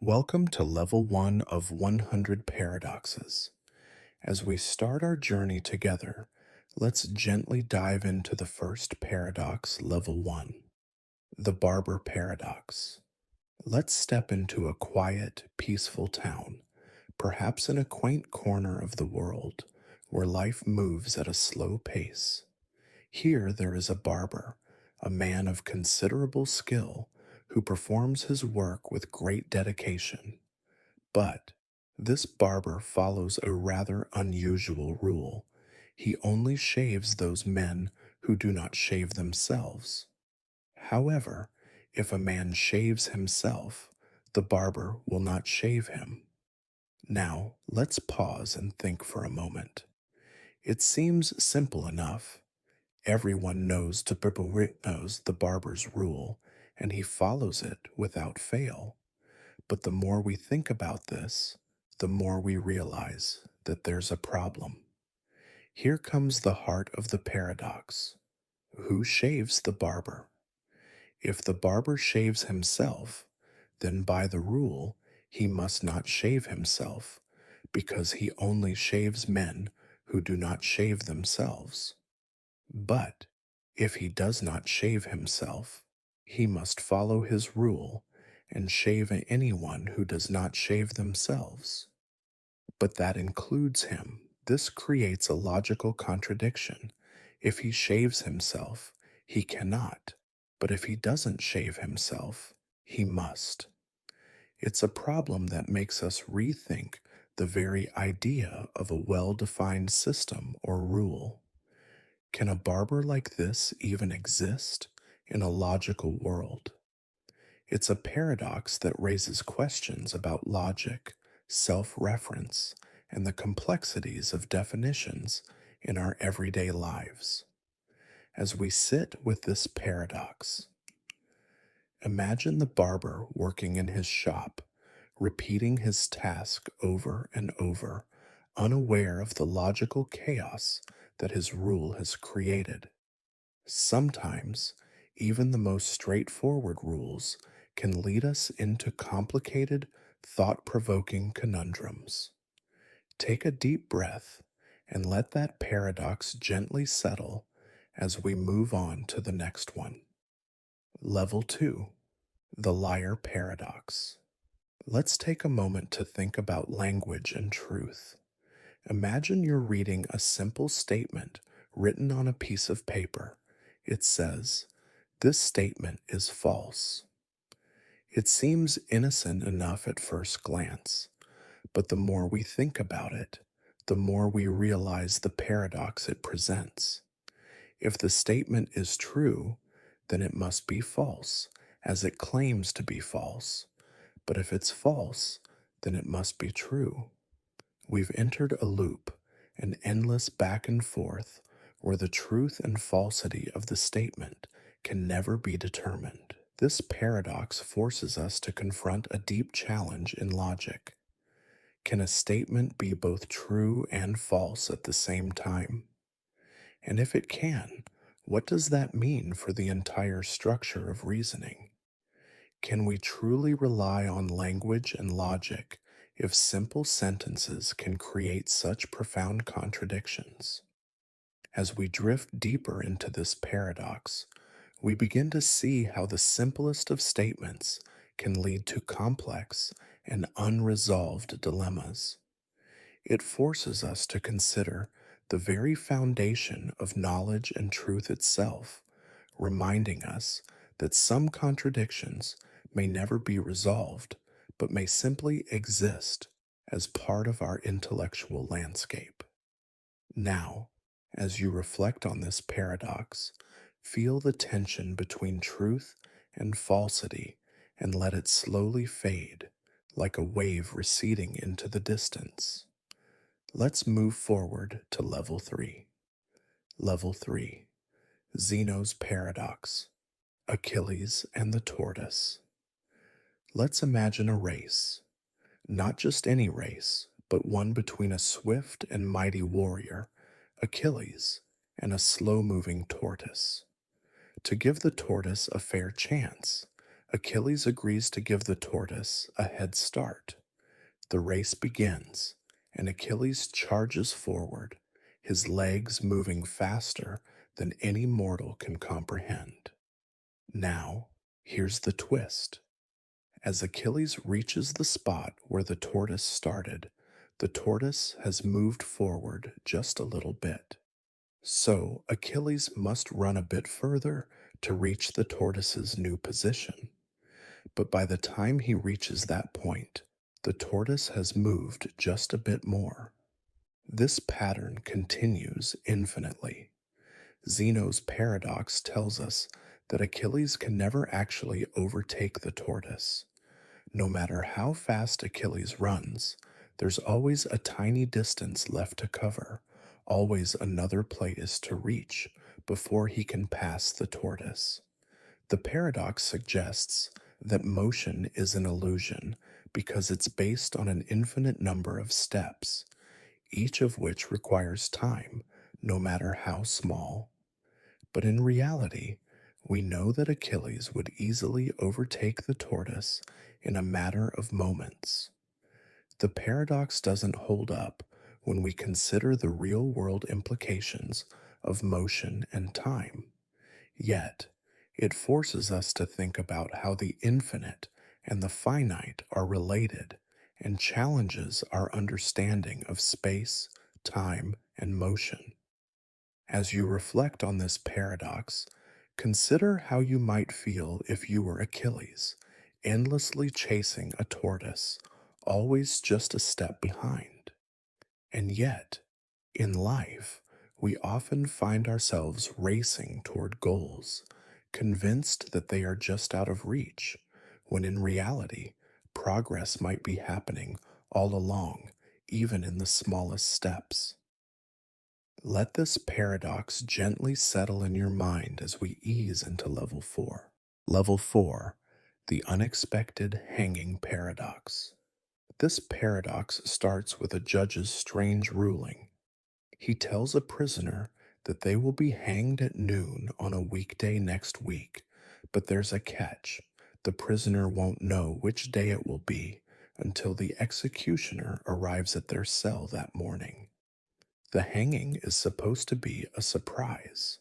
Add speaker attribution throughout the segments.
Speaker 1: Welcome to Level 1 of 100 Paradoxes. As we start our journey together, let's gently dive into the first paradox, Level 1, the Barber Paradox. Let's step into a quiet, peaceful town, perhaps in a quaint corner of the world, where life moves at a slow pace. Here there is a barber, a man of considerable skill, who performs his work with great dedication. But this barber follows a rather unusual rule. He only shaves those men who do not shave themselves. However, if a man shaves himself, the barber will not shave him. Now, let's pause and think for a moment. It seems simple enough. Everyone knows the barber's rule, and he follows it without fail. But the more we think about this, the more we realize that there's a problem. Here comes the heart of the paradox. Who shaves the barber? If the barber shaves himself, then by the rule, he must not shave himself, because he only shaves men who do not shave themselves. But if he does not shave himself, he must follow his rule and shave anyone who does not shave themselves. But that includes him. This creates a logical contradiction. If he shaves himself, he cannot, but if he doesn't shave himself, he must. It's a problem that makes us rethink the very idea of a well-defined system or rule. Can a barber like this even exist in a logical world? It's a paradox that raises questions about logic, self-reference, and the complexities of definitions in our everyday lives. As we sit with this paradox, imagine the barber working in his shop, repeating his task over and over, unaware of the logical chaos that his rule has created. Sometimes, even the most straightforward rules can lead us into complicated, thought-provoking conundrums. Take a deep breath and let that paradox gently settle as we move on to the next one. Level 2, the Liar Paradox. Let's take a moment to think about language and truth. Imagine you're reading a simple statement written on a piece of paper. It says, "This statement is false." It seems innocent enough at first glance, but the more we think about it, the more we realize the paradox it presents. If the statement is true, then it must be false, as it claims to be false. But if it's false, then it must be true. We've entered a loop, an endless back and forth, where the truth and falsity of the statement can never be determined. This paradox forces us to confront a deep challenge in logic. Can a statement be both true and false at the same time? And if it can, what does that mean for the entire structure of reasoning? Can we truly rely on language and logic if simple sentences can create such profound contradictions? As we drift deeper into this paradox, we begin to see how the simplest of statements can lead to complex and unresolved dilemmas. It forces us to consider the very foundation of knowledge and truth itself, reminding us that some contradictions may never be resolved, but may simply exist as part of our intellectual landscape. Now, as you reflect on this paradox, feel the tension between truth and falsity and let it slowly fade, like a wave receding into the distance. Let's move forward to Level 3. Level 3, Zeno's Paradox, Achilles and the Tortoise. Let's imagine a race. Not just any race, but one between a swift and mighty warrior, Achilles, and a slow-moving tortoise. To give the tortoise a fair chance, Achilles agrees to give the tortoise a head start. The race begins, and Achilles charges forward, his legs moving faster than any mortal can comprehend. Now, here's the twist. As Achilles reaches the spot where the tortoise started, the tortoise has moved forward just a little bit. So Achilles must run a bit further to reach the tortoise's new position. But by the time he reaches that point, the tortoise has moved just a bit more. This pattern continues infinitely. Zeno's paradox tells us that Achilles can never actually overtake the tortoise. No matter how fast Achilles runs, there's always a tiny distance left to cover, always another place to reach before he can pass the tortoise. The paradox suggests that motion is an illusion because it's based on an infinite number of steps, each of which requires time, no matter how small. But in reality, we know that Achilles would easily overtake the tortoise in a matter of moments. The paradox doesn't hold up when we consider the real world implications of motion and time. Yet, it forces us to think about how the infinite and the finite are related and challenges our understanding of space, time, and motion. As you reflect on this paradox, consider how you might feel if you were Achilles, endlessly chasing a tortoise, always just a step behind. And yet, in life, we often find ourselves racing toward goals, convinced that they are just out of reach, when in reality, progress might be happening all along, even in the smallest steps. Let this paradox gently settle in your mind as we ease into level 4. Level 4, the unexpected hanging paradox. This paradox starts with a judge's strange ruling. He tells a prisoner that they will be hanged at noon on a weekday next week, but there's a catch. The prisoner won't know which day it will be until the executioner arrives at their cell that morning. The hanging is supposed to be a surprise.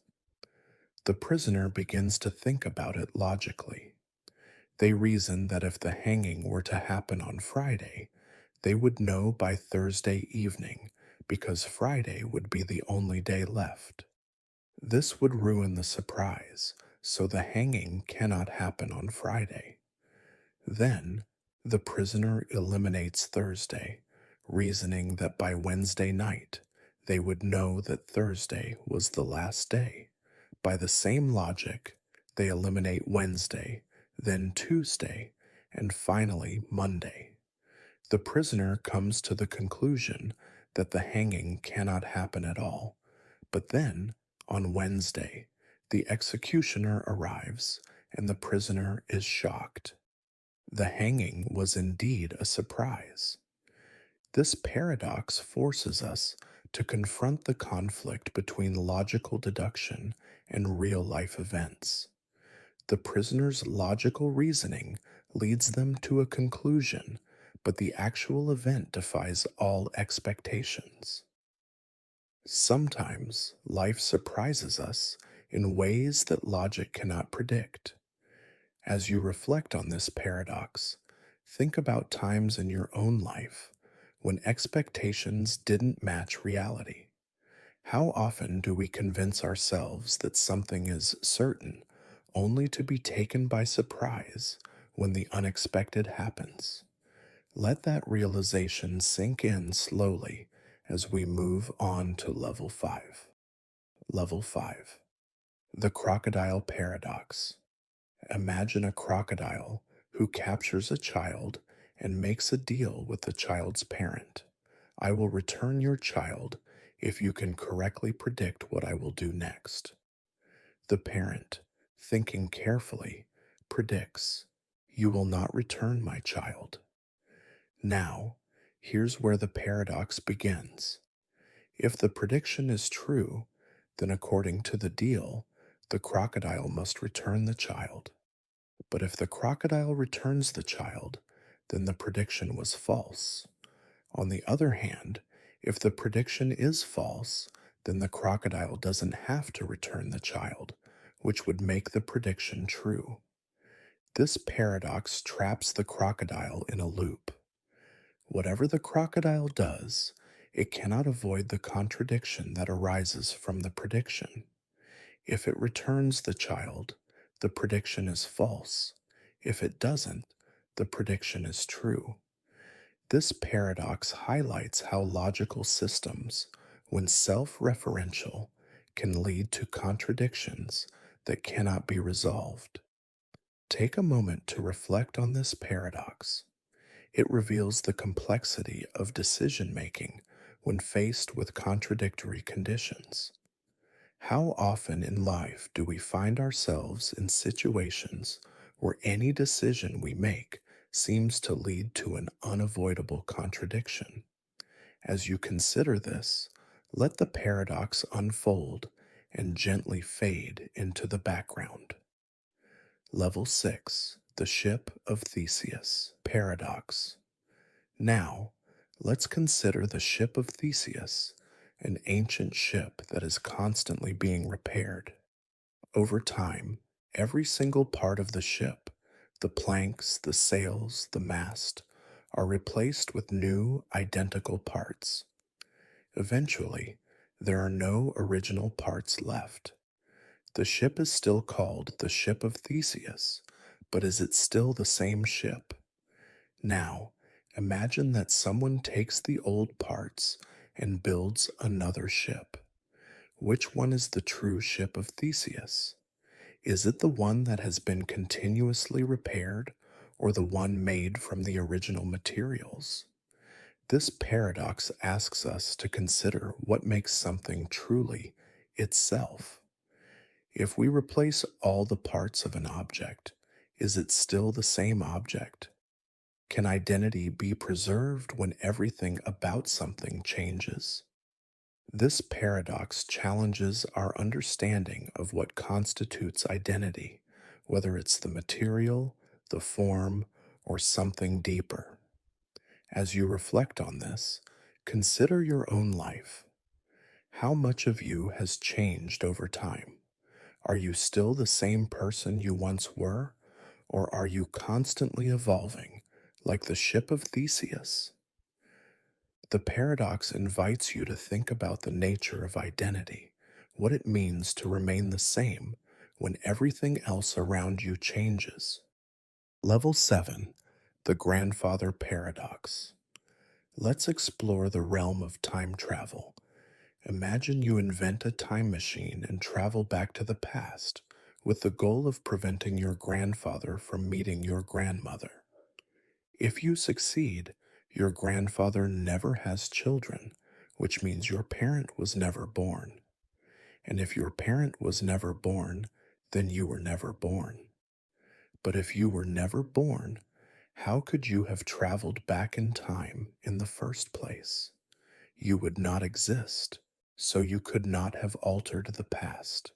Speaker 1: The prisoner begins to think about it logically. They reason that if the hanging were to happen on Friday, they would know by Thursday evening because Friday would be the only day left. This would ruin the surprise, so the hanging cannot happen on Friday. Then, the prisoner eliminates Thursday, reasoning that by Wednesday night, they would know that Thursday was the last day. By the same logic, they eliminate Wednesday, then Tuesday, and finally Monday. The prisoner comes to the conclusion that the hanging cannot happen at all, but then, on Wednesday, the executioner arrives and the prisoner is shocked. The hanging was indeed a surprise. This paradox forces us to confront the conflict between logical deduction and real life events. The prisoner's logical reasoning leads them to a conclusion, but the actual event defies all expectations. Sometimes life surprises us in ways that logic cannot predict. As you reflect on this paradox, think about times in your own life when expectations didn't match reality. How often do we convince ourselves that something is certain only to be taken by surprise when the unexpected happens? Let that realization sink in slowly as we move on to level 5. Level 5, the crocodile paradox. Imagine a crocodile who captures a child and makes a deal with the child's parent. I will return your child if you can correctly predict what I will do next. The parent, thinking carefully, predicts, "You will not return my child." Now, here's where the paradox begins. If the prediction is true, then according to the deal, the crocodile must return the child. But if the crocodile returns the child, then the prediction was false. On the other hand, if the prediction is false, then the crocodile doesn't have to return the child, which would make the prediction true. This paradox traps the crocodile in a loop. Whatever the crocodile does, it cannot avoid the contradiction that arises from the prediction. If it returns the child, the prediction is false. If it doesn't, the prediction is true. This paradox highlights how logical systems, when self-referential, can lead to contradictions that cannot be resolved. Take a moment to reflect on this paradox. It reveals the complexity of decision-making when faced with contradictory conditions. How often in life do we find ourselves in situations where any decision we make seems to lead to an unavoidable contradiction? As you consider this, let the paradox unfold and gently fade into the background. Level 6, the Ship of Theseus. Paradox. Now, let's consider the ship of Theseus, an ancient ship that is constantly being repaired. Over time, every single part of the ship, the planks, the sails, the mast, are replaced with new, identical parts. Eventually, there are no original parts left. The ship is still called the Ship of Theseus, but is it still the same ship? Now, imagine that someone takes the old parts and builds another ship. Which one is the true ship of Theseus? Is it the one that has been continuously repaired, or the one made from the original materials? This paradox asks us to consider what makes something truly itself. If we replace all the parts of an object, is it still the same object? Can identity be preserved when everything about something changes? This paradox challenges our understanding of what constitutes identity, whether it's the material, the form, or something deeper. As you reflect on this, consider your own life. How much of you has changed over time? Are you still the same person you once were, or are you constantly evolving, like the ship of Theseus? The paradox invites you to think about the nature of identity, what it means to remain the same when everything else around you changes. Level 7, the Grandfather Paradox. Let's explore the realm of time travel. Imagine you invent a time machine and travel back to the past with the goal of preventing your grandfather from meeting your grandmother. If you succeed, your grandfather never has children, which means your parent was never born. And if your parent was never born, then you were never born. But if you were never born, how could you have traveled back in time in the first place? You would not exist, so you could not have altered the past.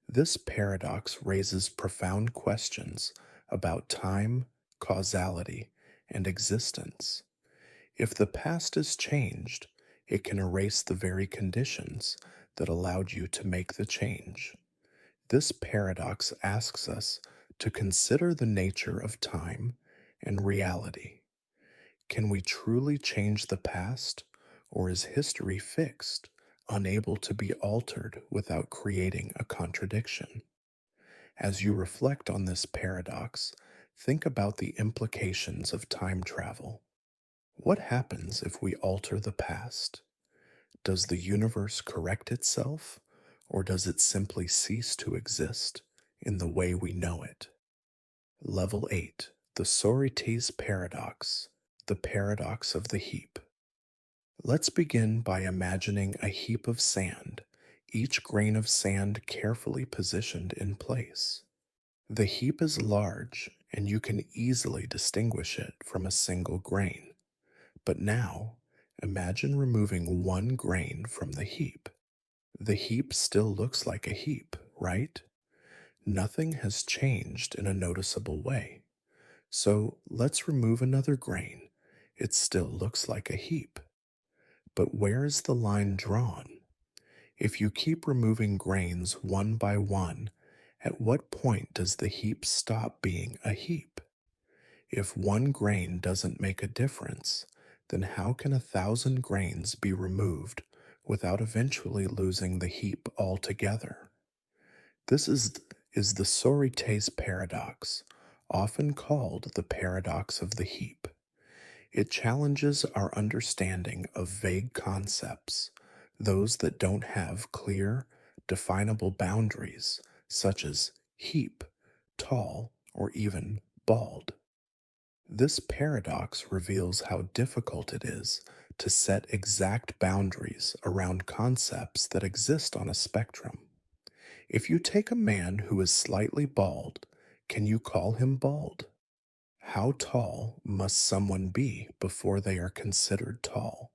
Speaker 1: This paradox raises profound questions about time, causality, and existence. If the past is changed, it can erase the very conditions that allowed you to make the change. This paradox asks us to consider the nature of time and reality. Can we truly change the past, or is history fixed, unable to be altered without creating a contradiction? As you reflect on this paradox, think about the implications of time travel. What happens if we alter the past? Does the universe correct itself, or does it simply cease to exist in the way we know it? Level 8, the Sorites Paradox, the paradox of the heap. Let's begin by imagining a heap of sand, each grain of sand carefully positioned in place. The heap is large, and you can easily distinguish it from a single grain. But now, imagine removing one grain from the heap. The heap still looks like a heap, right? Nothing has changed in a noticeable way. So let's remove another grain. It still looks like a heap. But where is the line drawn? If you keep removing grains one by one, at what point does the heap stop being a heap? If one grain doesn't make a difference, then how can 1,000 grains be removed without eventually losing the heap altogether? This is the Sorites paradox, often called the paradox of the heap. It challenges our understanding of vague concepts, those that don't have clear, definable boundaries, such as heap, tall, or even bald. This paradox reveals how difficult it is to set exact boundaries around concepts that exist on a spectrum. If you take a man who is slightly bald, can you call him bald? How tall must someone be before they are considered tall?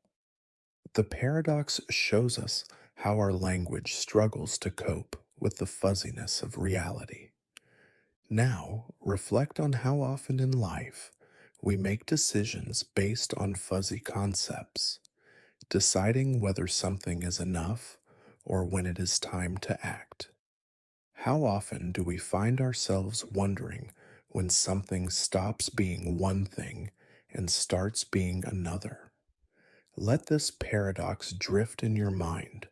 Speaker 1: The paradox shows us how our language struggles to cope with the fuzziness of reality. Now, reflect on how often in life we make decisions based on fuzzy concepts, deciding whether something is enough or when it is time to act. How often do we find ourselves wondering when something stops being one thing and starts being another? Let this paradox drift in your mind,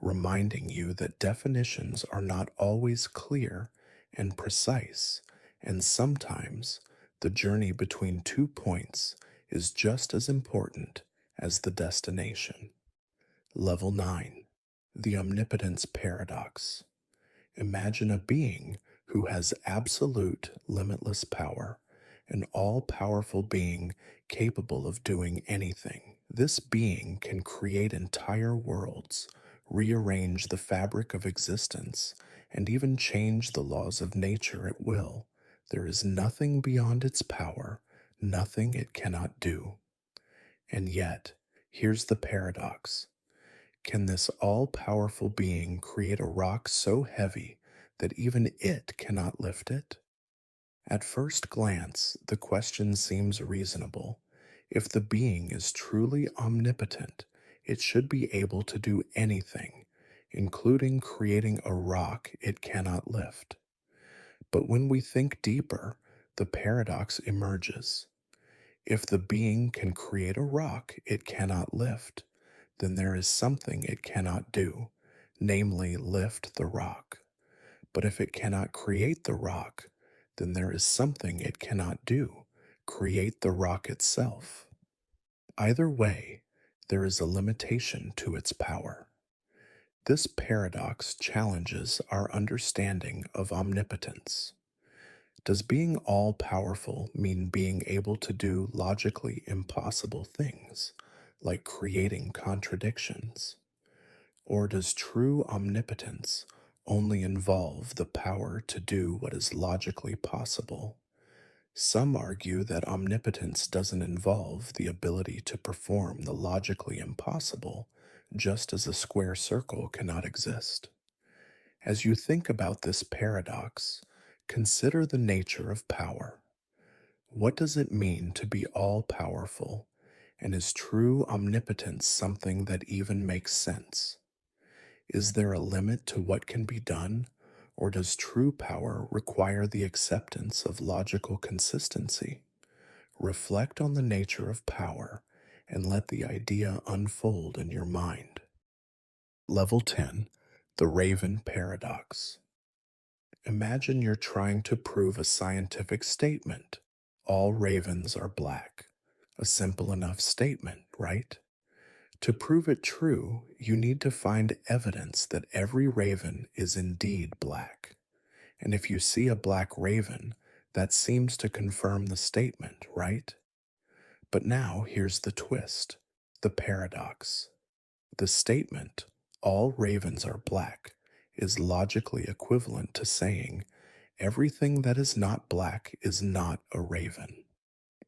Speaker 1: reminding you that definitions are not always clear and precise, and sometimes the journey between 2 points is just as important as the destination. Level 9, the Omnipotence Paradox. Imagine a being who has absolute, limitless power, an all powerful being capable of doing anything. This being can create entire worlds, rearrange the fabric of existence, and even change the laws of nature at will. There is nothing beyond its power, nothing it cannot do. And yet, here's the paradox. Can this all powerful being create a rock so heavy that even it cannot lift it? At first glance, the question seems reasonable. If the being is truly omnipotent, it should be able to do anything, including creating a rock it cannot lift. But when we think deeper, the paradox emerges. If the being can create a rock it cannot lift, then there is something it cannot do, namely lift the rock. But if it cannot create the rock, then there is something it cannot do, create the rock itself. Either way, there is a limitation to its power. This paradox challenges our understanding of omnipotence. Does being all powerful mean being able to do logically impossible things, like creating contradictions? Or does true omnipotence only involve the power to do what is logically possible? Some argue that omnipotence doesn't involve the ability to perform the logically impossible, just as a square circle cannot exist. As you think about this paradox, consider the nature of power. What does it mean to be all powerful, and is true omnipotence something that even makes sense? Is there a limit to what can be done, or does true power require the acceptance of logical consistency? Reflect on the nature of power and let the idea unfold in your mind. Level 10, the Raven Paradox. Imagine you're trying to prove a scientific statement. All ravens are black. A simple enough statement, right? To prove it true, you need to find evidence that every raven is indeed black. And if you see a black raven, that seems to confirm the statement, right? But now here's the twist, the paradox. The statement, all ravens are black, is logically equivalent to saying, everything that is not black is not a raven.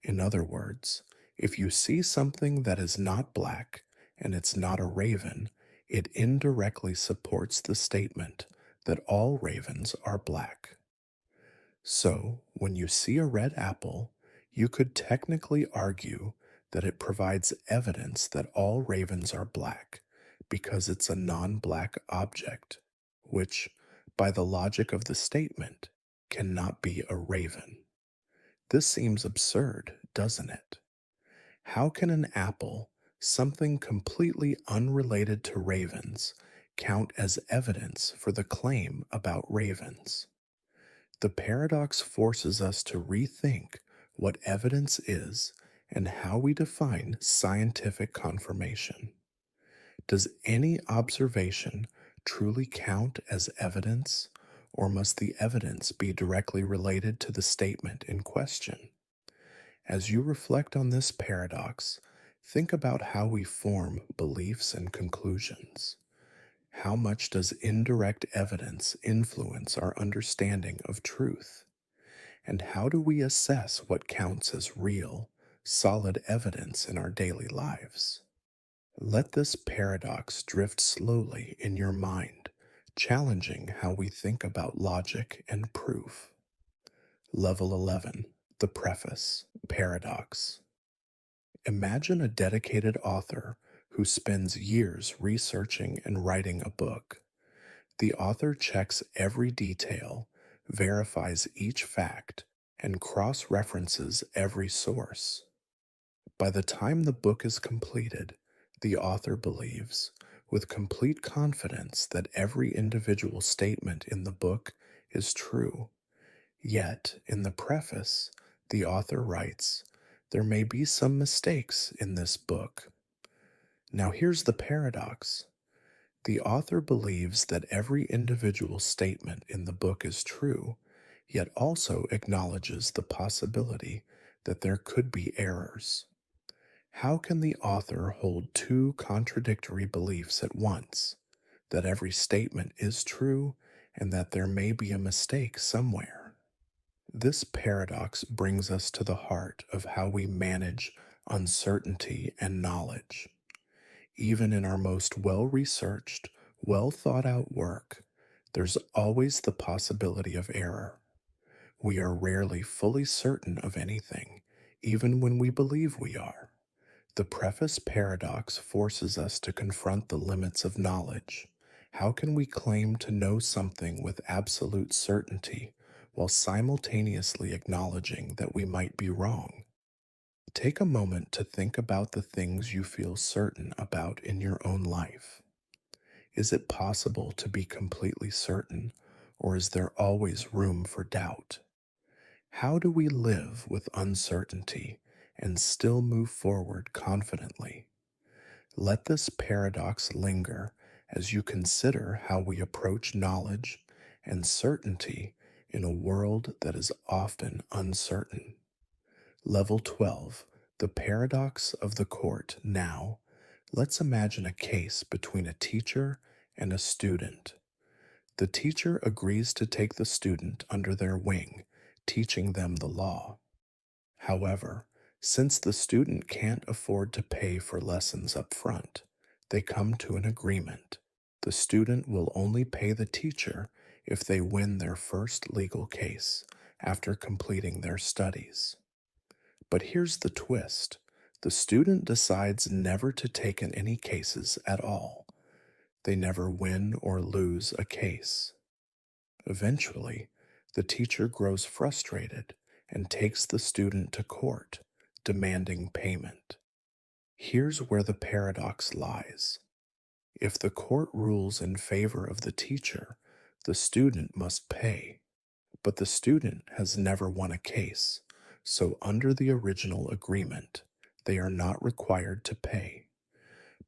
Speaker 1: In other words, if you see something that is not black and it's not a raven, it indirectly supports the statement that all ravens are black. So, when you see a red apple, you could technically argue that it provides evidence that all ravens are black because it's a non black object, which, by the logic of the statement, cannot be a raven. This seems absurd, doesn't it? How can an apple, something completely unrelated to ravens, count as evidence for the claim about ravens? The paradox forces us to rethink what evidence is and how we define scientific confirmation. Does any observation truly count as evidence, or must the evidence be directly related to the statement in question? As you reflect on this paradox, think about how we form beliefs and conclusions. How much does indirect evidence influence our understanding of truth? And how do we assess what counts as real, solid evidence in our daily lives? Let this paradox drift slowly in your mind, challenging how we think about logic and proof. Level 11, the Preface, Paradox. Imagine a dedicated author who spends years researching and writing a book. The author checks every detail, verifies each fact, and cross references every source. By the time the book is completed, the author believes, with complete confidence, that every individual statement in the book is true. Yet, in the preface, the author writes, "There may be some mistakes in this book." Now, here's the paradox. The author believes that every individual statement in the book is true, yet also acknowledges the possibility that there could be errors. How can the author hold two contradictory beliefs at once, that every statement is true and that there may be a mistake somewhere? This paradox brings us to the heart of how we manage uncertainty and knowledge. Even in our most well researched, well thought out work, there's always the possibility of error. We are rarely fully certain of anything, even when we believe we are. The preface paradox forces us to confront the limits of knowledge. How can we claim to know something with absolute certainty while simultaneously acknowledging that we might be wrong? Take a moment to think about the things you feel certain about in your own life. Is it possible to be completely certain, or is there always room for doubt? How do we live with uncertainty and still move forward confidently? Let this paradox linger as you consider how we approach knowledge and certainty in a world that is often uncertain. Level 12, the paradox of the court. Now, let's imagine a case between a teacher and a student. The teacher agrees to take the student under their wing, teaching them the law. However, since the student can't afford to pay for lessons up front, they come to an agreement. The student will only pay the teacher if they win their first legal case after completing their studies. But here's the twist. The student decides never to take in any cases at all. They never win or lose a case. Eventually, the teacher grows frustrated and takes the student to court, demanding payment. Here's where the paradox lies. If the court rules in favor of the teacher, the student must pay. But the student has never won a case, so under the original agreement, they are not required to pay.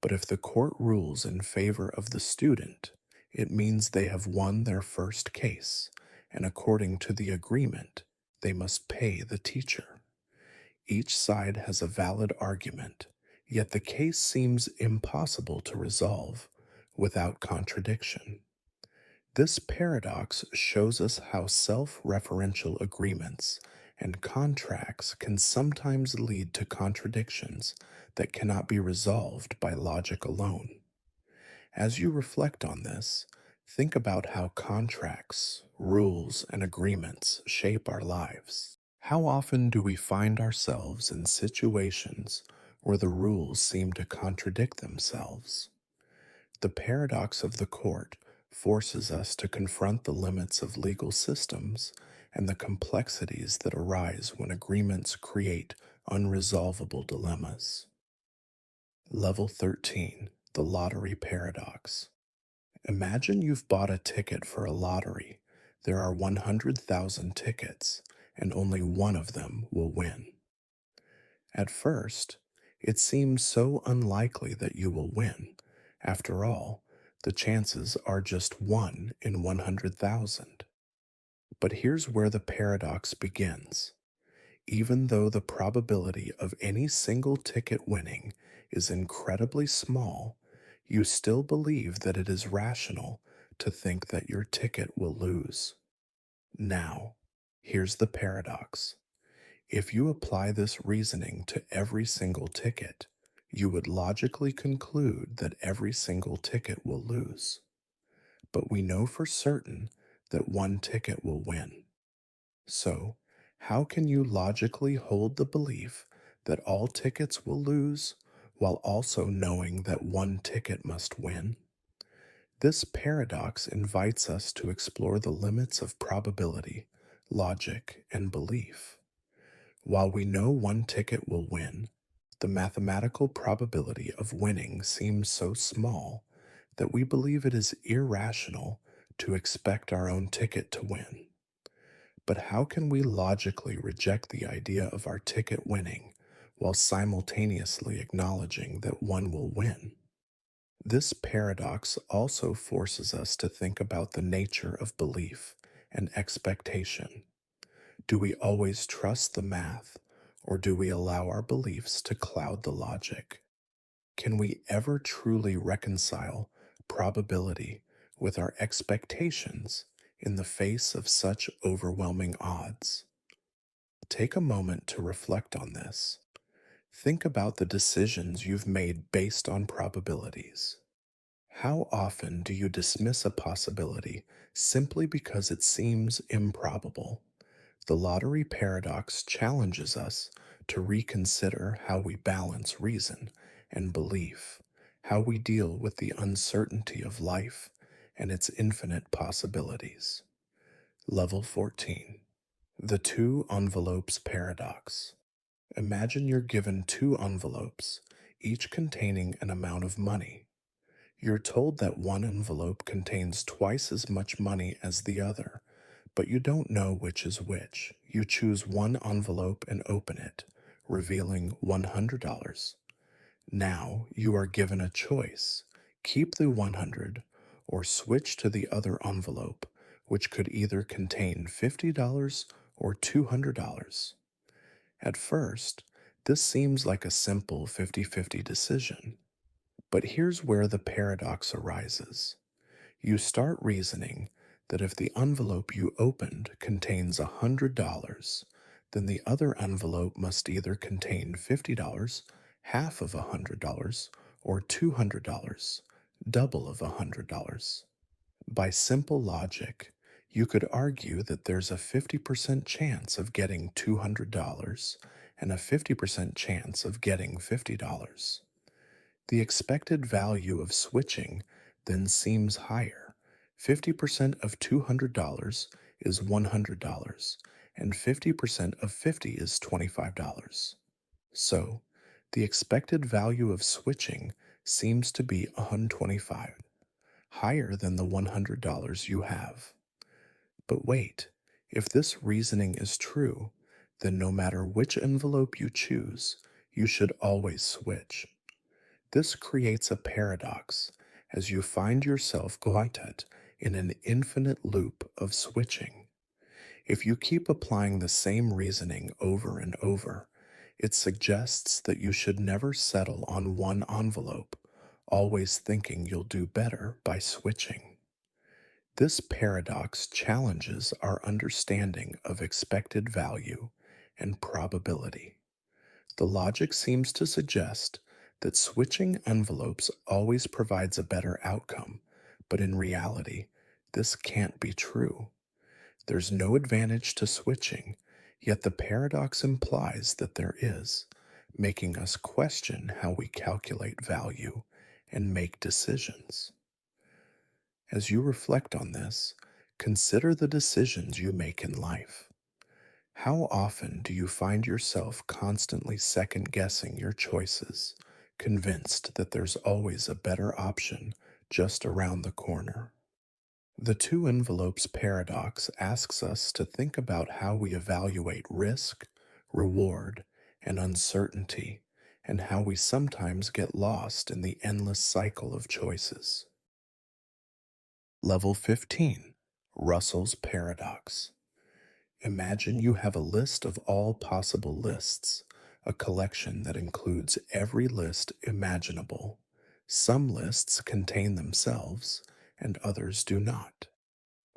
Speaker 1: But if the court rules in favor of the student, it means they have won their first case, and according to the agreement, they must pay the teacher. Each side has a valid argument, yet the case seems impossible to resolve without contradiction. This paradox shows us how self-referential agreements and contracts can sometimes lead to contradictions that cannot be resolved by logic alone. As you reflect on this, Think about how contracts, rules, and agreements shape our lives. How often do we find ourselves in situations where the rules seem to contradict themselves? The paradox of the court forces us to confront the limits of legal systems and the complexities that arise when agreements create unresolvable dilemmas. Level 13, the lottery paradox. Imagine you've bought a ticket for a lottery. There are 100,000 tickets, and only one of them will win. At first, it seems so unlikely that you will win. After all, the chances are just 1 in 100,000. But here's where the paradox begins. Even though the probability of any single ticket winning is incredibly small, you still believe that it is rational to think that your ticket will lose. Now, here's the paradox. If you apply this reasoning to every single ticket, you would logically conclude that every single ticket will lose. But we know for certain that one ticket will win. So, how can you logically hold the belief that all tickets will lose while also knowing that one ticket must win? This paradox invites us to explore the limits of probability, logic, and belief. While we know one ticket will win, the mathematical probability of winning seems so small that we believe it is irrational to expect our own ticket to win. But how can we logically reject the idea of our ticket winning while simultaneously acknowledging that one will win? This paradox also forces us to think about the nature of belief and expectation. Do we always trust the math, or do we allow our beliefs to cloud the logic? Can we ever truly reconcile probability with our expectations in the face of such overwhelming odds? Take a moment to reflect on this. Think about the decisions you've made based on probabilities. How often do you dismiss a possibility simply because it seems improbable? The lottery paradox challenges us to reconsider how we balance reason and belief, how we deal with the uncertainty of life and its infinite possibilities. Level 14. The two envelopes paradox. Imagine you're given two envelopes, each containing an amount of money. You're told that one envelope contains twice as much money as the other, but you don't know which is which. You choose one envelope and open it, revealing $100. Now you are given a choice. Keep the 100 or switch to the other envelope, which could either contain $50 or $200. At first, this seems like a simple 50-50 decision. But here's where the paradox arises. You start reasoning that if the envelope you opened contains $100, then the other envelope must either contain $50, half of $100, or $200, double of $100. By simple logic, you could argue that there's a 50% chance of getting $200 and a 50% chance of getting $50. The expected value of switching then seems higher. 50% of $200 is $100, and 50% of 50 is $25. So, the expected value of switching seems to be $125, higher than the $100 you have. But wait, if this reasoning is true, then no matter which envelope you choose, you should always switch. This creates a paradox as you find yourself caught in an infinite loop of switching. If you keep applying the same reasoning over and over, it suggests that you should never settle on one envelope, always thinking you'll do better by switching. This paradox challenges our understanding of expected value and probability. The logic seems to suggest that switching envelopes always provides a better outcome, but in reality, This can't be true. There's no advantage to switching, yet the paradox implies that there is, making us question how we calculate value and make decisions. As you reflect on this, consider the decisions you make in life. How often do you find yourself constantly second guessing your choices, convinced that there's always a better option just around the corner? The two envelopes paradox asks us to think about how we evaluate risk, reward, and uncertainty, and how we sometimes get lost in the endless cycle of choices. Level 15, Russell's Paradox. Imagine you have a list of all possible lists, a collection that includes every list imaginable. Some lists contain themselves, and others do not.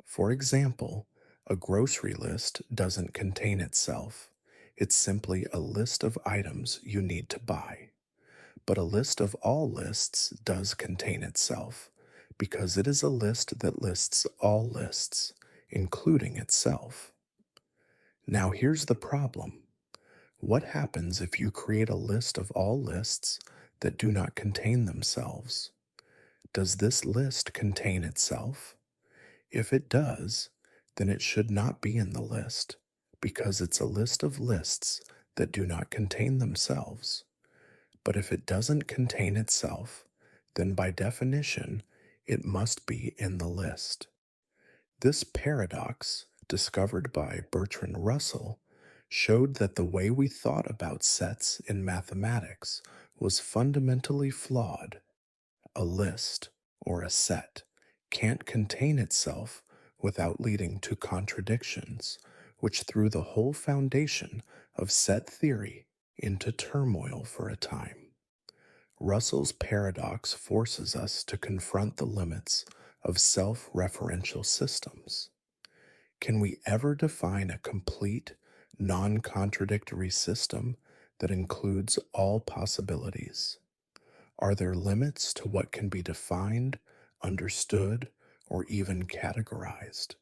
Speaker 1: For example, a grocery list doesn't contain itself. It's simply a list of items you need to buy. But a list of all lists does contain itself, because it is a list that lists all lists, including itself. Now here's the problem. What happens if you create a list of all lists that do not contain themselves? Does this list contain itself? If it does, then it should not be in the list, because it's a list of lists that do not contain themselves. But if it doesn't contain itself, then by definition, it must be in the list. This paradox, discovered by Bertrand Russell, showed that the way we thought about sets in mathematics was fundamentally flawed. A list, or a set, can't contain itself without leading to contradictions, which threw the whole foundation of set theory into turmoil for a time. Russell's paradox forces us to confront the limits of self-referential systems. Can we ever define a complete, non-contradictory system that includes all possibilities? Are there limits to what can be defined, understood, or even categorized?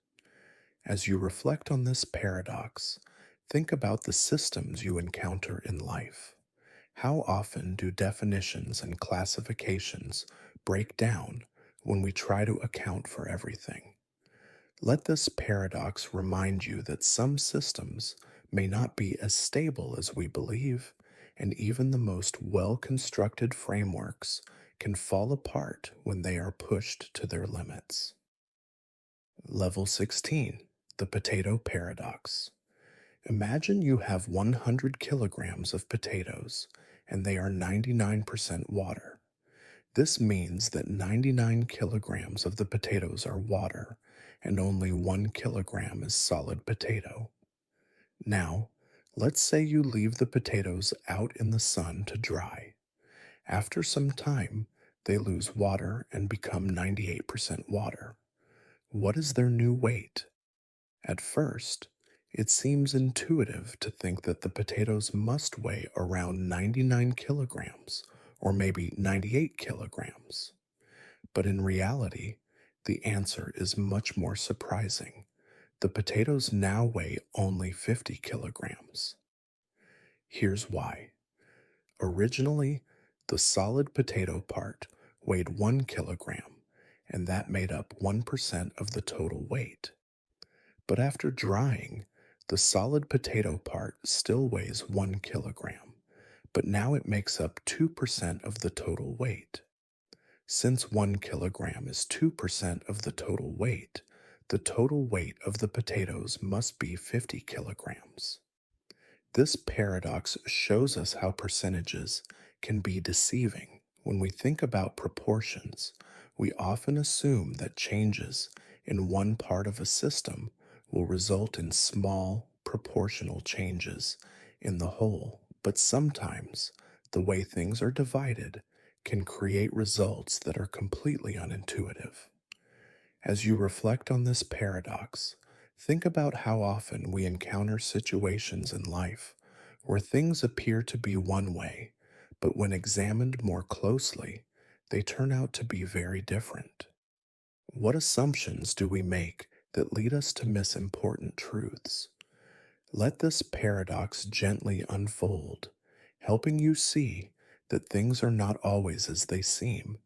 Speaker 1: As you reflect on this paradox, think about the systems you encounter in life. How often do definitions and classifications break down when we try to account for everything? Let this paradox remind you that some systems may not be as stable as we believe, and even the most well-constructed frameworks can fall apart when they are pushed to their limits. Level 16, the Potato Paradox. Imagine you have 100 kilograms of potatoes, and they are 99% water. This means that 99 kilograms of the potatoes are water, and only 1 kilogram is solid potato. Now, let's say you leave the potatoes out in the sun to dry. After some time, they lose water and become 98% water. What is their new weight? At first, it seems intuitive to think that the potatoes must weigh around 99 kilograms, or maybe 98 kilograms. But in reality, the answer is much more surprising. The potatoes now weigh only 50 kilograms. Here's why. Originally, the solid potato part weighed 1 kilogram, and that made up 1% of the total weight. But after drying, the solid potato part still weighs 1 kilogram, but now it makes up 2% of the total weight. Since 1 kilogram is 2% of the total weight of the potatoes must be 50 kilograms. This paradox shows us how percentages can be deceiving. When we think about proportions, we often assume that changes in one part of a system will result in small, proportional changes in the whole, but sometimes the way things are divided can create results that are completely unintuitive. As you reflect on this paradox, think about how often we encounter situations in life where things appear to be one way, but when examined more closely, they turn out to be very different. What assumptions do we make that lead us to miss important truths? Let this paradox gently unfold, helping you see that things are not always as they seem,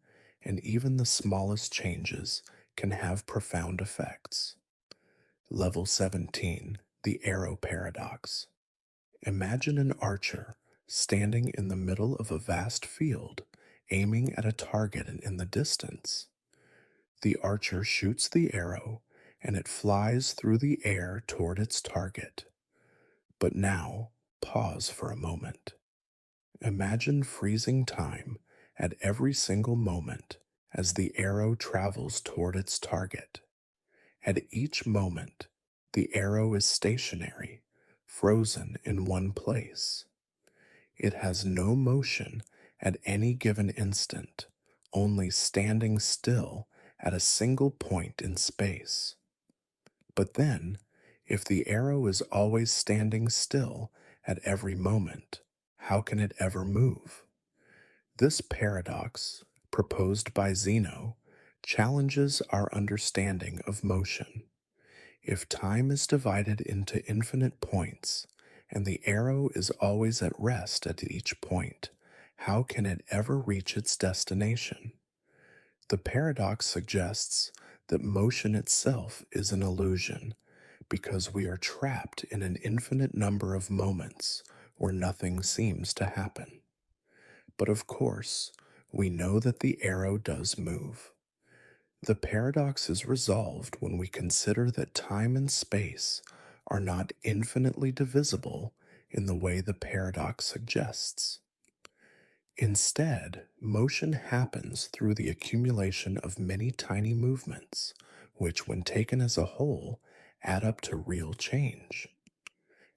Speaker 1: and even the smallest changes can have profound effects. Level 17, the arrow paradox. Imagine an archer standing in the middle of a vast field, aiming at a target in the distance. The archer shoots the arrow, and it flies through the air toward its target. But now, pause for a moment. Imagine freezing time at every single moment as the arrow travels toward its target. At each moment, the arrow is stationary, frozen in one place. It has no motion at any given instant, only standing still at a single point in space. But then, if the arrow is always standing still at every moment, how can it ever move? This paradox, proposed by Zeno, challenges our understanding of motion. If time is divided into infinite points, and the arrow is always at rest at each point, how can it ever reach its destination? The paradox suggests that motion itself is an illusion, because we are trapped in an infinite number of moments where nothing seems to happen. But of course, we know that the arrow does move. The paradox is resolved when we consider that time and space are not infinitely divisible in the way the paradox suggests. Instead, motion happens through the accumulation of many tiny movements, which, when taken as a whole, add up to real change.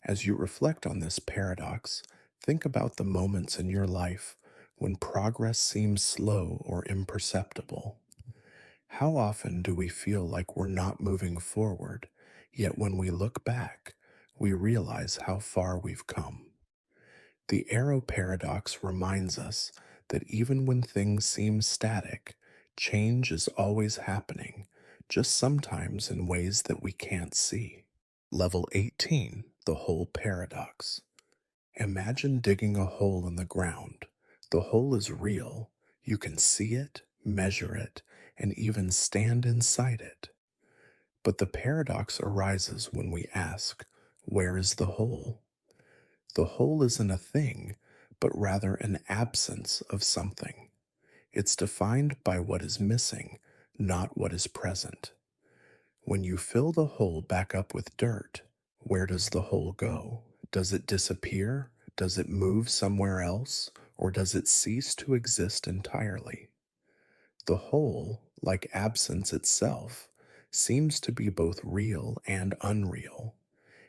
Speaker 1: As you reflect on this paradox, think about the moments in your life when progress seems slow or imperceptible. How often do we feel like we're not moving forward, yet when we look back, we realize how far we've come? The arrow paradox reminds us that even when things seem static, change is always happening, just sometimes in ways that we can't see. Level 18, the hole paradox. Imagine digging a hole in the ground. The hole is real. You can see it, measure it, and even stand inside it. But the paradox arises when we ask, where is the hole? The hole isn't a thing, but rather an absence of something. It's defined by what is missing, not what is present. When you fill the hole back up with dirt, where does the hole go? Does it disappear? Does it move somewhere else? Or does it cease to exist entirely? The hole, like absence itself, seems to be both real and unreal.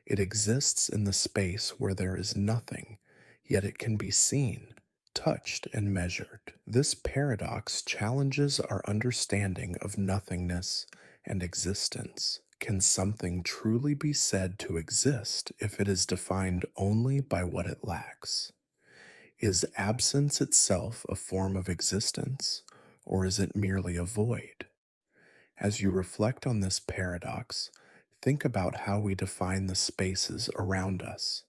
Speaker 1: It exists in the space where there is nothing, yet it can be seen, touched, and measured. This paradox challenges our understanding of nothingness and existence. Can something truly be said to exist if it is defined only by what it lacks? Is absence itself a form of existence, or is it merely a void? As you reflect on this paradox, think about how we define the spaces around us.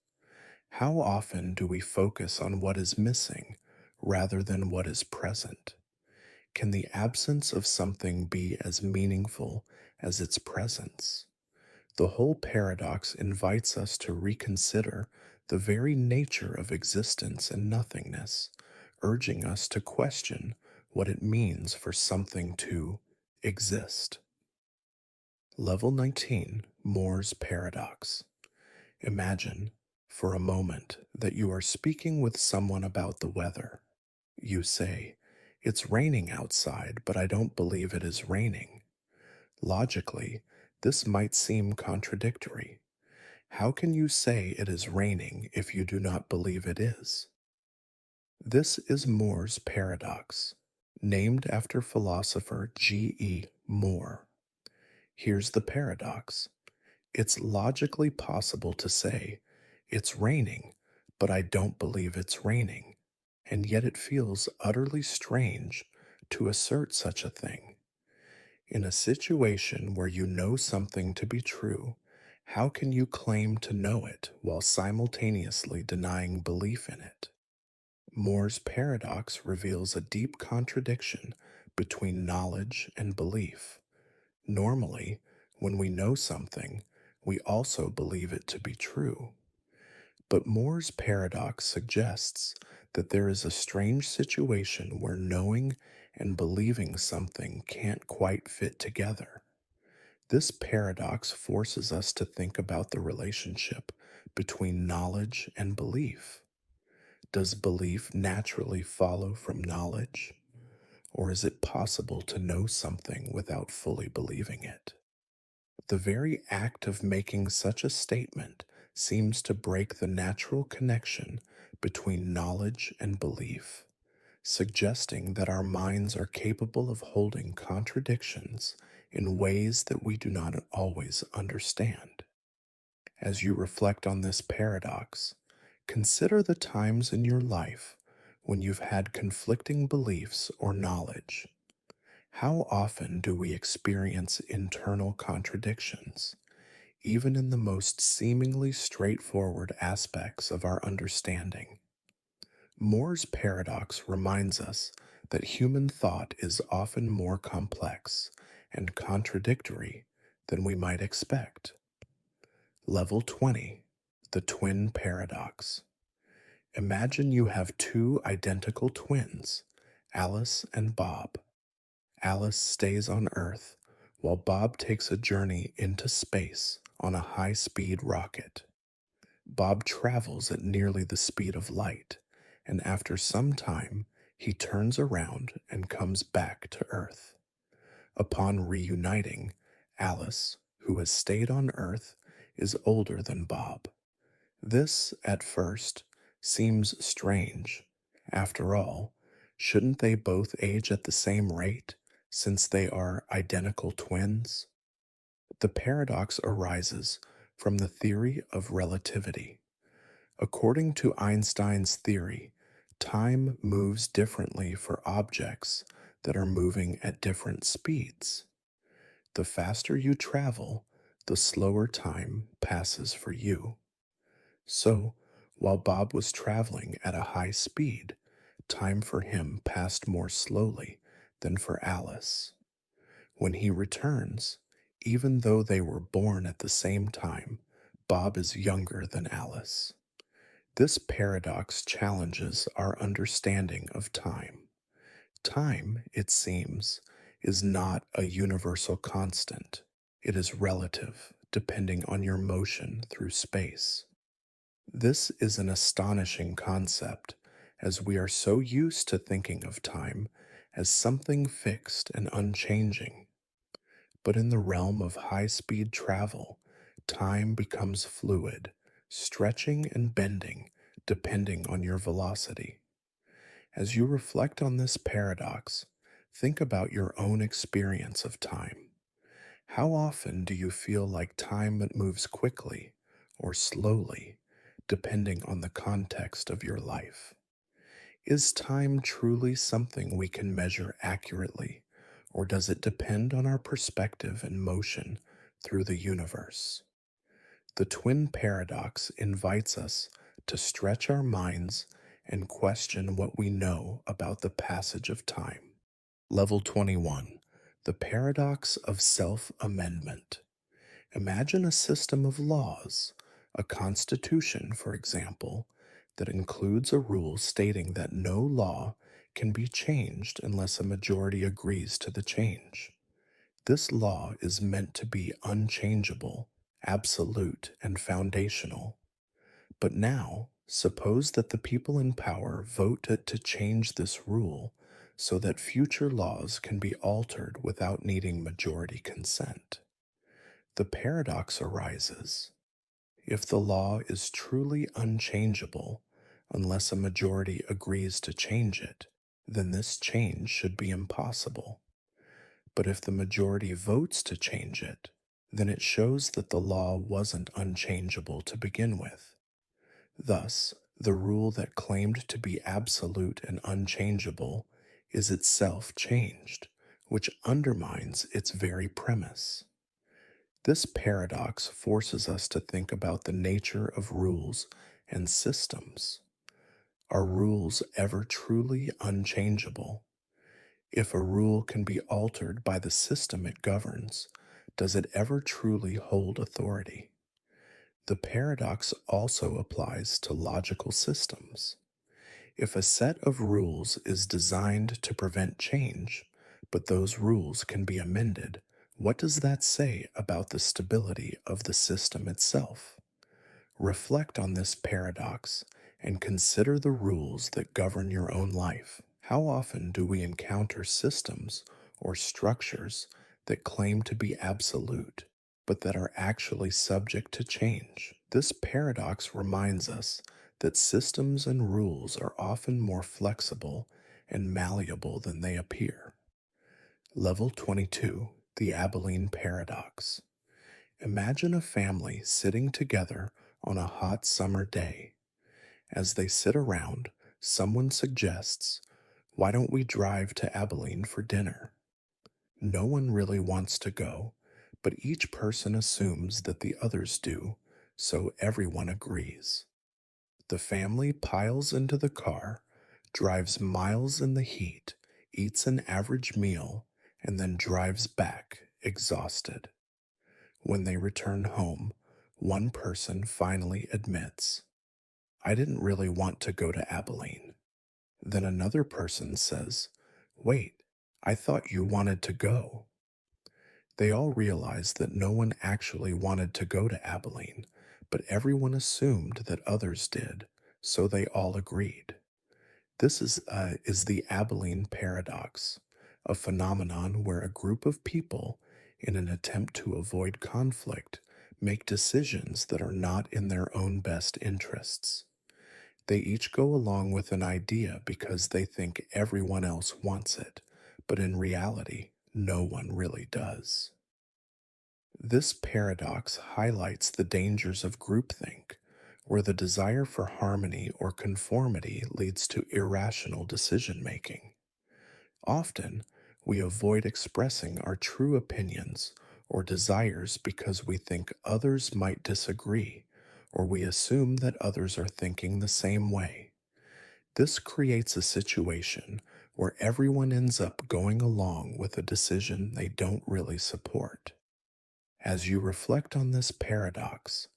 Speaker 1: How often do we focus on what is missing rather than what is present? Can the absence of something be as meaningful as its presence? The whole paradox invites us to reconsider the very nature of existence and nothingness, urging us to question what it means for something to exist. Level 19, Moore's Paradox. Imagine, for a moment, that you are speaking with someone about the weather. You say, "It's raining outside, but I don't believe it is raining." Logically, this might seem contradictory. How can you say it is raining if you do not believe it is? This is Moore's paradox, named after philosopher G.E. Moore. Here's the paradox. It's logically possible to say, "It's raining, but I don't believe it's raining," and yet it feels utterly strange to assert such a thing. In a situation where you know something to be true, how can you claim to know it while simultaneously denying belief in it? Moore's paradox reveals a deep contradiction between knowledge and belief. Normally, when we know something, we also believe it to be true. But Moore's paradox suggests that there is a strange situation where knowing and believing something can't quite fit together. This paradox forces us to think about the relationship between knowledge and belief. Does belief naturally follow from knowledge? Or is it possible to know something without fully believing it? The very act of making such a statement seems to break the natural connection between knowledge and belief, suggesting that our minds are capable of holding contradictions in ways that we do not always understand. As you reflect on this paradox, consider the times in your life when you've had conflicting beliefs or knowledge. How often do we experience internal contradictions, even in the most seemingly straightforward aspects of our understanding? Moore's paradox reminds us that human thought is often more complex and contradictory than we might expect. Level 20, the twin paradox. Imagine you have two identical twins, Alice and Bob. Alice stays on Earth while Bob takes a journey into space on a high-speed rocket. Bob travels at nearly the speed of light, and after some time, he turns around and comes back to Earth. Upon reuniting, Alice, who has stayed on Earth, is older than Bob. This, at first, seems strange. After all, shouldn't they both age at the same rate, since they are identical twins? The paradox arises from the theory of relativity. According to Einstein's theory, time moves differently for objects that are moving at different speeds. The faster you travel, the slower time passes for you. So, while Bob was traveling at a high speed, time for him passed more slowly than for Alice. When he returns, even though they were born at the same time, Bob is younger than Alice. This paradox challenges our understanding of time. Time, it seems, is not a universal constant. It is relative, depending on your motion through space. This is an astonishing concept, as we are so used to thinking of time as something fixed and unchanging. But in the realm of high speed travel, time becomes fluid, stretching and bending depending on your velocity. As you reflect on this paradox, think about your own experience of time. How often do you feel like time moves quickly or slowly, depending on the context of your life? Is time truly something we can measure accurately, or does it depend on our perspective and motion through the universe? The twin paradox invites us to stretch our minds and question what we know about the passage of time. Level 21, the paradox of self-amendment. Imagine a system of laws, a constitution, for example, that includes a rule stating that no law can be changed unless a majority agrees to the change. This law is meant to be unchangeable, absolute, and foundational. But now, suppose that the people in power vote to change this rule so that future laws can be altered without needing majority consent. The paradox arises. If the law is truly unchangeable, unless a majority agrees to change it, then this change should be impossible. But if the majority votes to change it, then it shows that the law wasn't unchangeable to begin with. Thus, the rule that claimed to be absolute and unchangeable is itself changed, which undermines its very premise. This paradox forces us to think about the nature of rules and systems. Are rules ever truly unchangeable? If a rule can be altered by the system it governs, does it ever truly hold authority? The paradox also applies to logical systems. If a set of rules is designed to prevent change, but those rules can be amended, what does that say about the stability of the system itself? Reflect on this paradox and consider the rules that govern your own life. How often do we encounter systems or structures that claim to be absolute, but that are actually subject to change? This paradox reminds us that systems and rules are often more flexible and malleable than they appear. Level 22, the Abilene Paradox. Imagine a family sitting together on a hot summer day. As they sit around, someone suggests, "Why don't we drive to Abilene for dinner?" No one really wants to go, but each person assumes that the others do, so everyone agrees. The family piles into the car, drives miles in the heat, eats an average meal, and then drives back, exhausted. When they return home, one person finally admits, "I didn't really want to go to Abilene." Then another person says, "Wait, I thought you wanted to go." They all realize that no one actually wanted to go to Abilene, but everyone assumed that others did, so they all agreed. This is the Abilene paradox, a phenomenon where a group of people, in an attempt to avoid conflict, make decisions that are not in their own best interests. They each go along with an idea because they think everyone else wants it, but in reality, no one really does. This paradox highlights the dangers of groupthink, where the desire for harmony or conformity leads to irrational decision making. Often, we avoid expressing our true opinions or desires because we think others might disagree, or we assume that others are thinking the same way. This creates a situation where everyone ends up going along with a decision they don't really support. As you reflect on this paradox,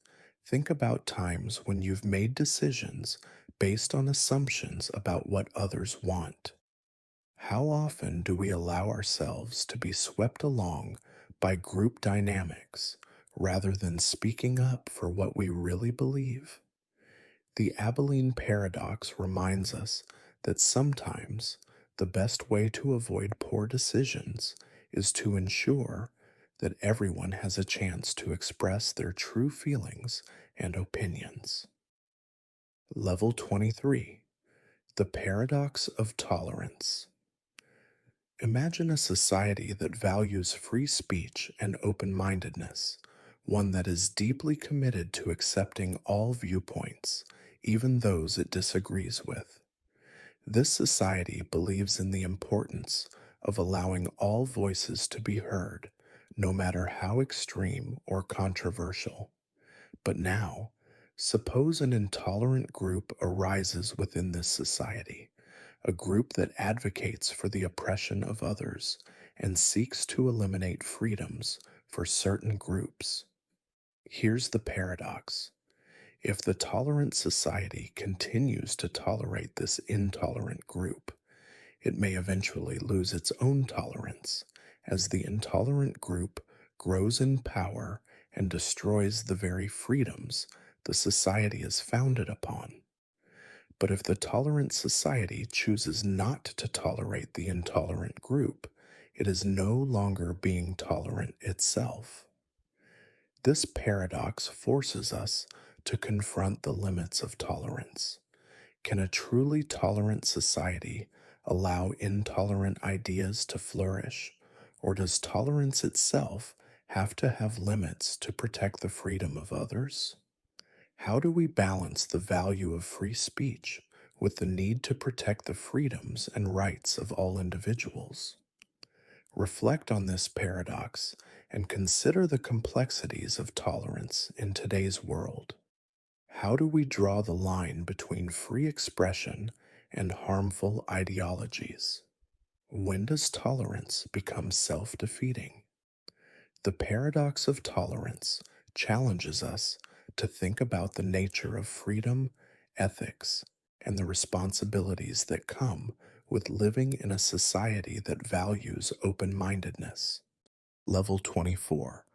Speaker 1: think about times when you've made decisions based on assumptions about what others want. How often do we allow ourselves to be swept along by group dynamics rather than speaking up for what we really believe? The Abilene paradox reminds us that sometimes the best way to avoid poor decisions is to ensure that everyone has a chance to express their true feelings and opinions. Level 23, the paradox of tolerance. Imagine a society that values free speech and open mindedness, one that is deeply committed to accepting all viewpoints, even those it disagrees with. This society believes in the importance of allowing all voices to be heard, no matter how extreme or controversial. But now, suppose an intolerant group arises within this society, a group that advocates for the oppression of others and seeks to eliminate freedoms for certain groups. Here's the paradox. If the tolerant society continues to tolerate this intolerant group, it may eventually lose its own tolerance as the intolerant group grows in power and destroys the very freedoms the society is founded upon. But if the tolerant society chooses not to tolerate the intolerant group, it is no longer being tolerant itself. This paradox forces us to confront the limits of tolerance. Can a truly tolerant society allow intolerant ideas to flourish, or does tolerance itself have to have limits to protect the freedom of others? How do we balance the value of free speech with the need to protect the freedoms and rights of all individuals? Reflect on this paradox and consider the complexities of tolerance in today's world. How do we draw the line between free expression and harmful ideologies? When does tolerance become self defeating? The paradox of tolerance challenges us to think about the nature of freedom, ethics, and the responsibilities that come with living in a society that values open mindedness. Level 24,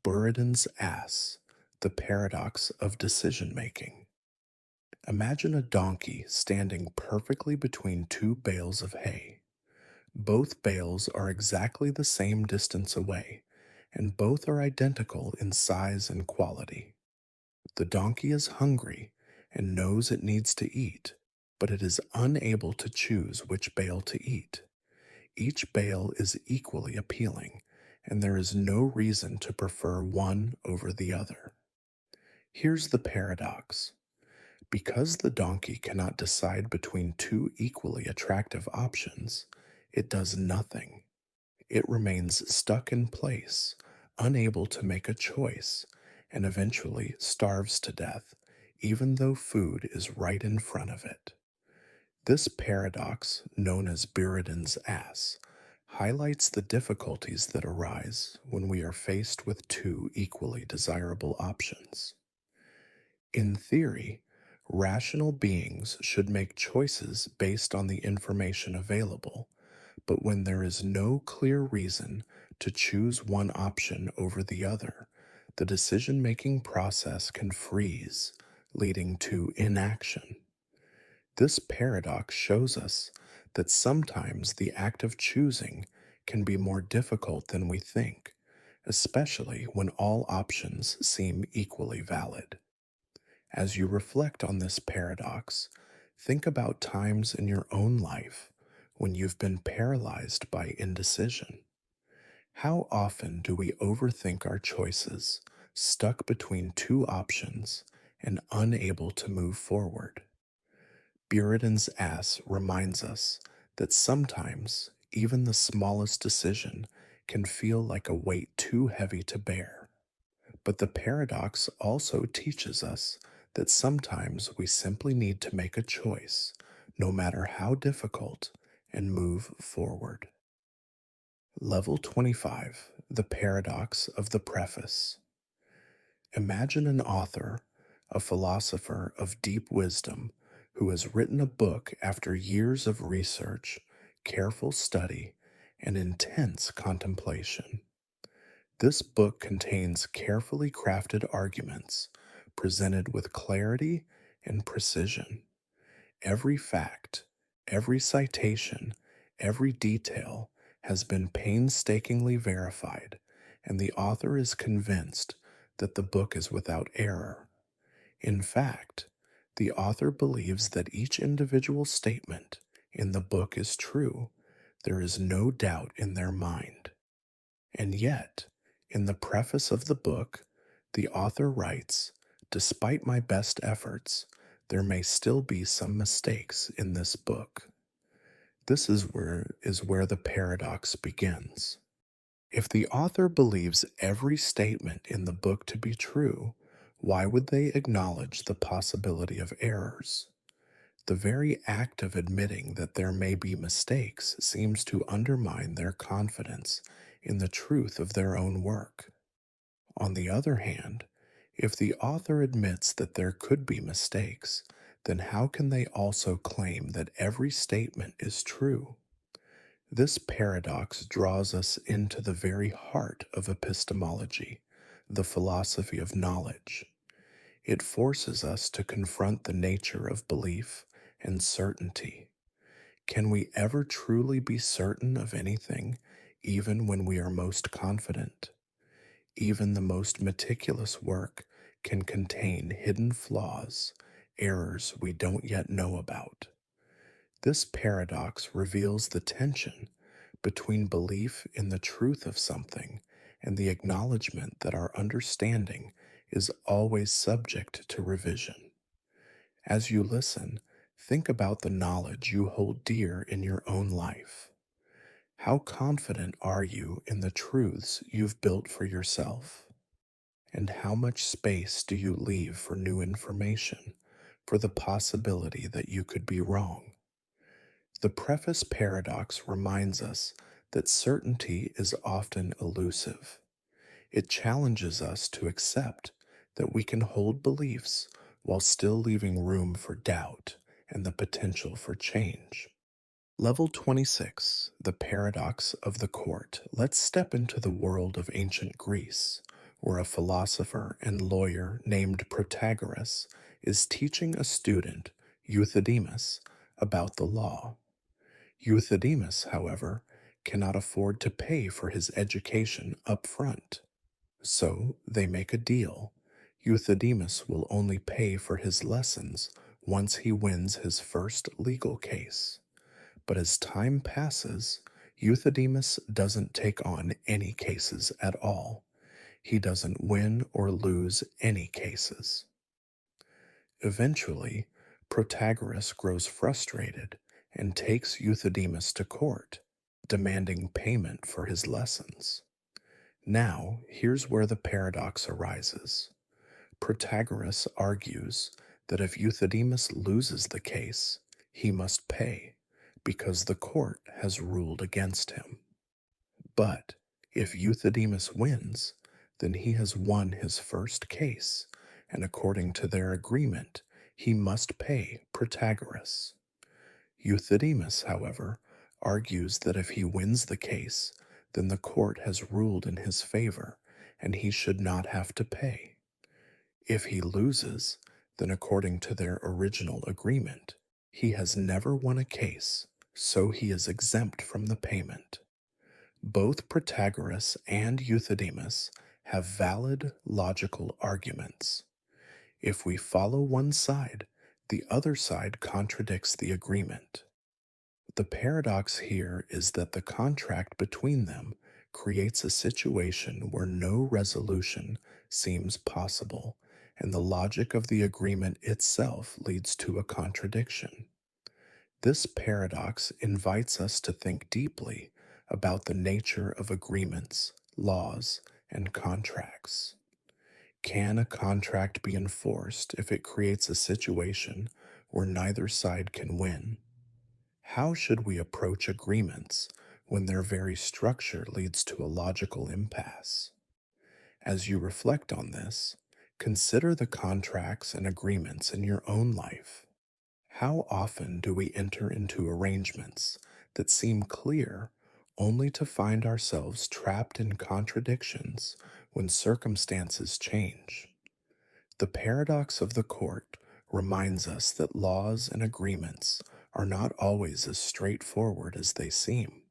Speaker 1: Buridan's Ass, the paradox of decision making. Imagine a donkey standing perfectly between two bales of hay. Both bales are exactly the same distance away, and both are identical in size and quality. The donkey is hungry and knows it needs to eat, but it is unable to choose which bale to eat. Each bale is equally appealing, and there is no reason to prefer one over the other. Here's the paradox. Because the donkey cannot decide between two equally attractive options, it does nothing. It remains stuck in place, unable to make a choice, and eventually starves to death, even though food is right in front of it. This paradox, known as Buridan's ass, highlights the difficulties that arise when we are faced with two equally desirable options. In theory, rational beings should make choices based on the information available, but when there is no clear reason to choose one option over the other, the decision making process can freeze, leading to inaction. This paradox shows us that sometimes the act of choosing can be more difficult than we think, especially when all options seem equally valid. As you reflect on this paradox, think about times in your own life when you've been paralyzed by indecision. How often do we overthink our choices, stuck between two options and unable to move forward? Buridan's ass reminds us that sometimes even the smallest decision can feel like a weight too heavy to bear. But the paradox also teaches us that sometimes we simply need to make a choice, no matter how difficult, and move forward. Level 25, the paradox of the preface. Imagine an author, a philosopher of deep wisdom, who has written a book after years of research, careful study, and intense contemplation. This book contains carefully crafted arguments, presented with clarity and precision. Every fact, every citation, every detail has been painstakingly verified, and the author is convinced that the book is without error. In fact, the author believes that each individual statement in the book is true. There is no doubt in their mind. And yet, in the preface of the book, the author writes, "Despite my best efforts, there may still be some mistakes in this book." This is where the paradox begins. If the author believes every statement in the book to be true, why would they acknowledge the possibility of errors? The very act of admitting that there may be mistakes seems to undermine their confidence in the truth of their own work. On the other hand, if the author admits that there could be mistakes, then how can they also claim that every statement is true? This paradox draws us into the very heart of epistemology, the philosophy of knowledge. It forces us to confront the nature of belief and certainty. Can we ever truly be certain of anything, even when we are most confident? Even the most meticulous work can contain hidden flaws, errors we don't yet know about. This paradox reveals the tension between belief in the truth of something and the acknowledgement that our understanding is always subject to revision. As you listen, think about the knowledge you hold dear in your own life. How confident are you in the truths you've built for yourself? And how much space do you leave for new information, for the possibility that you could be wrong? The preface paradox reminds us that certainty is often elusive. It challenges us to accept that we can hold beliefs while still leaving room for doubt and the potential for change. Level 26, the paradox of the court. Let's step into the world of ancient Greece, where a philosopher and lawyer named Protagoras is teaching a student, Euthydemus, about the law. Euthydemus, however, cannot afford to pay for his education up front. So they make a deal. Euthydemus will only pay for his lessons once he wins his first legal case. But as time passes, Euthydemus doesn't take on any cases at all. He doesn't win or lose any cases. Eventually, Protagoras grows frustrated and takes Euthydemus to court, demanding payment for his lessons. Now, here's where the paradox arises. Protagoras argues that if Euthydemus loses the case, he must pay, because the court has ruled against him. But if Euthydemus wins, then he has won his first case, and according to their agreement, he must pay Protagoras. Euthydemus, however, argues that if he wins the case, then the court has ruled in his favor, and he should not have to pay. If he loses, then according to their original agreement, he has never won a case, so he is exempt from the payment. Both Protagoras and Euthydemus have valid logical arguments. If we follow one side, the other side contradicts the agreement. The paradox here is that the contract between them creates a situation where no resolution seems possible, and the logic of the agreement itself leads to a contradiction. This paradox invites us to think deeply about the nature of agreements, laws, and contracts. Can a contract be enforced if it creates a situation where neither side can win? How should we approach agreements when their very structure leads to a logical impasse? As you reflect on this, consider the contracts and agreements in your own life. How often do we enter into arrangements that seem clear only to find ourselves trapped in contradictions when circumstances change? The paradox of the court reminds us that laws and agreements are not always as straightforward as they seem.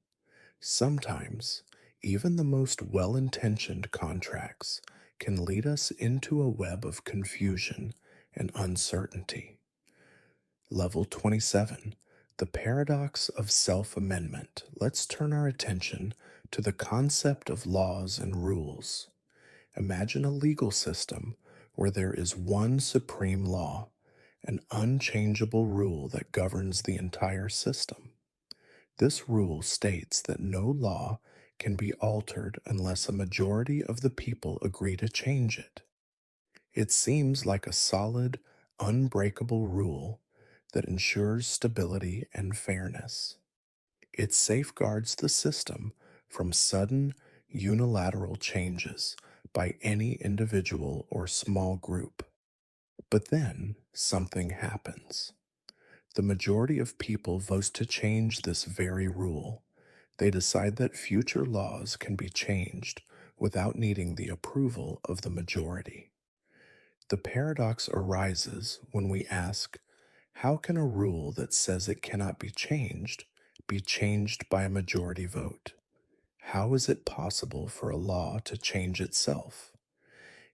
Speaker 1: Sometimes, even the most well intentioned contracts can lead us into a web of confusion and uncertainty. Level 27, the paradox of self amendment. Let's turn our attention to the concept of laws and rules. Imagine a legal system where there is one supreme law, an unchangeable rule that governs the entire system. This rule states that no law can be altered unless a majority of the people agree to change it. It seems like a solid, unbreakable rule that ensures stability and fairness. It safeguards the system from sudden, unilateral changes by any individual or small group. But then something happens. The majority of people vote to change this very rule. They decide that future laws can be changed without needing the approval of the majority. The paradox arises when we ask, how can a rule that says it cannot be changed by a majority vote? How is it possible for a law to change itself?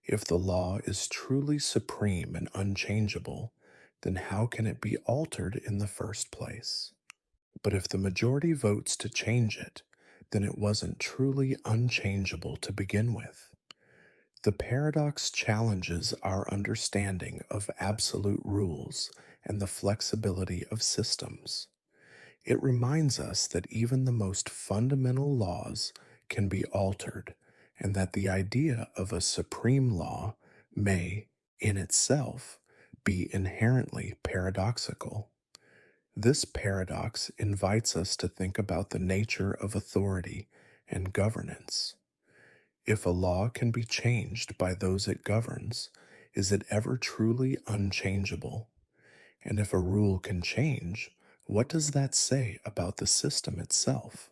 Speaker 1: If the law is truly supreme and unchangeable, then how can it be altered in the first place? But if the majority votes to change it, then it wasn't truly unchangeable to begin with. The paradox challenges our understanding of absolute rules and the flexibility of systems. It reminds us that even the most fundamental laws can be altered, and that the idea of a supreme law may, in itself, be inherently paradoxical. This paradox invites us to think about the nature of authority and governance. If a law can be changed by those it governs, is it ever truly unchangeable? And if a rule can change, what does that say about the system itself?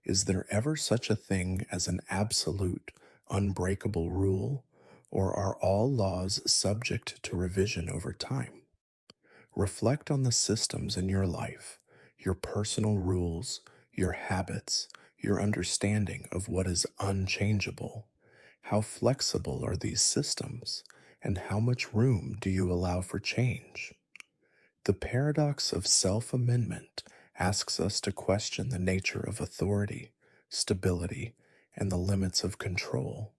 Speaker 1: Is there ever such a thing as an absolute, unbreakable rule, or are all laws subject to revision over time? Reflect on the systems in your life, your personal rules, your habits, your understanding of what is unchangeable. How flexible are these systems, and how much room do you allow for change? The paradox of self amendment asks us to question the nature of authority, stability, and the limits of control.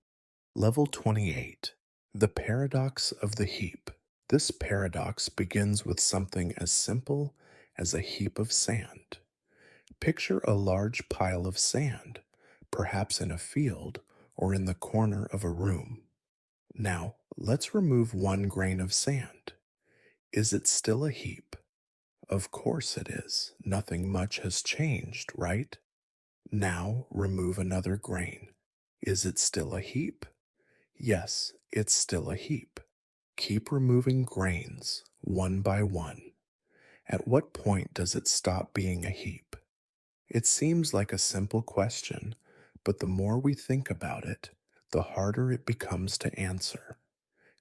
Speaker 1: Level 28. The paradox of the heap. This paradox begins with something as simple as a heap of sand. Picture a large pile of sand, perhaps in a field or in the corner of a room. Now, let's remove one grain of sand. Is it still a heap? Of course it is. Nothing much has changed, right? Now remove another grain. Is it still a heap? Yes, it's still a heap. Keep removing grains, one by one. At what point does it stop being a heap? It seems like a simple question, but the more we think about it, the harder it becomes to answer.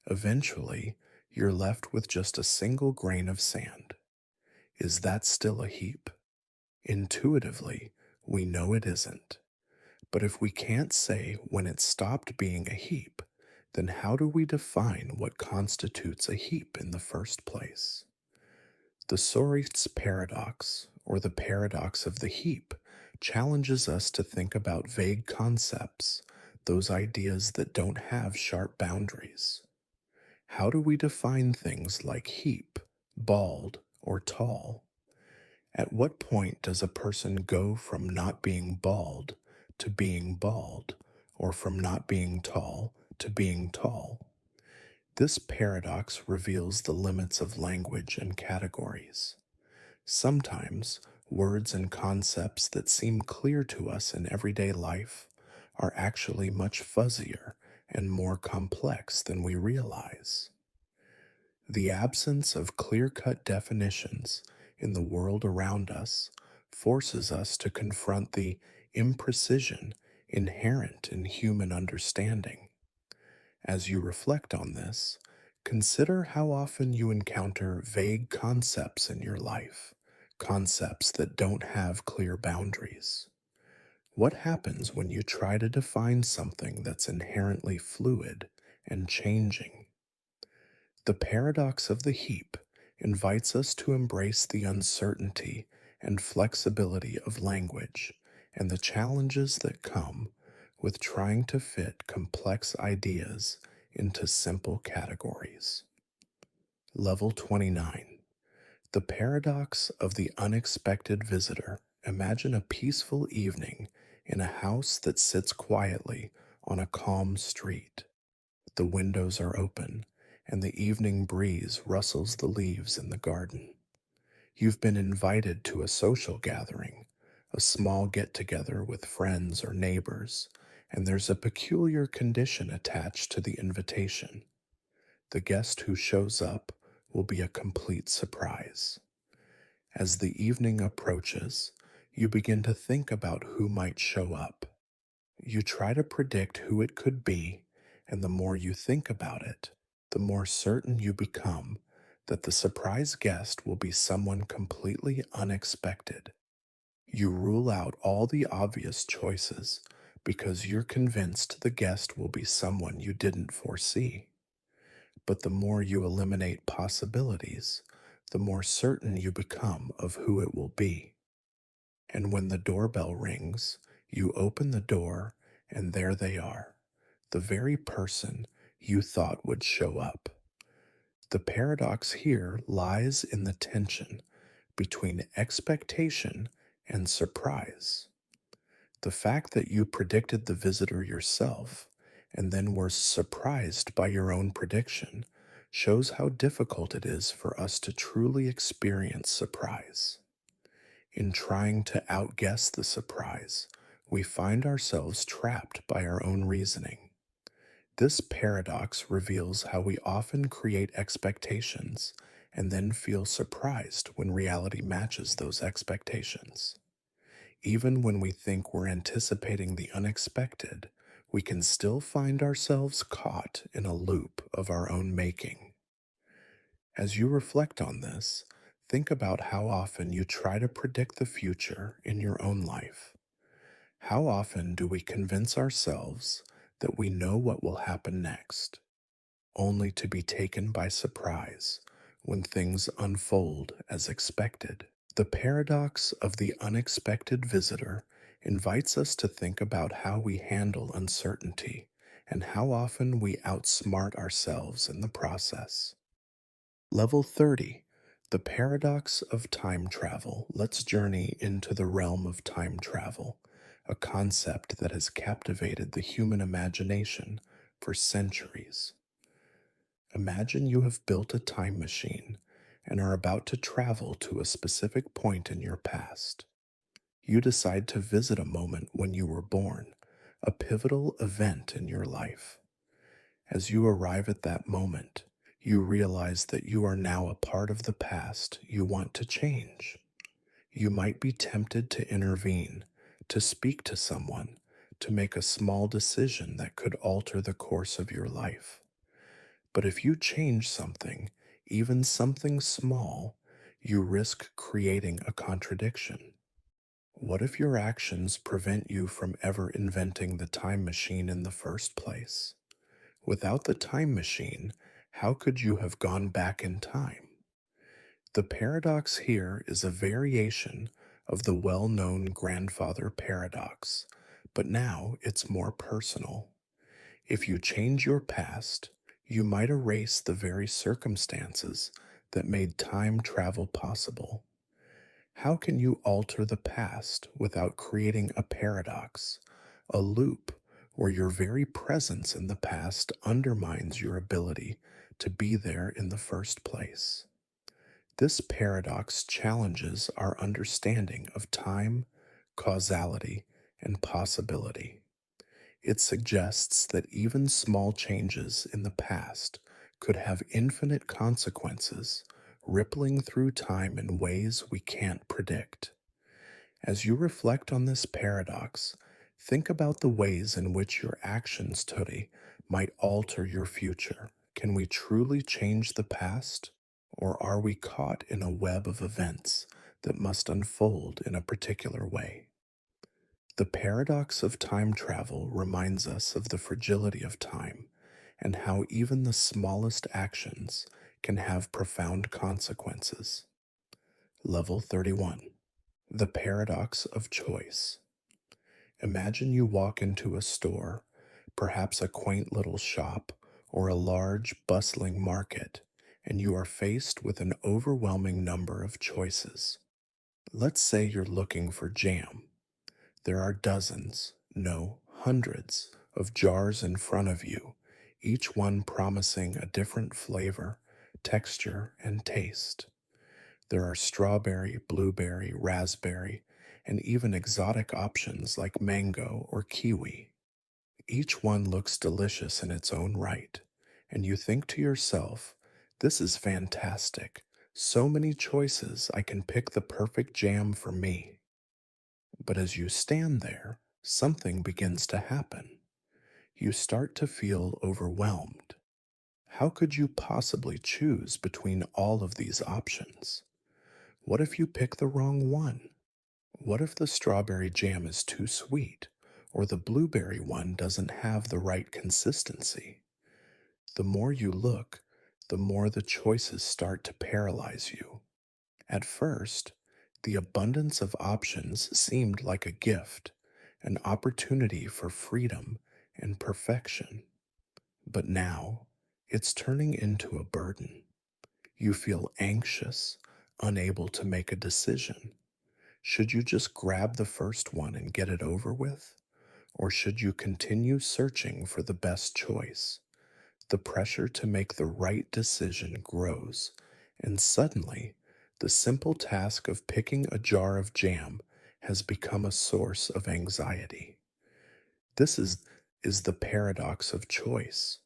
Speaker 1: Eventually, you're left with just a single grain of sand. Is that still a heap? Intuitively, we know it isn't. But if we can't say when it stopped being a heap, then how do we define what constitutes a heap in the first place? The Sorites paradox, or the paradox of the heap, challenges us to think about vague concepts, those ideas that don't have sharp boundaries. How do we define things like heap, bald, or tall? At what point does a person go from not being bald to being bald, or from not being tall to being tall? This paradox reveals the limits of language and categories. Sometimes, words and concepts that seem clear to us in everyday life are actually much fuzzier and more complex than we realize. The absence of clear-cut definitions in the world around us forces us to confront the imprecision inherent in human understanding. As you reflect on this, consider how often you encounter vague concepts in your life, concepts that don't have clear boundaries. What happens when you try to define something that's inherently fluid and changing? The paradox of the heap invites us to embrace the uncertainty and flexibility of language and the challenges that come with trying to fit complex ideas into simple categories. Level 29. The paradox of the unexpected visitor. Imagine a peaceful evening in a house that sits quietly on a calm street. The windows are open, and the evening breeze rustles the leaves in the garden. You've been invited to a social gathering, a small get-together with friends or neighbors, and there's a peculiar condition attached to the invitation. The guest who shows up will be a complete surprise. As the evening approaches, you begin to think about who might show up. You try to predict who it could be, and the more you think about it, the more certain you become that the surprise guest will be someone completely unexpected. You rule out all the obvious choices because you're convinced the guest will be someone you didn't foresee. But the more you eliminate possibilities, the more certain you become of who it will be. And when the doorbell rings, you open the door, and there they are, the very person you thought would show up. The paradox here lies in the tension between expectation and surprise. The fact that you predicted the visitor yourself and then were surprised by your own prediction shows how difficult it is for us to truly experience surprise. In trying to outguess the surprise, we find ourselves trapped by our own reasoning. This paradox reveals how we often create expectations and then feel surprised when reality matches those expectations. Even when we think we're anticipating the unexpected, we can still find ourselves caught in a loop of our own making. As you reflect on this, think about how often you try to predict the future in your own life. How often do we convince ourselves that we know what will happen next, only to be taken by surprise when things unfold as expected? The paradox of the unexpected visitor invites us to think about how we handle uncertainty and how often we outsmart ourselves in the process. Level 30, the paradox of time travel. Let's journey into the realm of time travel, a concept that has captivated the human imagination for centuries. Imagine you have built a time machine and are about to travel to a specific point in your past. You decide to visit a moment when you were born, a pivotal event in your life. As you arrive at that moment, you realize that you are now a part of the past you want to change. You might be tempted to intervene, to speak to someone, to make a small decision that could alter the course of your life. But if you change something, even something small, you risk creating a contradiction. What if your actions prevent you from ever inventing the time machine in the first place? Without the time machine, how could you have gone back in time? The paradox here is a variation of the well-known grandfather paradox, but now it's more personal. If you change your past, you might erase the very circumstances that made time travel possible. How can you alter the past without creating a paradox, a loop where your very presence in the past undermines your ability to be there in the first place? This paradox challenges our understanding of time, causality, and possibility. It suggests that even small changes in the past could have infinite consequences, rippling through time in ways we can't predict. As you reflect on this paradox, think about the ways in which your actions today might alter your future. Can we truly change the past, or are we caught in a web of events that must unfold in a particular way? The paradox of time travel reminds us of the fragility of time and how even the smallest actions can have profound consequences. Level 31. The paradox of choice. Imagine you walk into a store, perhaps a quaint little shop or a large, bustling market, and you are faced with an overwhelming number of choices. Let's say you're looking for jam. There are dozens, no, hundreds of jars in front of you, each one promising a different flavor, texture, and taste. There are strawberry, blueberry, raspberry, and even exotic options like mango or kiwi. Each one looks delicious in its own right, and you think to yourself, this is fantastic. So many choices, I can pick the perfect jam for me. But as you stand there, something begins to happen. You start to feel overwhelmed. How could you possibly choose between all of these options? What if you pick the wrong one? What if the strawberry jam is too sweet, or the blueberry one doesn't have the right consistency? The more you look, the more the choices start to paralyze you. At first, the abundance of options seemed like a gift, an opportunity for freedom and perfection. But now, it's turning into a burden. You feel anxious, unable to make a decision. Should you just grab the first one and get it over with? Or should you continue searching for the best choice? The pressure to make the right decision grows, and suddenly, the simple task of picking a jar of jam has become a source of anxiety. This is the paradox of choice.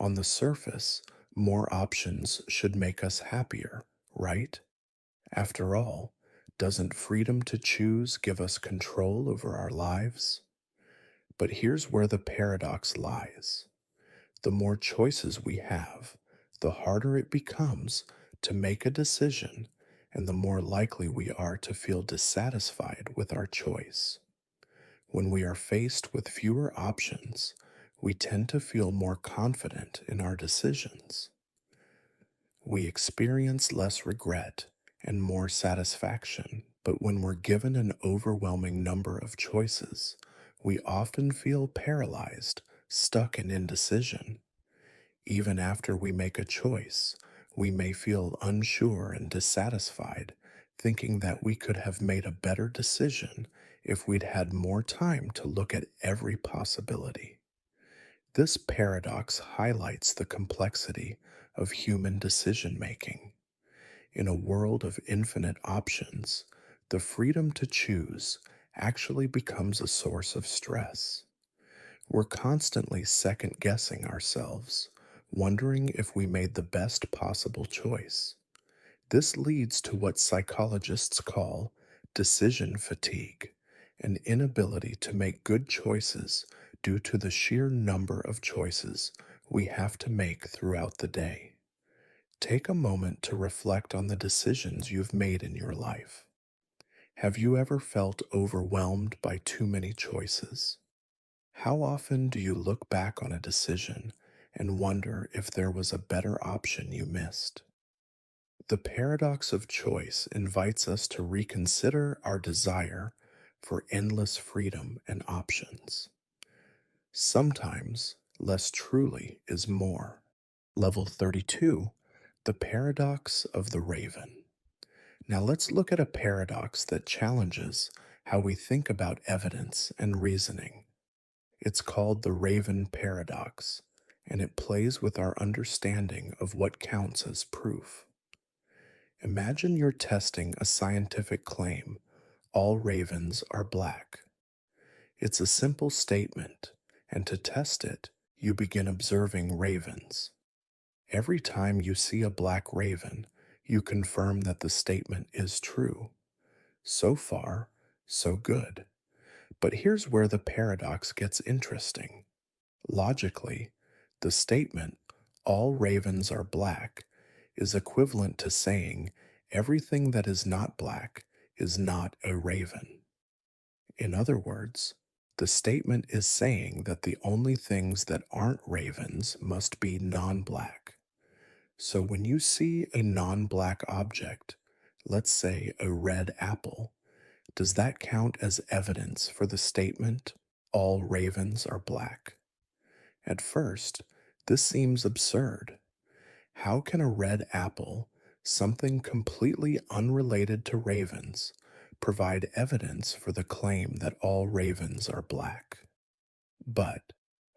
Speaker 1: On the surface, more options should make us happier, right? After all, doesn't freedom to choose give us control over our lives? But here's where the paradox lies. The more choices we have, the harder it becomes to make a decision, and the more likely we are to feel dissatisfied with our choice. When we are faced with fewer options, we tend to feel more confident in our decisions. We experience less regret and more satisfaction, but when we're given an overwhelming number of choices, we often feel paralyzed, stuck in indecision. Even after we make a choice, we may feel unsure and dissatisfied, thinking that we could have made a better decision if we'd had more time to look at every possibility. This paradox highlights the complexity of human decision making. In a world of infinite options, the freedom to choose actually becomes a source of stress. We're constantly second guessing ourselves, wondering if we made the best possible choice. This leads to what psychologists call decision fatigue, an inability to make good choices due to the sheer number of choices we have to make throughout the day. Take a moment to reflect on the decisions you've made in your life. Have you ever felt overwhelmed by too many choices? How often do you look back on a decision and wonder if there was a better option you missed? The paradox of choice invites us to reconsider our desire for endless freedom and options. Sometimes less truly is more. Level 32, the paradox of the raven. Now let's look at a paradox that challenges how we think about evidence and reasoning. It's called the raven paradox, and it plays with our understanding of what counts as proof. Imagine you're testing a scientific claim: all ravens are black. It's a simple statement, and to test it, you begin observing ravens. Every time you see a black raven, you confirm that the statement is true. So far, so good. But here's where the paradox gets interesting. Logically, the statement, all ravens are black, is equivalent to saying everything that is not black is not a raven. In other words, the statement is saying that the only things that aren't ravens must be non-black. So when you see a non-black object, let's say a red apple, does that count as evidence for the statement, all ravens are black? At first, this seems absurd. How can a red apple, something completely unrelated to ravens, provide evidence for the claim that all ravens are black? But,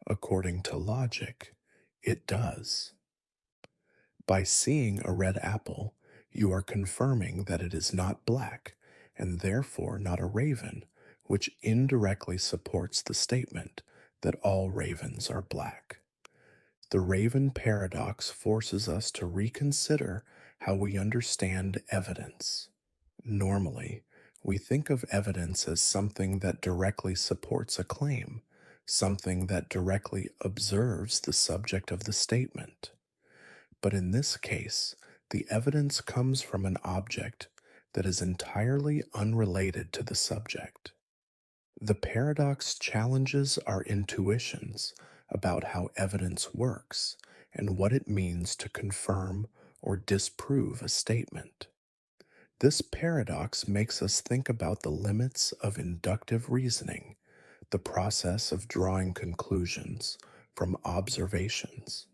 Speaker 1: according to logic, it does. By seeing a red apple, you are confirming that it is not black and therefore not a raven, which indirectly supports the statement that all ravens are black. The raven paradox forces us to reconsider how we understand evidence. Normally, we think of evidence as something that directly supports a claim, something that directly observes the subject of the statement. But in this case, the evidence comes from an object that is entirely unrelated to the subject. The paradox challenges our intuitions about how evidence works and what it means to confirm or disprove a statement. This paradox makes us think about the limits of inductive reasoning, the process of drawing conclusions from observations.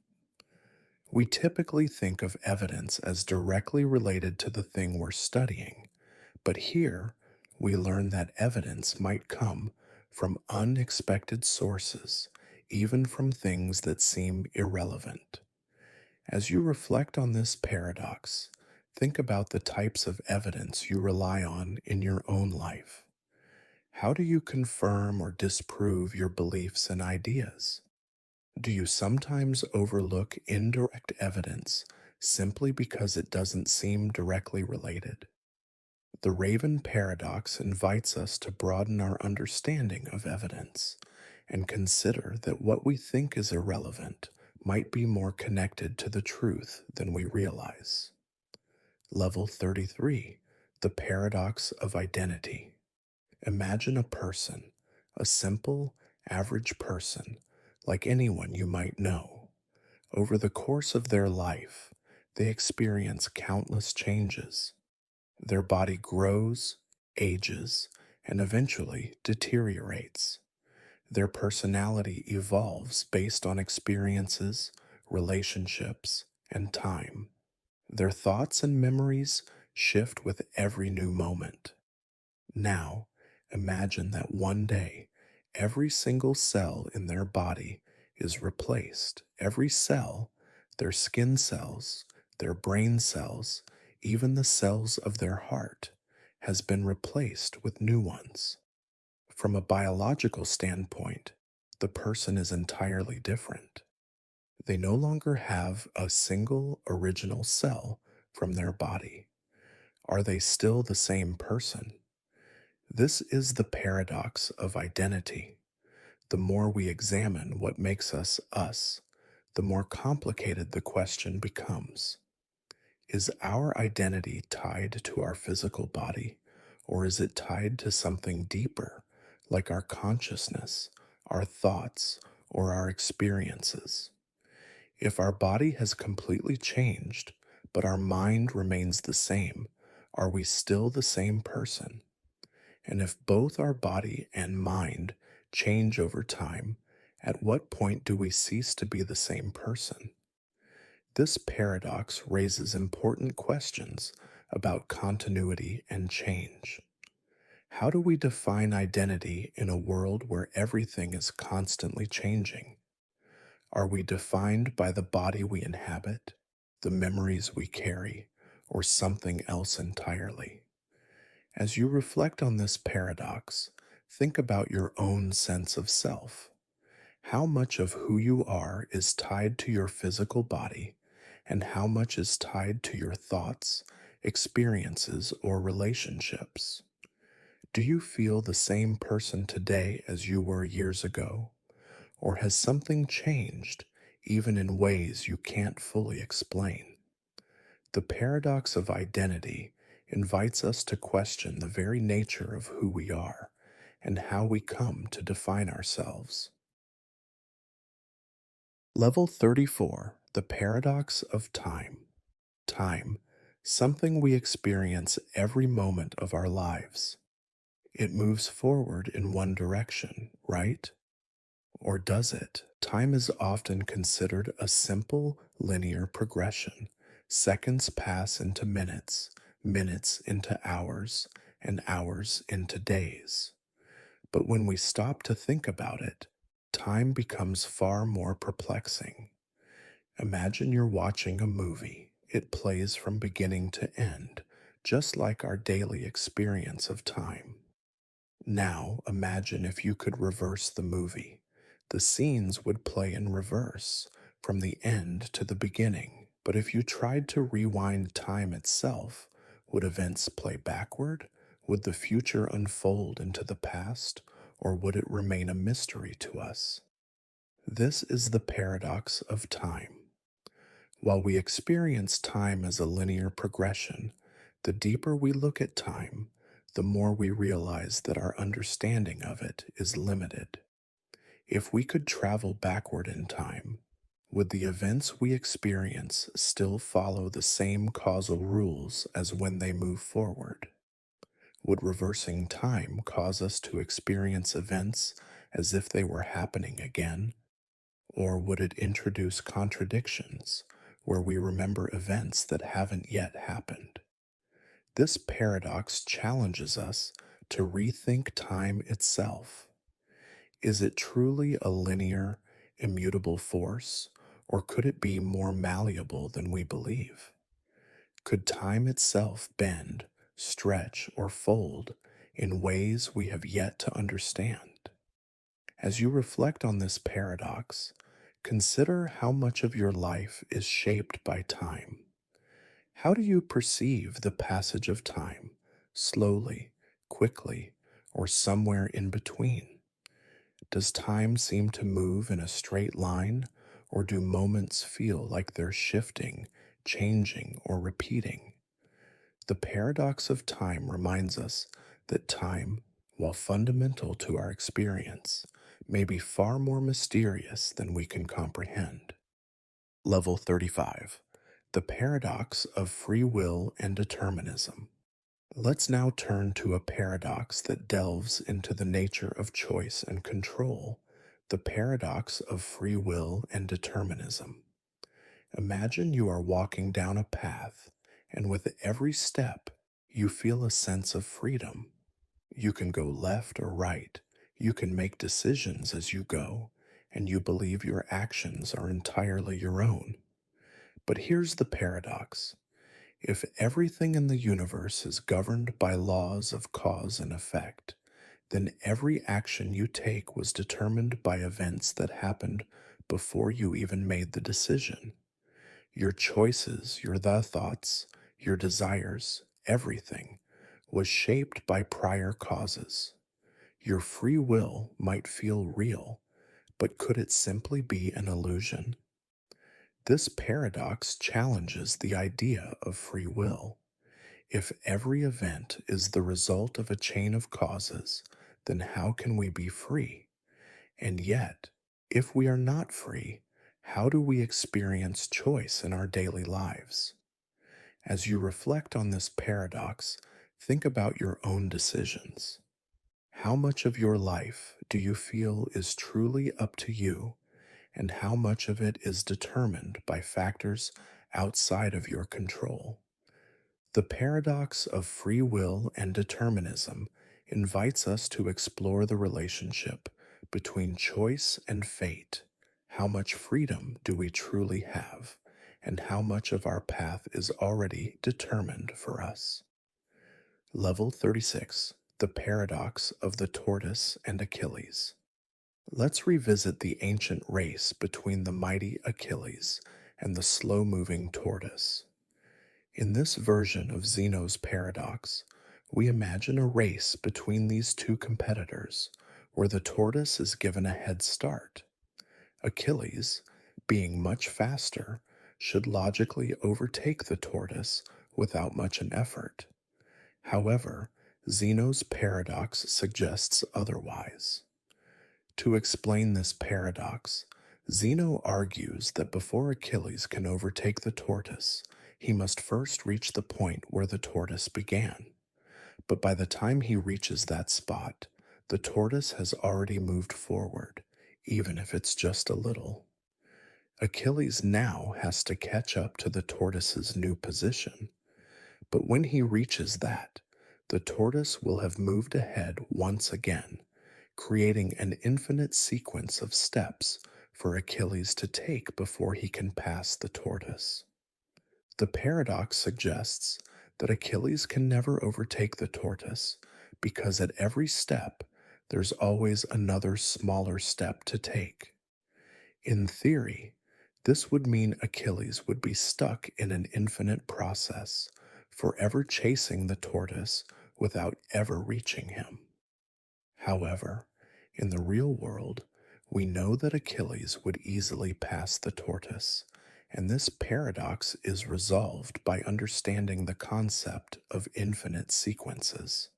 Speaker 1: We typically think of evidence as directly related to the thing we're studying, but here we learn that evidence might come from unexpected sources, even from things that seem irrelevant. As you reflect on this paradox, think about the types of evidence you rely on in your own life. How do you confirm or disprove your beliefs and ideas? Do you sometimes overlook indirect evidence simply because it doesn't seem directly related? The Raven paradox invites us to broaden our understanding of evidence and consider that what we think is irrelevant might be more connected to the truth than we realize. Level 33, the paradox of identity. Imagine a person, a simple, average person, like anyone you might know. Over the course of their life, they experience countless changes. Their body grows, ages, and eventually deteriorates. Their personality evolves based on experiences, relationships, and time. Their thoughts and memories shift with every new moment. Now, imagine that one day, every single cell in their body is replaced. Every cell, their skin cells, their brain cells, even the cells of their heart, has been replaced with new ones. From a biological standpoint, the person is entirely different. They no longer have a single original cell from their body. Are they still the same person? This is the paradox of identity. The more we examine what makes us us, the more complicated the question becomes. Is our identity tied to our physical body, or is it tied to something deeper, like our consciousness, our thoughts, or our experiences? If our body has completely changed, but our mind remains the same, are we still the same person? And if both our body and mind change over time, at what point do we cease to be the same person? This paradox raises important questions about continuity and change. How do we define identity in a world where everything is constantly changing? Are we defined by the body we inhabit, the memories we carry, or something else entirely? As you reflect on this paradox, think about your own sense of self. How much of who you are is tied to your physical body, and how much is tied to your thoughts, experiences, or relationships? Do you feel the same person today as you were years ago? Or has something changed, even in ways you can't fully explain? The paradox of identity invites us to question the very nature of who we are and how we come to define ourselves. Level 34, the paradox of time. Time, something we experience every moment of our lives. It moves forward in one direction, right? Or does it? Time is often considered a simple, linear progression. Seconds pass into minutes, minutes into hours, and hours into days. But when we stop to think about it, time becomes far more perplexing. Imagine you're watching a movie. It plays from beginning to end, just like our daily experience of time. Now, imagine if you could reverse the movie. The scenes would play in reverse, from the end to the beginning. But if you tried to rewind time itself, would events play backward? Would the future unfold into the past? Or would it remain a mystery to us? This is the paradox of time. While we experience time as a linear progression, the deeper we look at time, the more we realize that our understanding of it is limited. If we could travel backward in time, would the events we experience still follow the same causal rules as when they move forward? Would reversing time cause us to experience events as if they were happening again? Or would it introduce contradictions where we remember events that haven't yet happened. This paradox challenges us to rethink time itself. Is it truly a linear, immutable force, or could it be more malleable than we believe? Could time itself bend, stretch, or fold in ways we have yet to understand? As you reflect on this paradox, consider how much of your life is shaped by time. How do you perceive the passage of time? Slowly, quickly, or somewhere in between? Does time seem to move in a straight line, or do moments feel like they're shifting, changing, or repeating? The paradox of time reminds us that time, while fundamental to our experience, may be far more mysterious than we can comprehend. Level 35. The paradox of free will and determinism. Let's now turn to a paradox that delves into the nature of choice and control, the paradox of free will and determinism. Imagine you are walking down a path, and with every step, you feel a sense of freedom. You can go left or right, you can make decisions as you go, and you believe your actions are entirely your own. But here's the paradox. If everything in the universe is governed by laws of cause and effect, then every action you take was determined by events that happened before you even made the decision. Your choices, your thoughts, your desires, everything was shaped by prior causes. Your free will might feel real, but could it simply be an illusion? This paradox challenges the idea of free will. If every event is the result of a chain of causes, then how can we be free? And yet, if we are not free, how do we experience choice in our daily lives? As you reflect on this paradox, think about your own decisions. How much of your life do you feel is truly up to you, and how much of it is determined by factors outside of your control? The paradox of free will and determinism invites us to explore the relationship between choice and fate. How much freedom do we truly have, and how much of our path is already determined for us? Level 36. The paradox of the tortoise and Achilles. Let's revisit the ancient race between the mighty Achilles and the slow-moving tortoise. In this version of Zeno's paradox, we imagine a race between these two competitors, where the tortoise is given a head start. Achilles, being much faster, should logically overtake the tortoise without much an effort. However, Zeno's paradox suggests otherwise. To explain this paradox, Zeno argues that before Achilles can overtake the tortoise, he must first reach the point where the tortoise began. But by the time he reaches that spot, the tortoise has already moved forward, even if it's just a little. Achilles now has to catch up to the tortoise's new position. But when he reaches that, the tortoise will have moved ahead once again, creating an infinite sequence of steps for Achilles to take before he can pass the tortoise. The paradox suggests that Achilles can never overtake the tortoise because at every step there's always another smaller step to take. In theory, this would mean Achilles would be stuck in an infinite process, forever chasing the tortoise without ever reaching him. However, in the real world, we know that Achilles would easily pass the tortoise, and this paradox is resolved by understanding the concept of infinite sequences.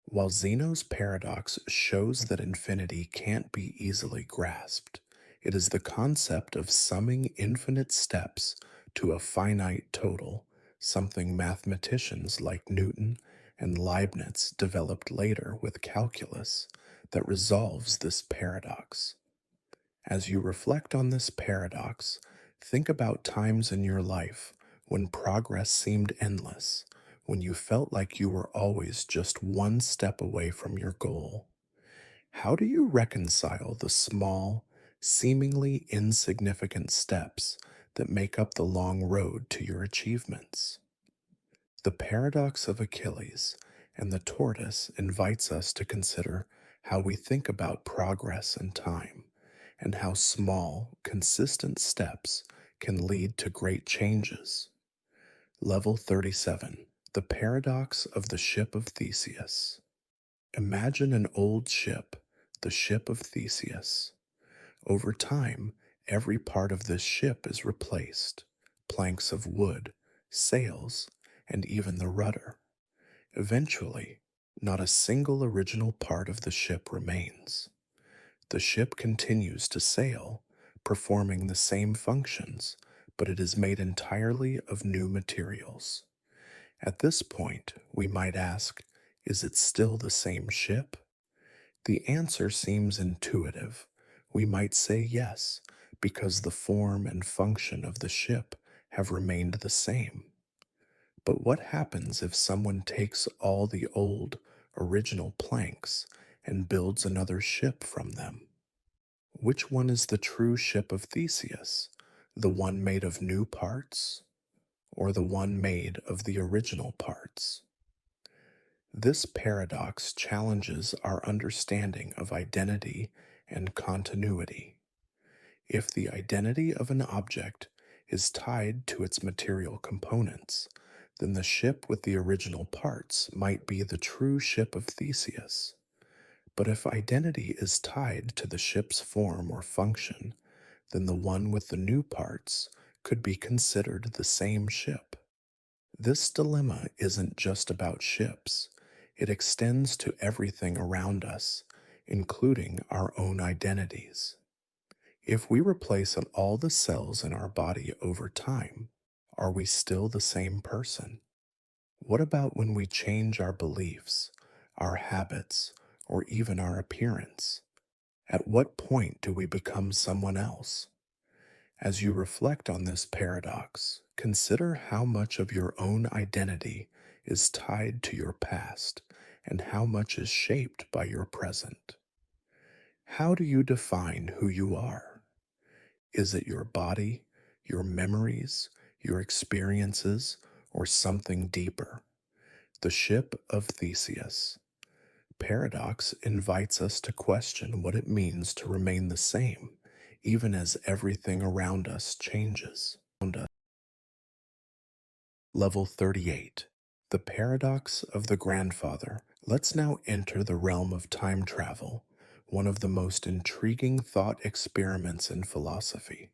Speaker 1: While Zeno's paradox shows that infinity can't be easily grasped, it is the concept of summing infinite steps to a finite total, something mathematicians like Newton and Leibniz developed later with calculus, that resolves this paradox. As you reflect on this paradox, Think about times in your life when progress seemed endless, when you felt like you were always just one step away from your goal. How do you reconcile the small, seemingly insignificant steps that make up the long road to your achievements? The paradox of Achilles and the tortoise invites us to consider how we think about progress and time, and how small, consistent steps can lead to great changes. Level 37. The paradox of the ship of Theseus. Imagine an old ship, the ship of Theseus. Over time, every part of this ship is replaced: planks of wood, sails, and even the rudder. Eventually, not a single original part of the ship remains. The ship continues to sail, performing the same functions, but it is made entirely of new materials. At this point, we might ask, is it still the same ship? The answer seems intuitive. We might say yes, because the form and function of the ship have remained the same. But what happens if someone takes all the old, original planks and builds another ship from them? Which one is the true ship of Theseus? The one made of new parts, or the one made of the original parts? This paradox challenges our understanding of identity and continuity. If the identity of an object is tied to its material components, then the ship with the original parts might be the true ship of Theseus. But if identity is tied to the ship's form or function, then the one with the new parts could be considered the same ship. This dilemma isn't just about ships. It extends to everything around us, including our own identities. If we replace all the cells in our body over time, are we still the same person? What about when we change our beliefs, our habits, or even our appearance? At what point do we become someone else? As you reflect on this paradox, consider how much of your own identity is tied to your past and how much is shaped by your present. How do you define who you are? Is it your body, your memories, your experiences, or something deeper? The ship of Theseus. Paradox invites us to question what it means to remain the same, even as everything around us changes. Level 38. The paradox of the grandfather. Let's now enter the realm of time travel, one of the most intriguing thought experiments in philosophy.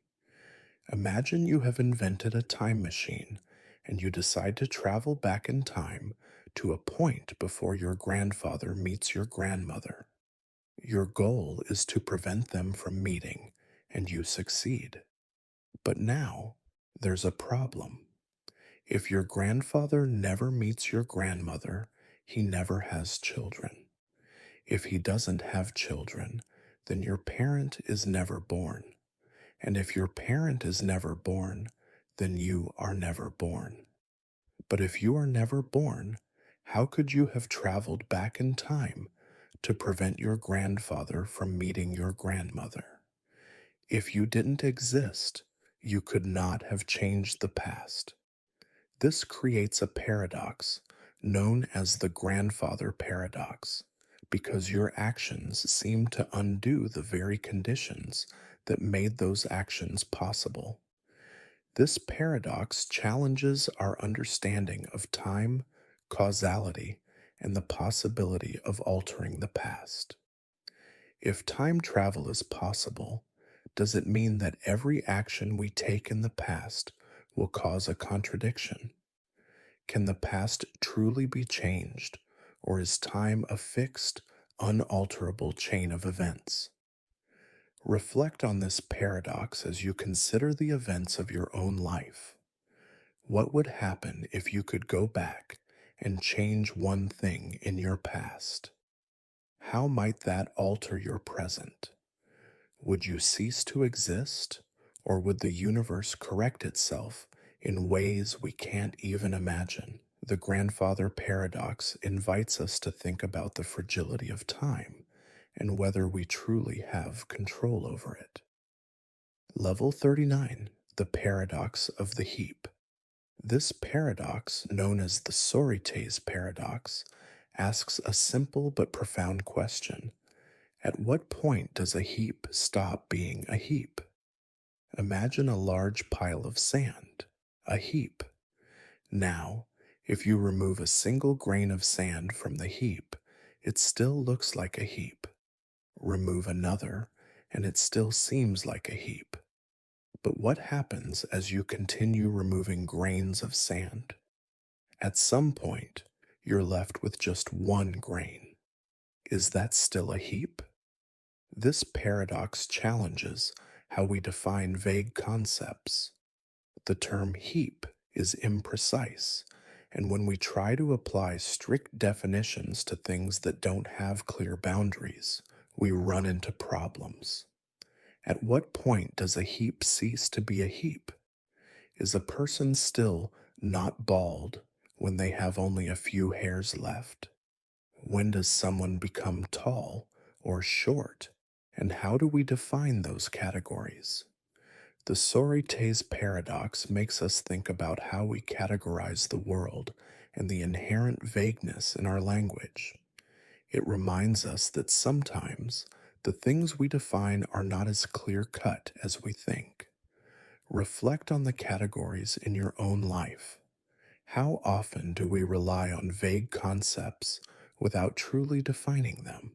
Speaker 1: Imagine you have invented a time machine and you decide to travel back in time to a point before your grandfather meets your grandmother. Your goal is to prevent them from meeting, and you succeed. But now, there's a problem. If your grandfather never meets your grandmother, he never has children. If he doesn't have children, then your parent is never born. And if your parent is never born, then you are never born. But if you are never born, how could you have traveled back in time to prevent your grandfather from meeting your grandmother? If you didn't exist, you could not have changed the past. This creates a paradox known as the grandfather paradox, because your actions seem to undo the very conditions that made those actions possible. This paradox challenges our understanding of time, causality, and the possibility of altering the past. If time travel is possible, does it mean that every action we take in the past will cause a contradiction? Can the past truly be changed, or is time a fixed, unalterable chain of events? Reflect on this paradox as you consider the events of your own life. What would happen if you could go back and change one thing in your past? How might that alter your present? Would you cease to exist, Or would the universe correct itself in ways we can't even imagine? The grandfather paradox invites us to think about the fragility of time and whether we truly have control over it. Level 39, the paradox of the heap. This paradox, known as the Sorites paradox, asks a simple but profound question. At what point does a heap stop being a heap? Imagine a large pile of sand, a heap. Now, if you remove a single grain of sand from the heap, it still looks like a heap. Remove another, and it still seems like a heap. But what happens as you continue removing grains of sand? At some point, you're left with just one grain. Is that still a heap? This paradox challenges how we define vague concepts. The term heap is imprecise, and when we try to apply strict definitions to things that don't have clear boundaries, we run into problems. At what point does a heap cease to be a heap? Is a person still not bald when they have only a few hairs left? When does someone become tall or short? And how do we define those categories? The Sorites paradox makes us think about how we categorize the world and the inherent vagueness in our language. It reminds us that sometimes the things we define are not as clear-cut as we think. Reflect on the categories in your own life. How often do we rely on vague concepts without truly defining them?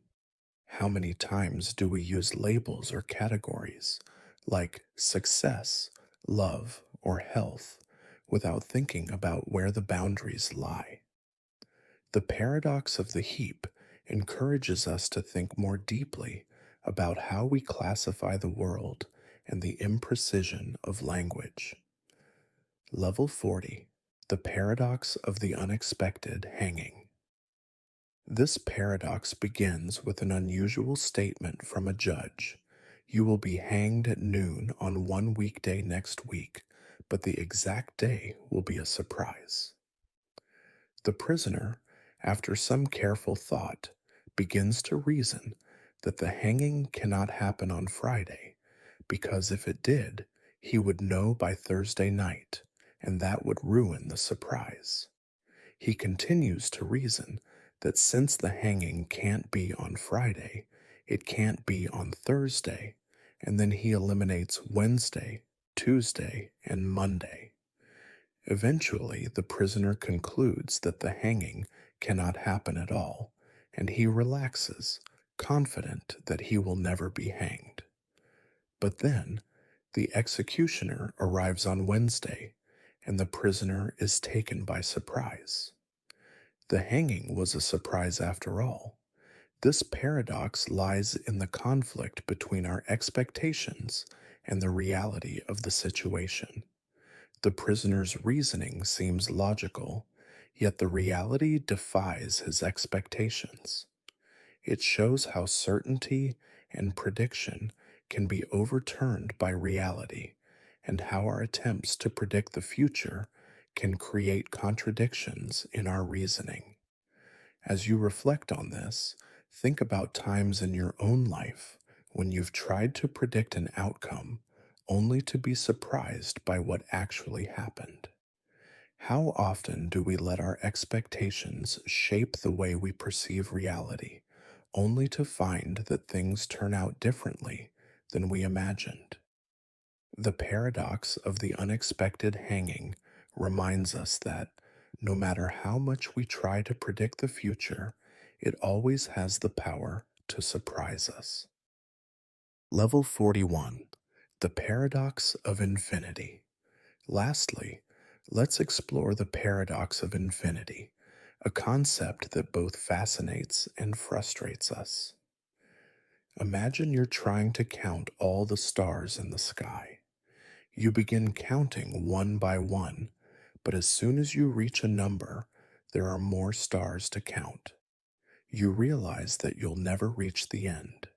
Speaker 1: How many times do we use labels or categories like success, love, or health without thinking about where the boundaries lie? The paradox of the heap encourages us to think more deeply about how we classify the world and the imprecision of language. Level 40, the paradox of the unexpected hanging. This paradox begins with an unusual statement from a judge. You will be hanged at noon on one weekday next week, but the exact day will be a surprise. The prisoner, after some careful thought, begins to reason that the hanging cannot happen on Friday, because if it did, he would know by Thursday night, and that would ruin the surprise. He continues to reason that since the hanging can't be on Friday, it can't be on Thursday, and then he eliminates Wednesday, Tuesday, and Monday. Eventually, the prisoner concludes that the hanging cannot happen at all, and he relaxes, confident that he will never be hanged. But then, the executioner arrives on Wednesday, and the prisoner is taken by surprise. The hanging was a surprise after all. This paradox lies in the conflict between our expectations and the reality of the situation. The prisoner's reasoning seems logical, yet the reality defies his expectations. It shows how certainty and prediction can be overturned by reality, and how our attempts to predict the future can create contradictions in our reasoning. As you reflect on this, think about times in your own life when you've tried to predict an outcome only to be surprised by what actually happened. How often do we let our expectations shape the way we perceive reality, only to find that things turn out differently than we imagined? The paradox of the unexpected hanging reminds us that no matter how much we try to predict the future, it always has the power to surprise us. Level 41, the paradox of infinity. Lastly, let's explore the paradox of infinity, a concept that both fascinates and frustrates us. Imagine you're trying to count all the stars in the sky. You begin counting one by one, but as soon as you reach a number, there are more stars to count. You realize that you'll never reach the end.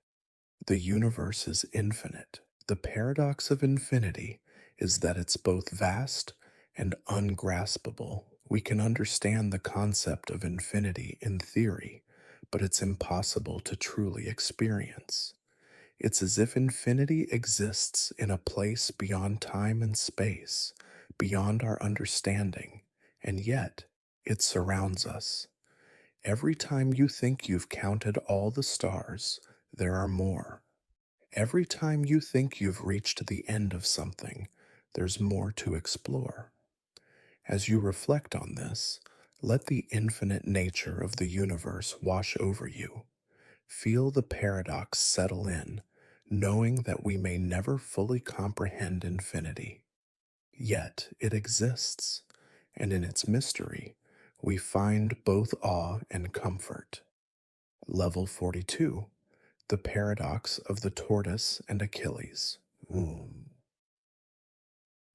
Speaker 1: The universe is infinite. The paradox of infinity is that it's both vast and ungraspable. We can understand the concept of infinity in theory, but it's impossible to truly experience. It's as if infinity exists in a place beyond time and space, beyond our understanding, and yet it surrounds us. Every time you think you've counted all the stars, there are more. Every time you think you've reached the end of something, there's more to explore. As you reflect on this, let the infinite nature of the universe wash over you. Feel the paradox settle in, knowing that we may never fully comprehend infinity. Yet it exists, and in its mystery, we find both awe and comfort. Level 42. The paradox of the tortoise and Achilles.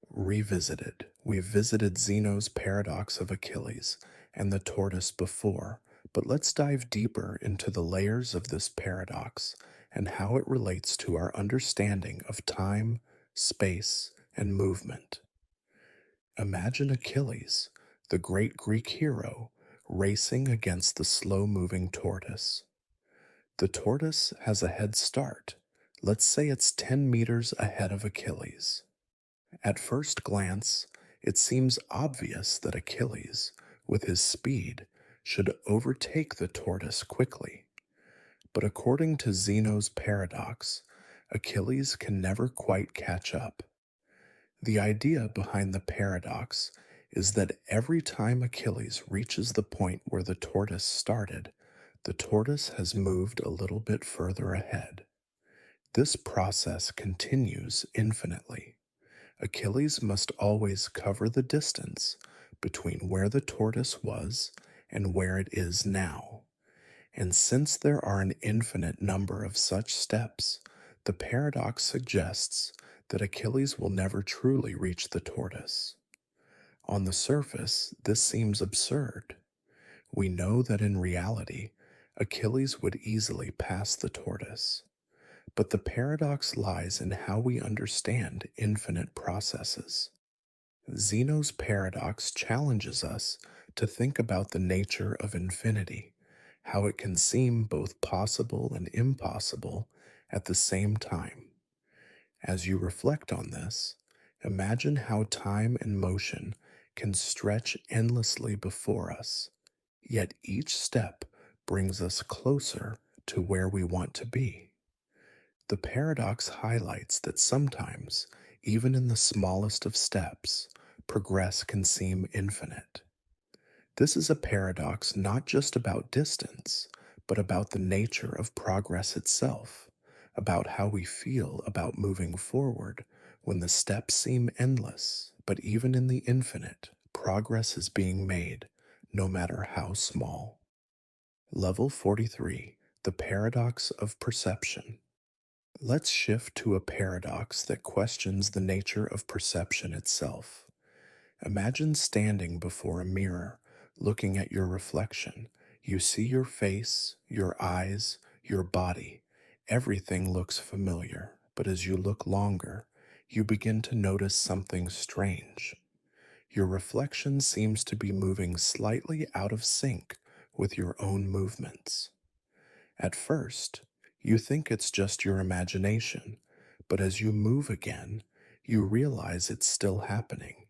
Speaker 1: Revisited. We've visited Zeno's paradox of Achilles and the tortoise before, but let's dive deeper into the layers of this paradox and how it relates to our understanding of time, space, and movement. Imagine Achilles, the great Greek hero, racing against the slow-moving tortoise. The tortoise has a head start. Let's say it's 10 meters ahead of Achilles. At first glance, it seems obvious that Achilles, with his speed, should overtake the tortoise quickly. But according to Zeno's paradox, Achilles can never quite catch up. The idea behind the paradox is that every time Achilles reaches the point where the tortoise started, the tortoise has moved a little bit further ahead. This process continues infinitely. Achilles must always cover the distance between where the tortoise was and where it is now. And since there are an infinite number of such steps, the paradox suggests that Achilles will never truly reach the tortoise. On the surface, this seems absurd. We know that in reality, Achilles would easily pass the tortoise. But the paradox lies in how we understand infinite processes. Zeno's paradox challenges us to think about the nature of infinity, how it can seem both possible and impossible at the same time. As you reflect on this, imagine how time and motion can stretch endlessly before us, yet each step brings us closer to where we want to be. The paradox highlights that sometimes, even in the smallest of steps, progress can seem infinite. This is a paradox not just about distance, but about the nature of progress itself, about how we feel about moving forward when the steps seem endless, but even in the infinite, progress is being made, no matter how small. Level 43, the paradox of perception. Let's shift to a paradox that questions the nature of perception itself. Imagine standing before a mirror, looking at your reflection. You see your face, your eyes, your body. Everything looks familiar, but as you look longer, you begin to notice something strange. Your reflection seems to be moving slightly out of sync with your own movements. At first, you think it's just your imagination, but as you move again, you realize it's still happening.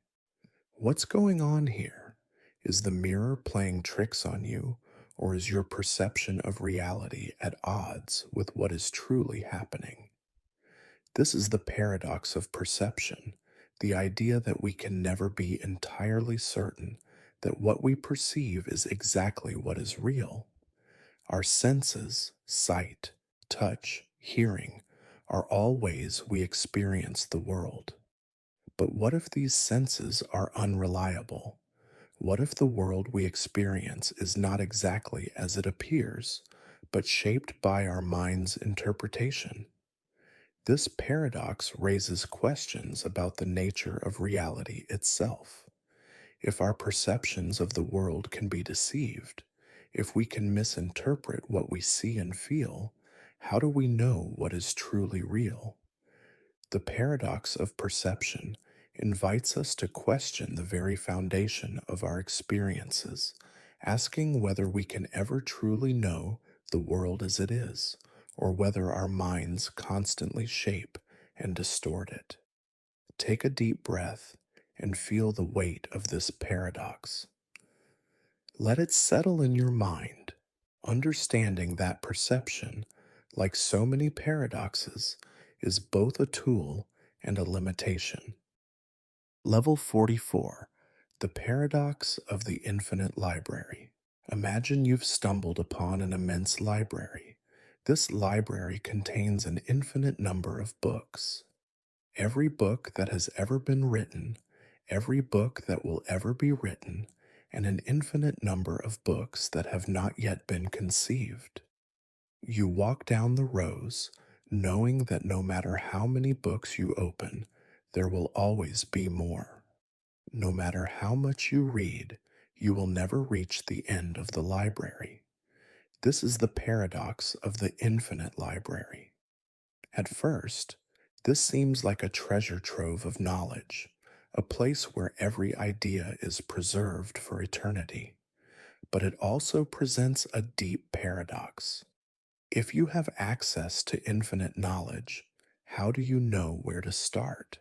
Speaker 1: What's going on here? Is the mirror playing tricks on you, or is your perception of reality at odds with what is truly happening? This is the paradox of perception, the idea that we can never be entirely certain that what we perceive is exactly what is real. Our senses, sight, touch, hearing, are all ways we experience the world. But what if these senses are unreliable? What if the world we experience is not exactly as it appears, but shaped by our mind's interpretation? This paradox raises questions about the nature of reality itself. If our perceptions of the world can be deceived, if we can misinterpret what we see and feel, how do we know what is truly real? The paradox of perception invites us to question the very foundation of our experiences, asking whether we can ever truly know the world as it is, or whether our minds constantly shape and distort it. Take a deep breath and feel the weight of this paradox. Let it settle in your mind, understanding that perception, like so many paradoxes, is both a tool and a limitation. Level 44, the paradox of the infinite library. Imagine you've stumbled upon an immense library. This library contains an infinite number of books. Every book that has ever been written, every book that will ever be written, and an infinite number of books that have not yet been conceived. You walk down the rows, knowing that no matter how many books you open, there will always be more. No matter how much you read, you will never reach the end of the library. This is the paradox of the infinite library. At first, this seems like a treasure trove of knowledge, a place where every idea is preserved for eternity. But it also presents a deep paradox. If you have access to infinite knowledge, how do you know where to start?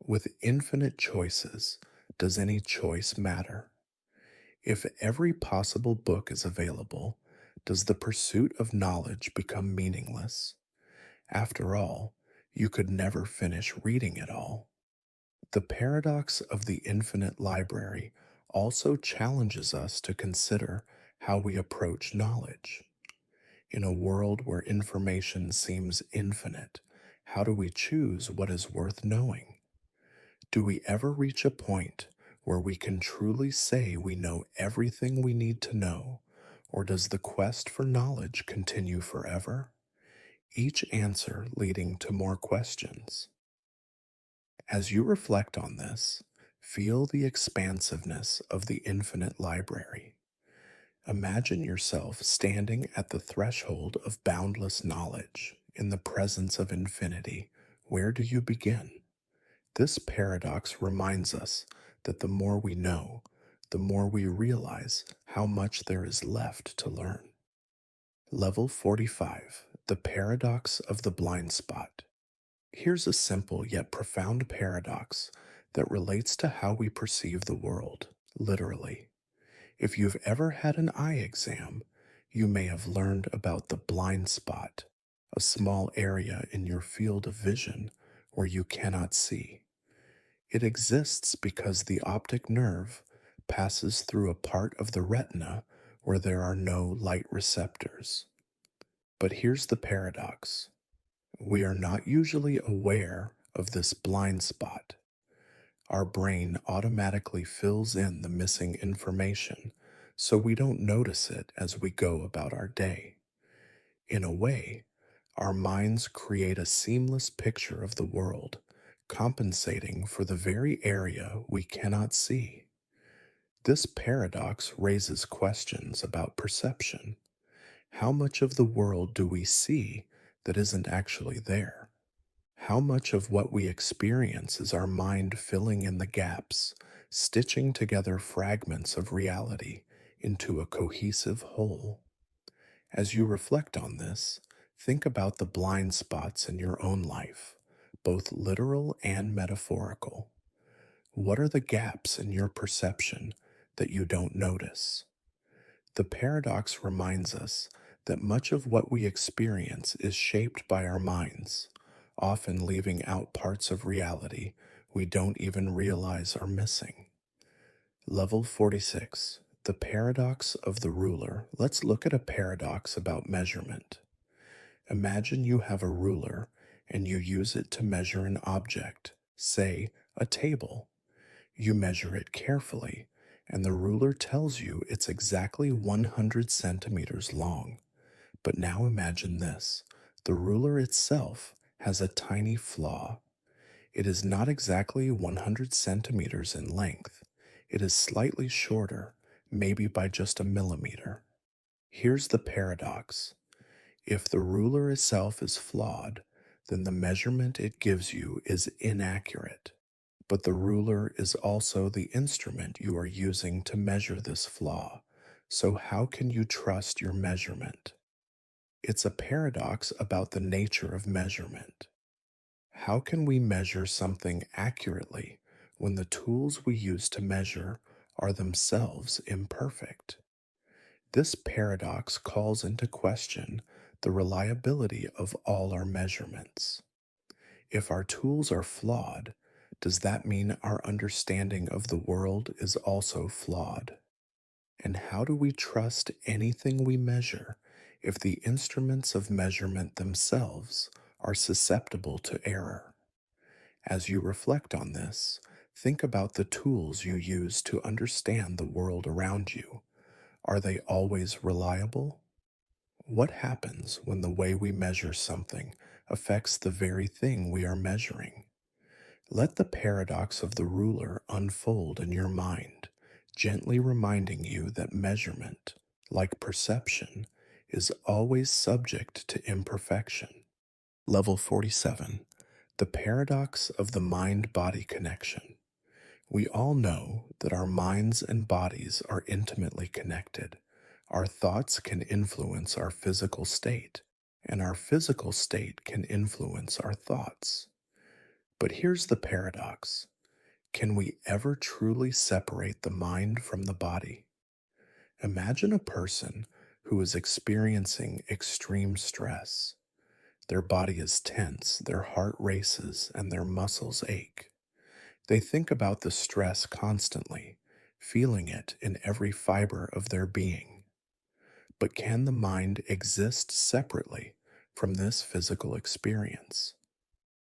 Speaker 1: With infinite choices, does any choice matter? If every possible book is available, does the pursuit of knowledge become meaningless? After all, you could never finish reading it all. The paradox of the infinite library also challenges us to consider how we approach knowledge. In a world where information seems infinite, how do we choose what is worth knowing? Do we ever reach a point where we can truly say we know everything we need to know, or does the quest for knowledge continue forever? Each answer leading to more questions. As you reflect on this, feel the expansiveness of the infinite library. Imagine yourself standing at the threshold of boundless knowledge in the presence of infinity. Where do you begin? This paradox reminds us that the more we know, the more we realize how much there is left to learn. Level 45, the paradox of the blind spot. Here's a simple yet profound paradox that relates to how we perceive the world, literally. If you've ever had an eye exam, you may have learned about the blind spot, a small area in your field of vision where you cannot see. It exists because the optic nerve passes through a part of the retina where there are no light receptors. But here's the paradox. We are not usually aware of this blind spot. Our brain automatically fills in the missing information, so we don't notice it as we go about our day. In a way, our minds create a seamless picture of the world, compensating for the very area we cannot see. This paradox raises questions about perception. How much of the world do we see that isn't actually there? How much of what we experience is our mind filling in the gaps, stitching together fragments of reality into a cohesive whole? As you reflect on this, think about the blind spots in your own life, both literal and metaphorical. What are the gaps in your perception that you don't notice? The paradox reminds us that much of what we experience is shaped by our minds, often leaving out parts of reality we don't even realize are missing. Level 46, the paradox of the ruler. Let's look at a paradox about measurement. Imagine you have a ruler and you use it to measure an object, say a table. You measure it carefully, and the ruler tells you it's exactly 100 centimeters long. But now imagine this. The ruler itself has a tiny flaw. It is not exactly 100 centimeters in length. It is slightly shorter, maybe by just a millimeter. Here's the paradox. If the ruler itself is flawed, then the measurement it gives you is inaccurate. But the ruler is also the instrument you are using to measure this flaw. So, how can you trust your measurement? It's a paradox about the nature of measurement. How can we measure something accurately when the tools we use to measure are themselves imperfect? This paradox calls into question the reliability of all our measurements. If our tools are flawed, does that mean our understanding of the world is also flawed? And how do we trust anything we measure if the instruments of measurement themselves are susceptible to error? As you reflect on this, think about the tools you use to understand the world around you. Are they always reliable? What happens when the way we measure something affects the very thing we are measuring? Let the paradox of the ruler unfold in your mind, gently reminding you that measurement, like perception, is always subject to imperfection. Level 47. The paradox of the mind-body connection. We all know that our minds and bodies are intimately connected. Our thoughts can influence our physical state, and our physical state can influence our thoughts. But here's the paradox. Can we ever truly separate the mind from the body? Imagine a person who is experiencing extreme stress. Their body is tense, their heart races, and their muscles ache. They think about the stress constantly, feeling it in every fiber of their being. But can the mind exist separately from this physical experience?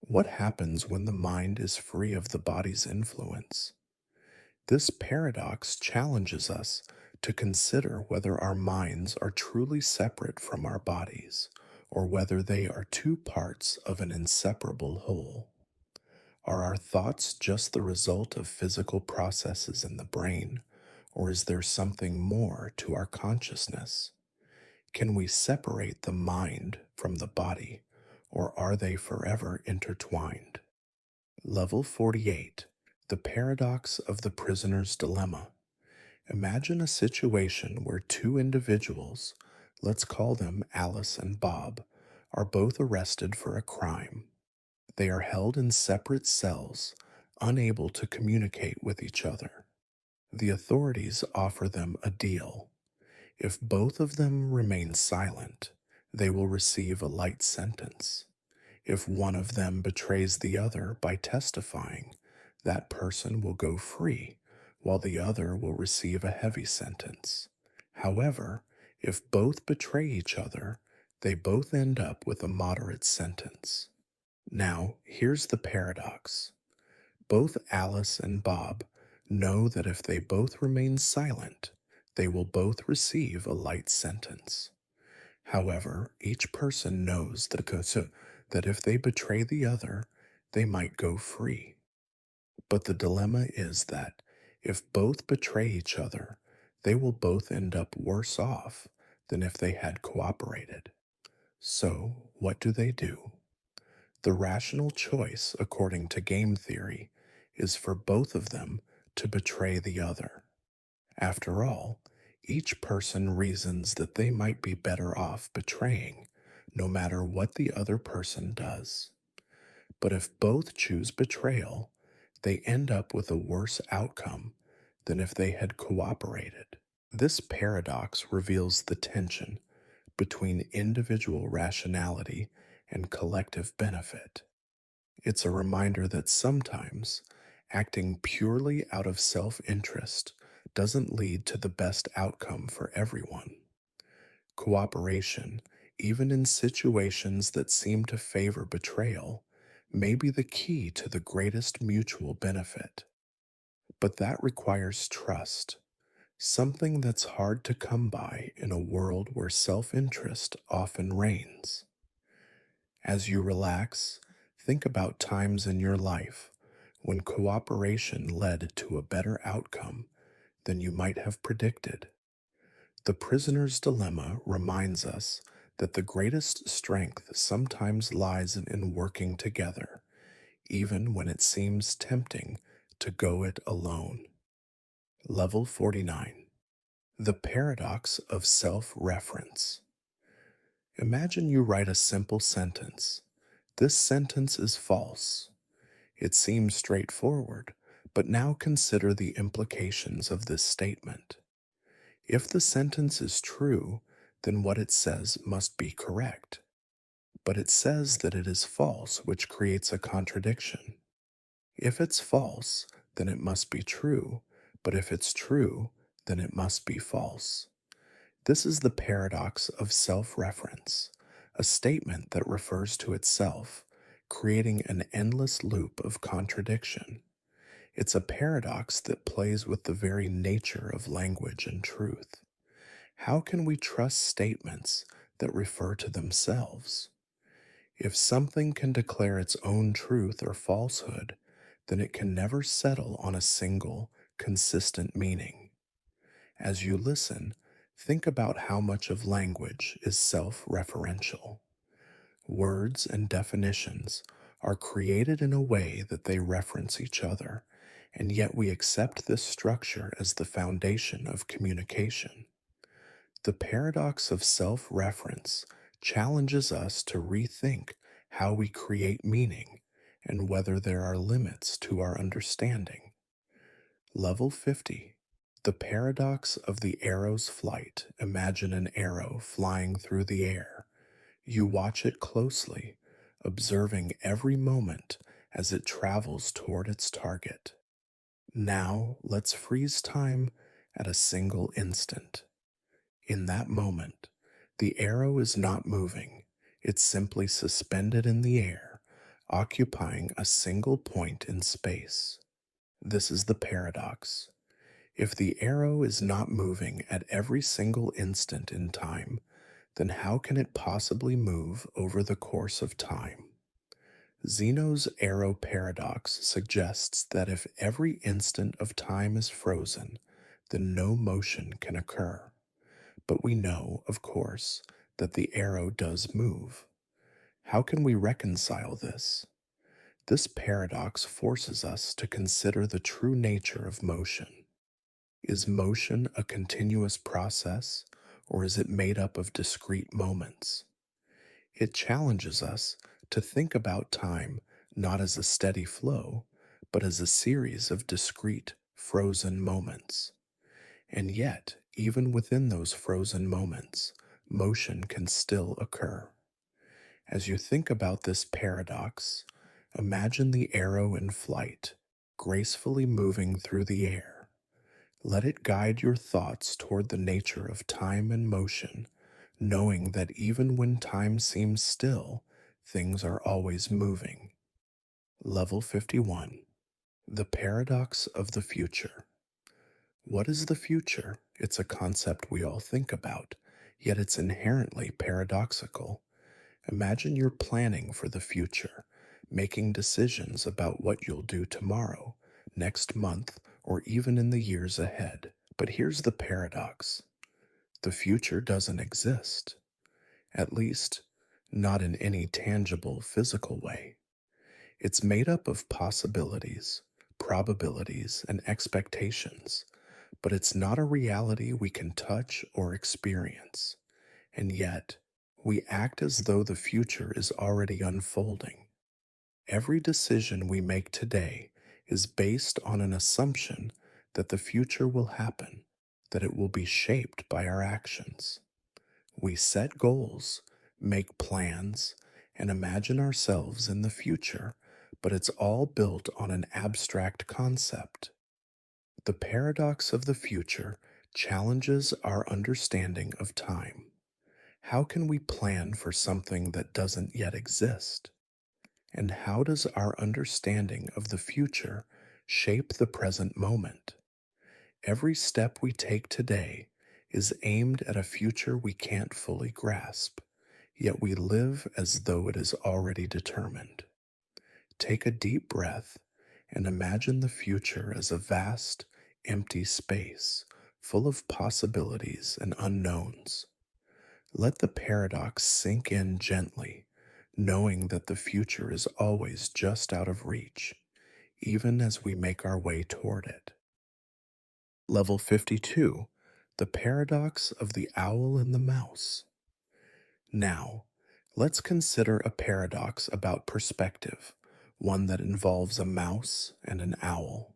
Speaker 1: What happens when the mind is free of the body's influence? This paradox challenges us to consider whether our minds are truly separate from our bodies, or whether they are two parts of an inseparable whole. Are our thoughts just the result of physical processes in the brain, or is there something more to our consciousness? Can we separate the mind from the body, or are they forever intertwined? Level 48. The paradox of the prisoner's dilemma. Imagine a situation where two individuals, let's call them Alice and Bob, are both arrested for a crime. They are held in separate cells, unable to communicate with each other. The authorities offer them a deal. If both of them remain silent, they will receive a light sentence. If one of them betrays the other by testifying, that person will go free, while the other will receive a heavy sentence. However, if both betray each other, they both end up with a moderate sentence. Now, here's the paradox. Both Alice and Bob know that if they both remain silent, they will both receive a light sentence. However, each person knows that if they betray the other, they might go free. But the dilemma is that if both betray each other, they will both end up worse off than if they had cooperated. So, what do? The rational choice, according to game theory, is for both of them to betray the other. After all, each person reasons that they might be better off betraying, no matter what the other person does. But if both choose betrayal, they end up with a worse outcome than if they had cooperated. This paradox reveals the tension between individual rationality and collective benefit. It's a reminder that sometimes acting purely out of self-interest doesn't lead to the best outcome for everyone. Cooperation, even in situations that seem to favor betrayal, may be the key to the greatest mutual benefit. But that requires trust, something that's hard to come by in a world where self-interest often reigns. As you relax, think about times in your life when cooperation led to a better outcome than you might have predicted. The prisoner's dilemma reminds us that the greatest strength sometimes lies in working together, even when it seems tempting to go it alone. Level 49. The paradox of self-reference. Imagine you write a simple sentence. This sentence is false. It seems straightforward, but now consider the implications of this statement. If the sentence is true, then what it says must be correct. But it says that it is false, which creates a contradiction. If it's false, then it must be true, but if it's true, then it must be false. This is the paradox of self-reference, a statement that refers to itself, creating an endless loop of contradiction. It's a paradox that plays with the very nature of language and truth. How can we trust statements that refer to themselves? If something can declare its own truth or falsehood, then it can never settle on a single, consistent meaning. As you listen, think about how much of language is self-referential. Words and definitions are created in a way that they reference each other, and yet we accept this structure as the foundation of communication. The paradox of self-reference challenges us to rethink how we create meaning and whether there are limits to our understanding. Level 50. The paradox of the arrow's flight. Imagine an arrow flying through the air. You watch it closely, observing every moment as it travels toward its target. Now, let's freeze time at a single instant. In that moment, the arrow is not moving. It's simply suspended in the air, occupying a single point in space. This is the paradox. If the arrow is not moving at every single instant in time, then how can it possibly move over the course of time? Zeno's arrow paradox suggests that if every instant of time is frozen, then no motion can occur. But we know, of course, that the arrow does move. How can we reconcile this? This paradox forces us to consider the true nature of motion. Is motion a continuous process, or is it made up of discrete moments? It challenges us to think about time not as a steady flow, but as a series of discrete, frozen moments. And yet, even within those frozen moments, motion can still occur. As you think about this paradox, imagine the arrow in flight, gracefully moving through the air. Let it guide your thoughts toward the nature of time and motion, knowing that even when time seems still, things are always moving. Level 51. The paradox of the future. What is the future? It's a concept we all think about, yet it's inherently paradoxical. Imagine you're planning for the future, making decisions about what you'll do tomorrow, next month, or even in the years ahead. But here's the paradox. The future doesn't exist. At least, not in any tangible physical way. It's made up of possibilities, probabilities, and expectations, but it's not a reality we can touch or experience. And yet, we act as though the future is already unfolding. Every decision we make today is based on an assumption that the future will happen, that it will be shaped by our actions. We set goals, make plans, and imagine ourselves in the future, but it's all built on an abstract concept. The paradox of the future challenges our understanding of time. How can we plan for something that doesn't yet exist? And how does our understanding of the future shape the present moment? Every step we take today is aimed at a future we can't fully grasp, yet we live as though it is already determined. Take a deep breath and imagine the future as a vast, empty space full of possibilities and unknowns. Let the paradox sink in gently, knowing that the future is always just out of reach, even as we make our way toward it. Level 52, the paradox of the owl and the mouse. Now, let's consider a paradox about perspective, one that involves a mouse and an owl.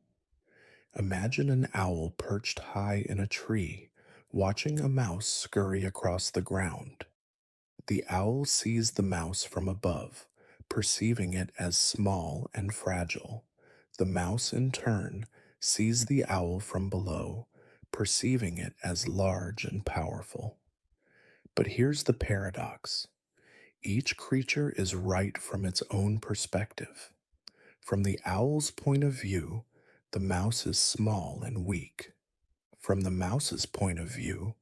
Speaker 1: Imagine an owl perched high in a tree, watching a mouse scurry across the ground. The owl sees the mouse from above, perceiving it as small and fragile. The mouse, in turn, sees the owl from below, perceiving it as large and powerful. But here's the paradox: each creature is right from its own perspective. From the owl's point of view, the mouse is small and weak. From the mouse's point of view,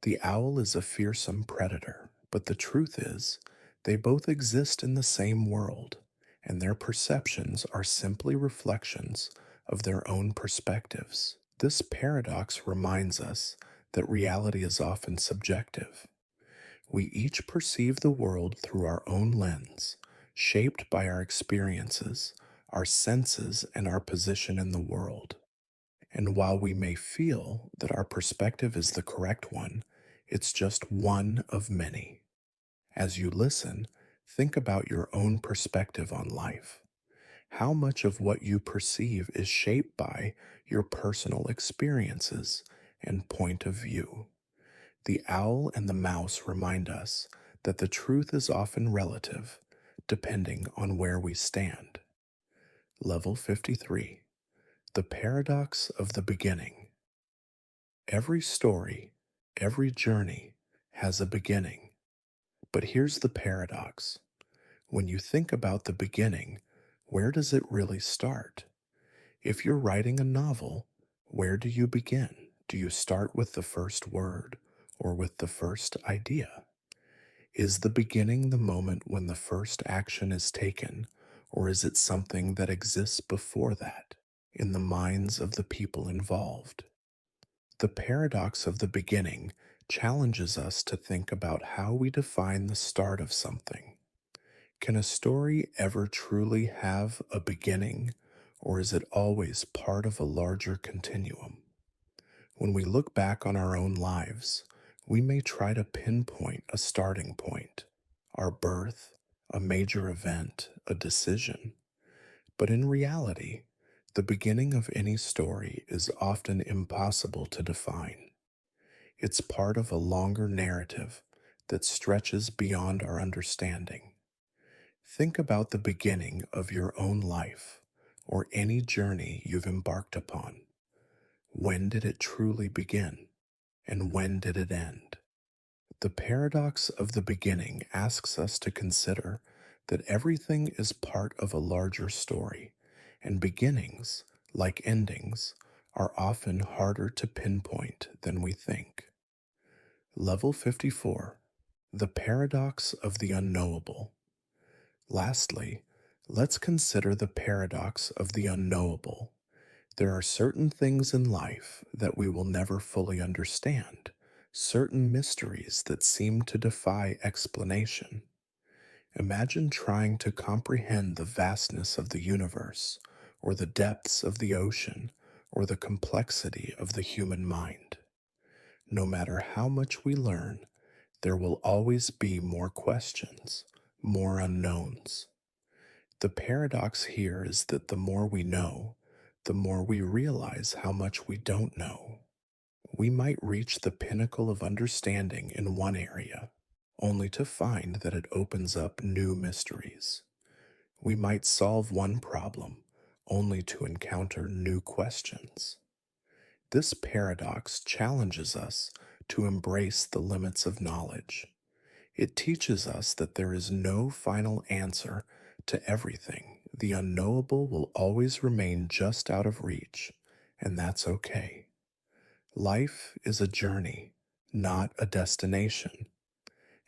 Speaker 1: the owl is a fearsome predator. But the truth is, they both exist in the same world, and their perceptions are simply reflections of their own perspectives. This paradox reminds us that reality is often subjective. We each perceive the world through our own lens, shaped by our experiences, our senses, and our position in the world. And while we may feel that our perspective is the correct one, it's just one of many. As you listen, think about your own perspective on life. How much of what you perceive is shaped by your personal experiences and point of view? The owl and the mouse remind us that the truth is often relative, depending on where we stand. Level 53, the paradox of the beginning. Every story, every journey has a beginning. But here's the paradox. When you think about the beginning, where does it really start? If you're writing a novel, where do you begin? Do you start with the first word or with the first idea? Is the beginning the moment when the first action is taken, or is it something that exists before that, in the minds of the people involved? The paradox of the beginning challenges us to think about how we define the start of something. Can a story ever truly have a beginning, or is it always part of a larger continuum? When we look back on our own lives, we may try to pinpoint a starting point, our birth, a major event, a decision. But in reality, the beginning of any story is often impossible to define. It's part of a longer narrative that stretches beyond our understanding. Think about the beginning of your own life or any journey you've embarked upon. When did it truly begin? And when did it end? The paradox of the beginning asks us to consider that everything is part of a larger story, and beginnings, like endings, are often harder to pinpoint than we think. Level 54, the paradox of the unknowable. Lastly, let's consider the paradox of the unknowable. There are certain things in life that we will never fully understand, certain mysteries that seem to defy explanation. Imagine trying to comprehend the vastness of the universe, or the depths of the ocean, or the complexity of the human mind. No matter how much we learn, there will always be more questions, more unknowns. The paradox here is that the more we know, the more we realize how much we don't know. We might reach the pinnacle of understanding in one area, only to find that it opens up new mysteries. We might solve one problem, only to encounter new questions. This paradox challenges us to embrace the limits of knowledge. It teaches us that there is no final answer to everything. The unknowable will always remain just out of reach, and that's okay. Life is a journey, not a destination,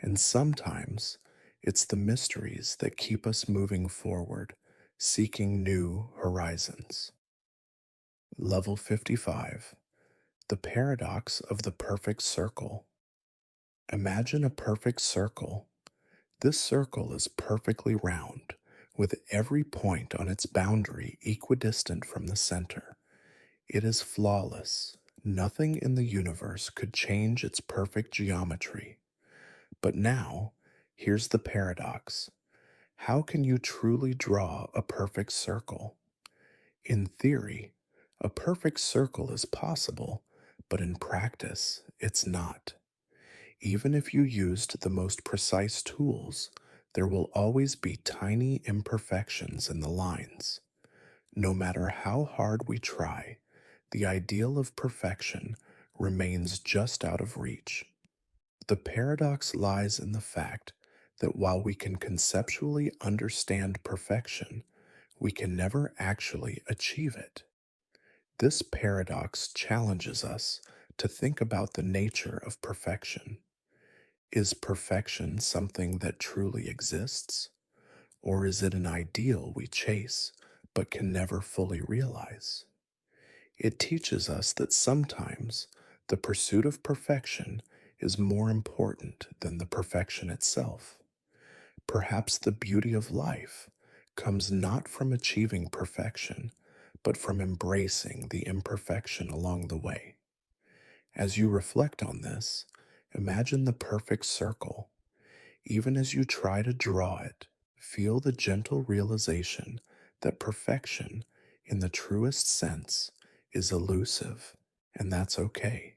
Speaker 1: and sometimes it's the mysteries that keep us moving forward, seeking new horizons. Level 55, the paradox of the perfect circle. Imagine a perfect circle. This circle is perfectly round, with every point on its boundary equidistant from the center. It is flawless. Nothing in the universe could change its perfect geometry. But now, here's the paradox. How can you truly draw a perfect circle? In theory, a perfect circle is possible, but in practice, it's not. Even if you used the most precise tools, there will always be tiny imperfections in the lines. No matter how hard we try, the ideal of perfection remains just out of reach. The paradox lies in the fact that while we can conceptually understand perfection, we can never actually achieve it. This paradox challenges us to think about the nature of perfection. Is perfection something that truly exists? Or is it an ideal we chase but can never fully realize? It teaches us that sometimes the pursuit of perfection is more important than the perfection itself. Perhaps the beauty of life comes not from achieving perfection, but from embracing the imperfection along the way. As you reflect on this, imagine the perfect circle. Even as you try to draw it, feel the gentle realization that perfection, in the truest sense, is elusive, and that's okay.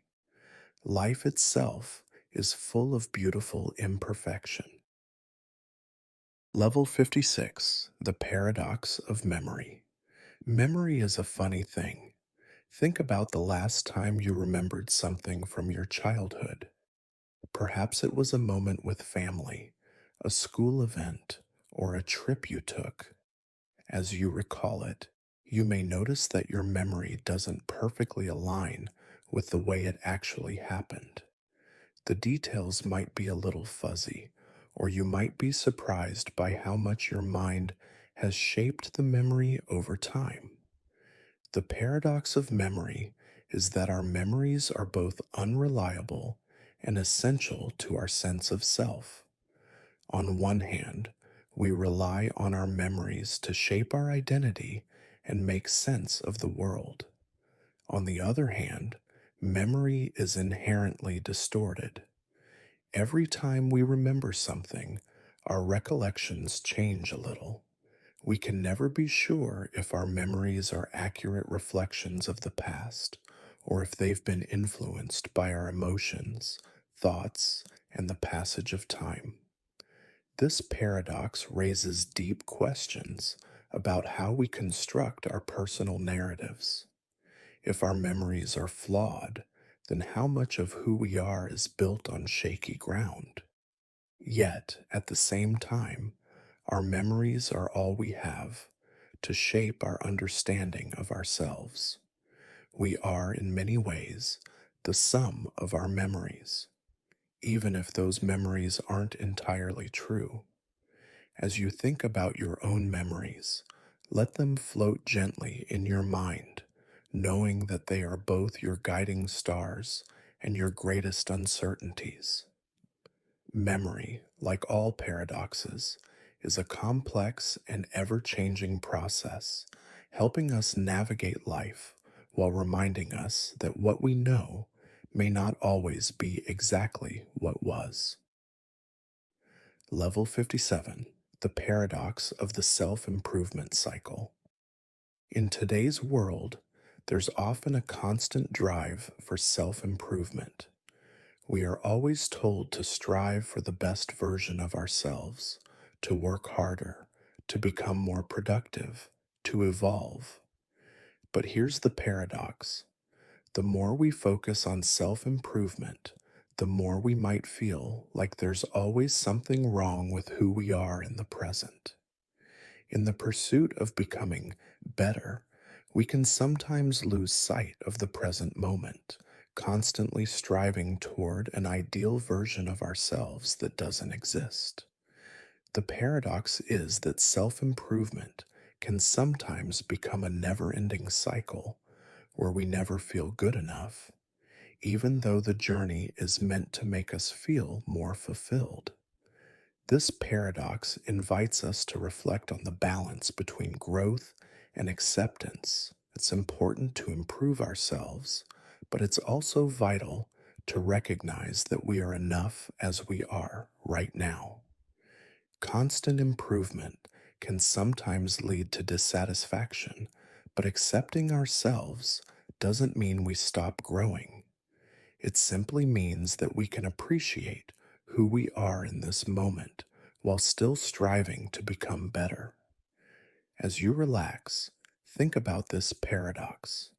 Speaker 1: Life itself is full of beautiful imperfection. Level 56, the paradox of memory. Memory is a funny thing. Think about the last time you remembered something from your childhood. Perhaps it was a moment with family, a school event, or a trip you took. As you recall it, you may notice that your memory doesn't perfectly align with the way it actually happened. The details might be a little fuzzy, or you might be surprised by how much your mind has shaped the memory over time. The paradox of memory is that our memories are both unreliable and essential to our sense of self. On one hand, we rely on our memories to shape our identity and make sense of the world. On the other hand, memory is inherently distorted. Every time we remember something, our recollections change a little. We can never be sure if our memories are accurate reflections of the past or if they've been influenced by our emotions, thoughts, and the passage of time. This paradox raises deep questions about how we construct our personal narratives. If our memories are flawed, then how much of who we are is built on shaky ground? Yet, at the same time, our memories are all we have to shape our understanding of ourselves. We are, in many ways, the sum of our memories, even if those memories aren't entirely true. As you think about your own memories, let them float gently in your mind, knowing that they are both your guiding stars and your greatest uncertainties. Memory, like all paradoxes, is a complex and ever changing process, helping us navigate life while reminding us that what we know may not always be exactly what was. Level 57, the paradox of the self improvement cycle. In today's world, there's often a constant drive for self improvement. We are always told to strive for the best version of ourselves, to work harder, to become more productive, to evolve. But here's the paradox. The more we focus on self improvement, the more we might feel like there's always something wrong with who we are in the present. In the pursuit of becoming better, we can sometimes lose sight of the present moment, constantly striving toward an ideal version of ourselves that doesn't exist. The paradox is that self improvement can sometimes become a never ending cycle where we never feel good enough. even though the journey is meant to make us feel more fulfilled. This paradox invites us to reflect on the balance between growth and acceptance. It's important to improve ourselves, but it's also vital to recognize that we are enough as we are right now. Constant improvement can sometimes lead to dissatisfaction, but accepting ourselves doesn't mean we stop growing. It simply means that we can appreciate who we are in this moment while still striving to become better. As you relax, think about this paradox.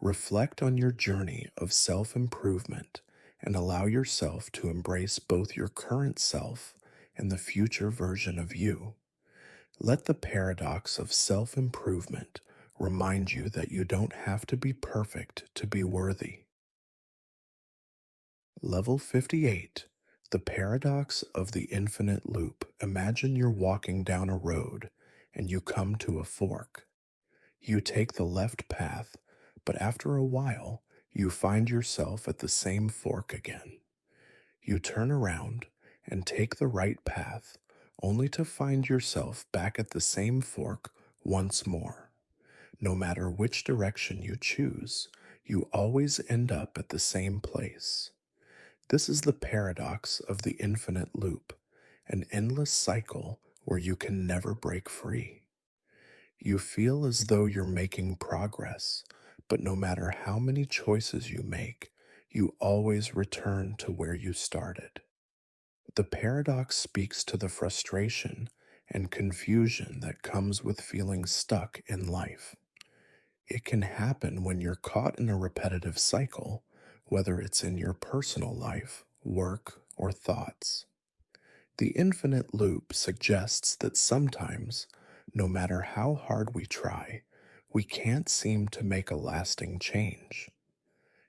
Speaker 1: Reflect on your journey of self improvement and allow yourself to embrace both your current self and the future version of you. Let the paradox of self improvement remind you that you don't have to be perfect to be worthy. Level 58, the paradox of the infinite loop. Imagine you're walking down a road and you come to a fork. You take the left path, but after a while, you find yourself at the same fork again. You turn around and take the right path, only to find yourself back at the same fork once more. No matter which direction you choose, you always end up at the same place. This is the paradox of the infinite loop, an endless cycle where you can never break free. You feel as though you're making progress, but no matter how many choices you make, you always return to where you started. The paradox speaks to the frustration and confusion that comes with feeling stuck in life. It can happen when you're caught in a repetitive cycle, whether it's in your personal life, work, or thoughts. The infinite loop suggests that sometimes, no matter how hard we try, we can't seem to make a lasting change.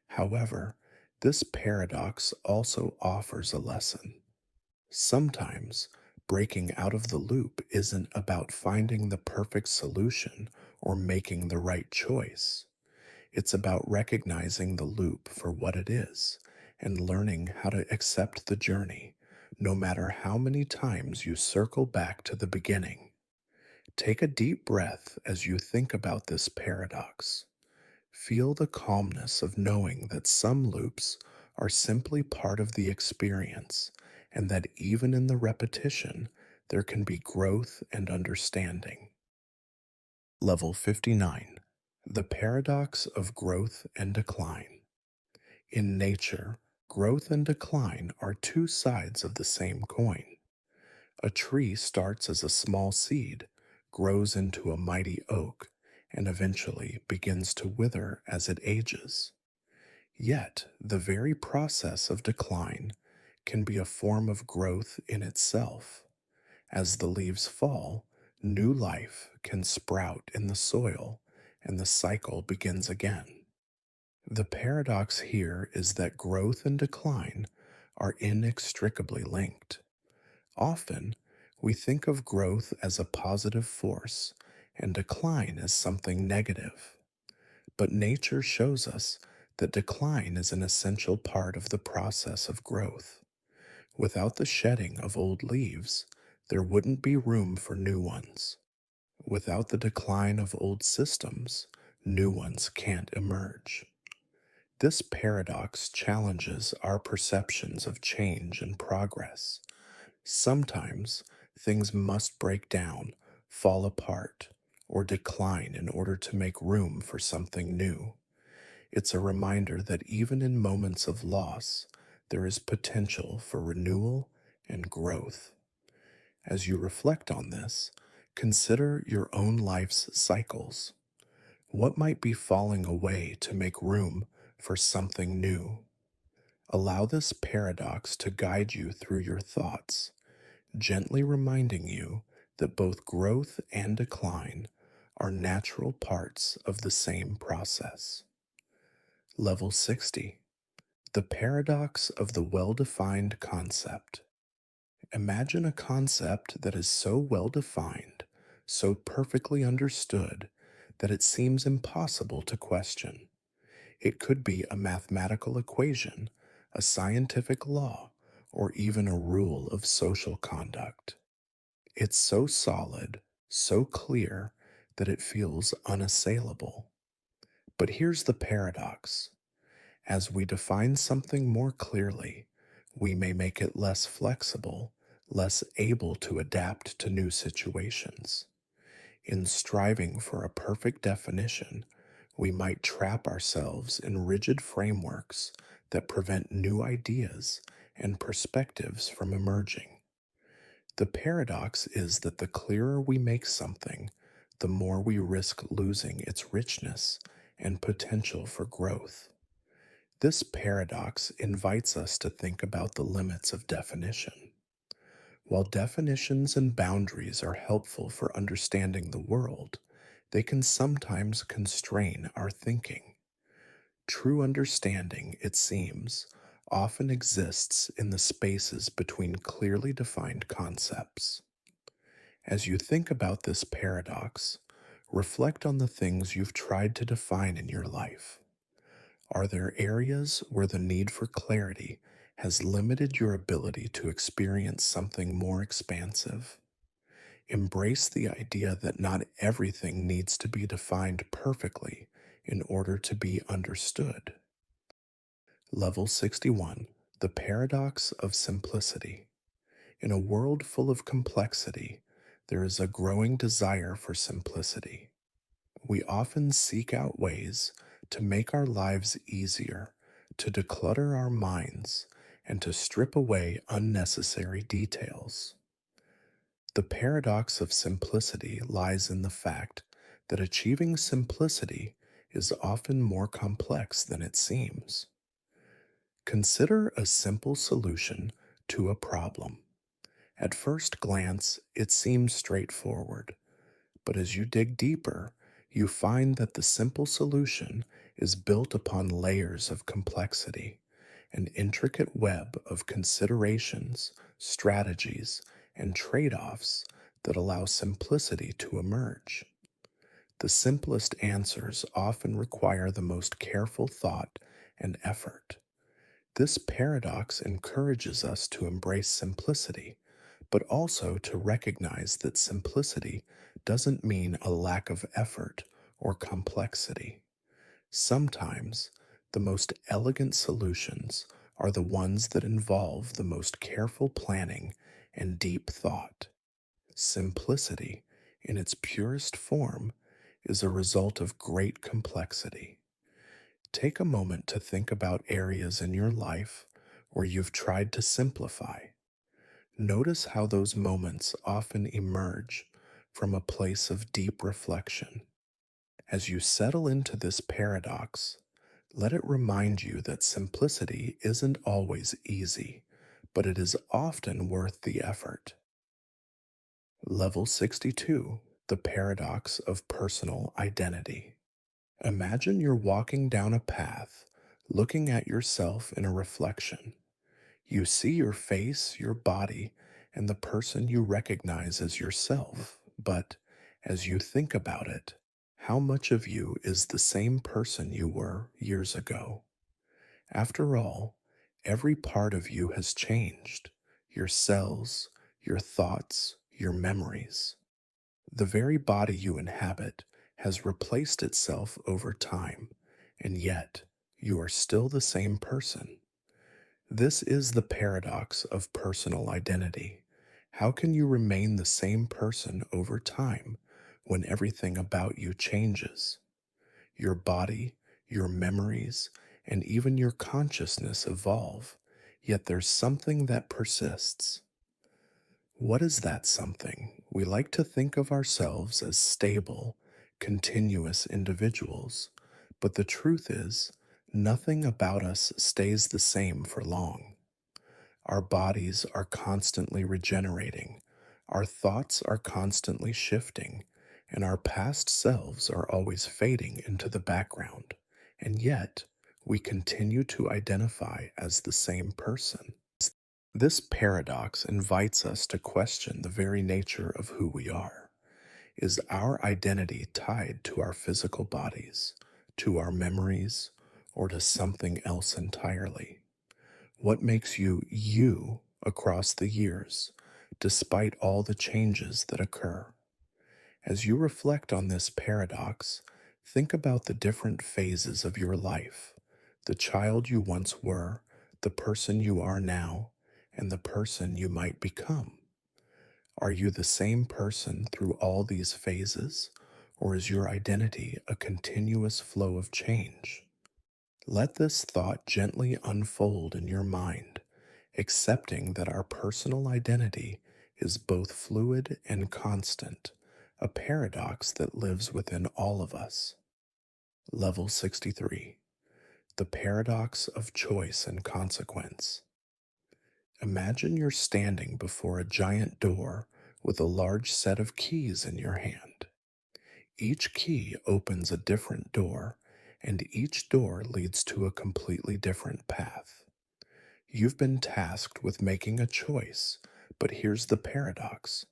Speaker 1: However, this paradox also offers a lesson. Sometimes, breaking out of the loop isn't about finding the perfect solution or making the right choice. It's about recognizing the loop for what it is and learning how to accept the journey, no matter how many times you circle back to the beginning. Take a deep breath as you think about this paradox. Feel the calmness of knowing that some loops are simply part of the experience, and that even in the repetition, there can be growth and understanding. Level 59, the paradox of growth and decline. In nature, growth and decline are two sides of the same coin. A tree starts as a small seed, grows into a mighty oak, and eventually begins to wither as it ages. Yet, the very process of decline can be a form of growth in itself. As the leaves fall, new life can sprout in the soil, and the cycle begins again. The paradox here is that growth and decline are inextricably linked. Often, we think of growth as a positive force and decline as something negative. But nature shows us that decline is an essential part of the process of growth. Without the shedding of old leaves, there wouldn't be room for new ones. Without the decline of old systems, new ones can't emerge. This paradox challenges our perceptions of change and progress. Sometimes things must break down, fall apart, or decline in order to make room for something new. It's a reminder that even in moments of loss, there is potential for renewal and growth. As you reflect on this, consider your own life's cycles. What might be falling away to make room for something new? Allow this paradox to guide you through your thoughts, gently reminding you that both growth and decline are natural parts of the same process. Level 60, the paradox of the well-defined concept. Imagine a concept that is so well-defined, so perfectly understood, that it seems impossible to question. It could be a mathematical equation, a scientific law, or even a rule of social conduct. It's so solid, so clear, that it feels unassailable. But here's the paradox. As we define something more clearly, we may make it less flexible, less able to adapt to new situations. In striving for a perfect definition, we might trap ourselves in rigid frameworks that prevent new ideas and perspectives from emerging. The paradox is that the clearer we make something, the more we risk losing its richness and potential for growth. This paradox invites us to think about the limits of definition. While definitions and boundaries are helpful for understanding the world, they can sometimes constrain our thinking. True understanding, it seems, often exists in the spaces between clearly defined concepts. As you think about this paradox, reflect on the things you've tried to define in your life. Are there areas where the need for clarity has limited your ability to experience something more expansive? Embrace the idea that not everything needs to be defined perfectly in order to be understood. Level 61, the paradox of simplicity. In a world full of complexity, there is a growing desire for simplicity. We often seek out ways to make our lives easier, to declutter our minds, and to strip away unnecessary details. The paradox of simplicity lies in the fact that achieving simplicity is often more complex than it seems. Consider a simple solution to a problem. At first glance, it seems straightforward, but as you dig deeper, you find that the simple solution is built upon layers of complexity, an intricate web of considerations, strategies, and trade offs that allow simplicity to emerge. The simplest answers often require the most careful thought and effort. This paradox encourages us to embrace simplicity, but also to recognize that simplicity doesn't mean a lack of effort or complexity. Sometimes, the most elegant solutions are the ones that involve the most careful planning and deep thought. Simplicity, in its purest form, is a result of great complexity. Take a moment to think about areas in your life where you've tried to simplify. Notice how those moments often emerge from a place of deep reflection. As you settle into this paradox, let it remind you that simplicity isn't always easy, but it is often worth the effort. Level 62, the paradox of personal identity. Imagine you're walking down a path, looking at yourself in a reflection. You see your face, your body, and the person you recognize as yourself. But as you think about it, how much of you is the same person you were years ago? After all, every part of you has changed. Your cells, your thoughts, your memories. The very body you inhabit has replaced itself over time, and yet you are still the same person. This is the paradox of personal identity. How can you remain the same person over time when everything about you changes? Your body, your memories, and even your consciousness evolve, yet there's something that persists. What is that something? We like to think of ourselves as stable, continuous individuals, but the truth is, nothing about us stays the same for long. Our bodies are constantly regenerating, our thoughts are constantly shifting, and our past selves are always fading into the background. And yet, we continue to identify as the same person. This paradox invites us to question the very nature of who we are. Is our identity tied to our physical bodies, to our memories, or to something else entirely? What makes you you across the years, despite all the changes that occur? As you reflect on this paradox, think about the different phases of your life: the child you once were, the person you are now, and the person you might become. Are you the same person through all these phases, or is your identity a continuous flow of change? Let this thought gently unfold in your mind, accepting that our personal identity is both fluid and constant, a paradox that lives within all of us. Level 63: The Paradox of Choice and Consequence. Imagine you're standing before a giant door with a large set of keys in your hand. Each key opens a different door, and each door leads to a completely different path. You've been tasked with making a choice, but here's the paradox: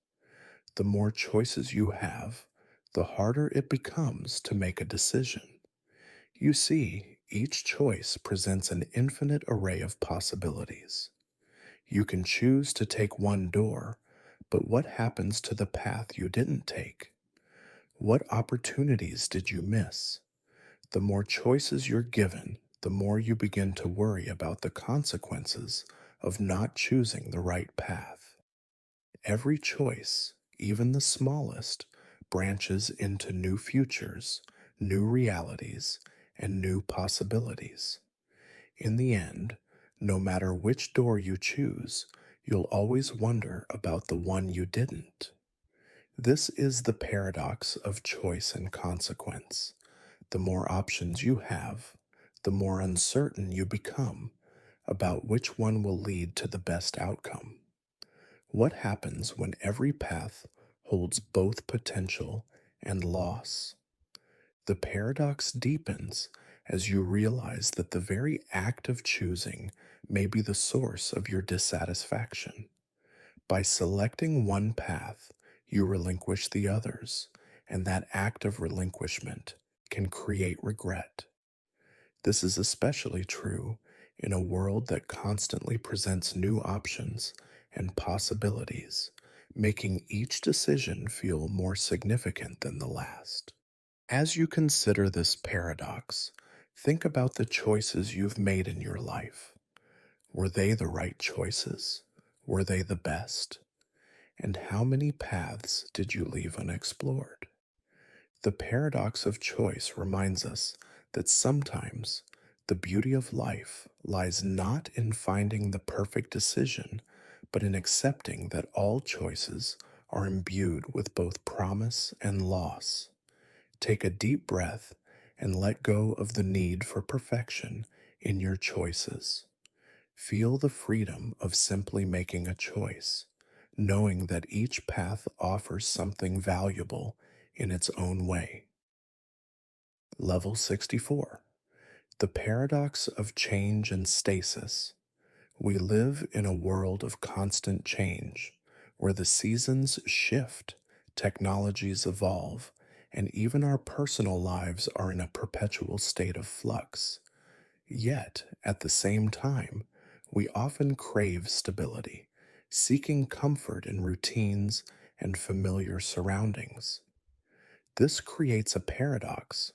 Speaker 1: the more choices you have, the harder it becomes to make a decision. You see, each choice presents an infinite array of possibilities. You can choose to take one door, but what happens to the path you didn't take? What opportunities did you miss? The more choices you're given, the more you begin to worry about the consequences of not choosing the right path. Every choice, even the smallest, branches into new futures, new realities, and new possibilities. In the end, no matter which door you choose, you'll always wonder about the one you didn't. This is the paradox of choice and consequence. The more options you have, the more uncertain you become about which one will lead to the best outcome. What happens when every path holds both potential and loss? The paradox deepens as you realize that the very act of choosing may be the source of your dissatisfaction. By selecting one path, you relinquish the others, and that act of relinquishment can create regret. This is especially true in a world that constantly presents new options and possibilities, making each decision feel more significant than the last. As you consider this paradox, think about the choices you've made in your life. Were they the right choices? Were they the best? And how many paths did you leave unexplored? The paradox of choice reminds us that sometimes the beauty of life lies not in finding the perfect decision, but in accepting that all choices are imbued with both promise and loss. Take a deep breath and let go of the need for perfection in your choices. Feel the freedom of simply making a choice, knowing that each path offers something valuable in its own way. Level 64: The Paradox of Change and Stasis. We live in a world of constant change, where the seasons shift, technologies evolve, and even our personal lives are in a perpetual state of flux. Yet, at the same time, we often crave stability, seeking comfort in routines and familiar surroundings. This creates a paradox.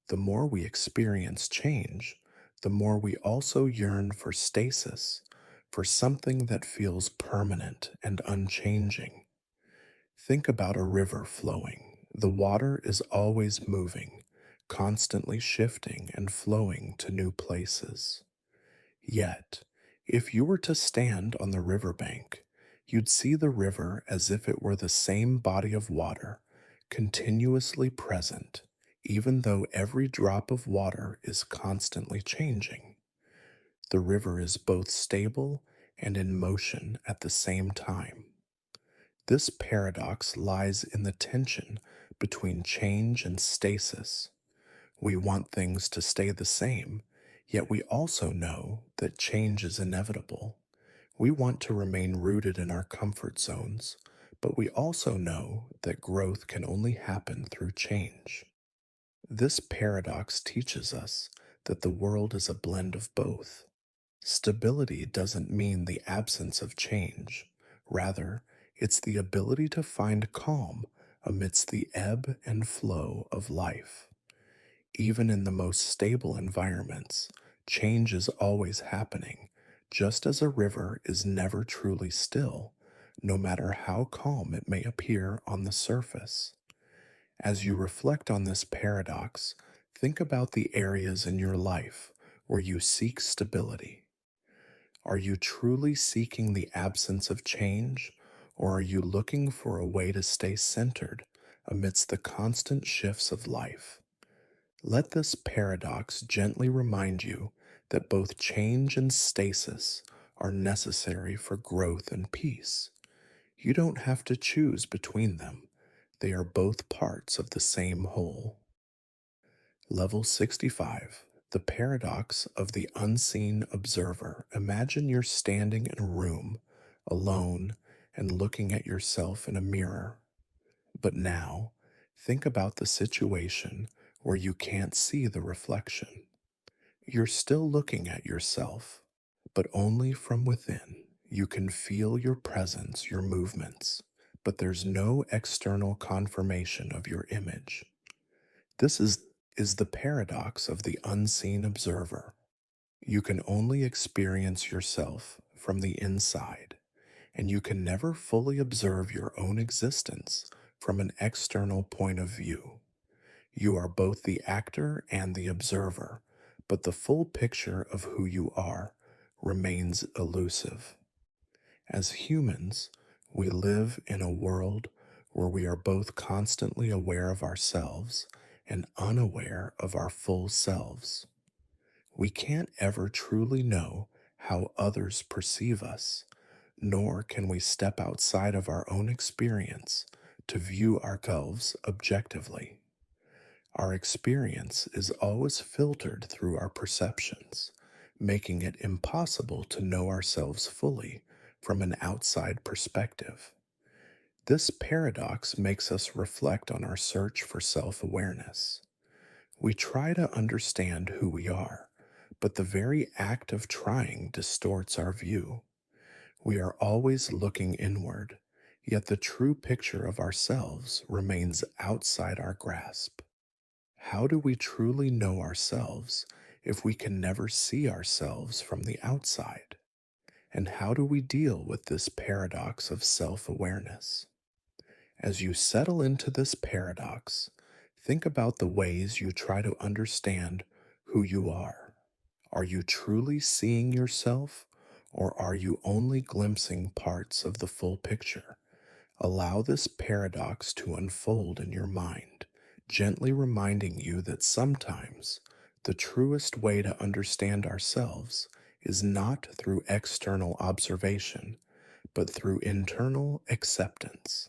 Speaker 1: The more we experience change, the more we also yearn for stasis, for something that feels permanent and unchanging. Think about a river flowing. The water is always moving, constantly shifting and flowing to new places. Yet, if you were to stand on the riverbank, you'd see the river as if it were the same body of water, continuously present, even though every drop of water is constantly changing. The river is both stable and in motion at the same time. This paradox lies in the tension between change and stasis. We want things to stay the same, yet we also know that change is inevitable. We want to remain rooted in our comfort zones, but we also know that growth can only happen through change. This paradox teaches us that the world is a blend of both. Stability doesn't mean the absence of change. Rather, it's the ability to find calm amidst the ebb and flow of life. Even in the most stable environments, change is always happening, just as a river is never truly still, no matter how calm it may appear on the surface. As you reflect on this paradox, think about the areas in your life where you seek stability. Are you truly seeking the absence of change, or are you looking for a way to stay centered amidst the constant shifts of life? Let this paradox gently remind you that both change and stasis are necessary for growth and peace. You don't have to choose between them, they are both parts of the same whole. Level 65. The paradox of the unseen observer. Imagine you're standing in a room, alone, and looking at yourself in a mirror. But now, think about the situation where you can't see the reflection. You're still looking at yourself, but only from within. You can feel your presence, your movements, but there's no external confirmation of your image. This is the paradox of the unseen observer. You can only experience yourself from the inside, and you can never fully observe your own existence from an external point of view. You are both the actor and the observer, but the full picture of who you are remains elusive. As humans, we live in a world where we are both constantly aware of ourselves and unaware of our full selves. We can't ever truly know how others perceive us, nor can we step outside of our own experience to view ourselves objectively. Our experience is always filtered through our perceptions, making it impossible to know ourselves fully from an outside perspective. This paradox makes us reflect on our search for self awareness. We try to understand who we are, but the very act of trying distorts our view. We are always looking inward, yet the true picture of ourselves remains outside our grasp. How do we truly know ourselves if we can never see ourselves from the outside? And how do we deal with this paradox of self awareness? As you settle into this paradox, think about the ways you try to understand who you are. Are you truly seeing yourself, or are you only glimpsing parts of the full picture? Allow this paradox to unfold in your mind, gently reminding you that sometimes the truest way to understand ourselves is not through external observation, but through internal acceptance.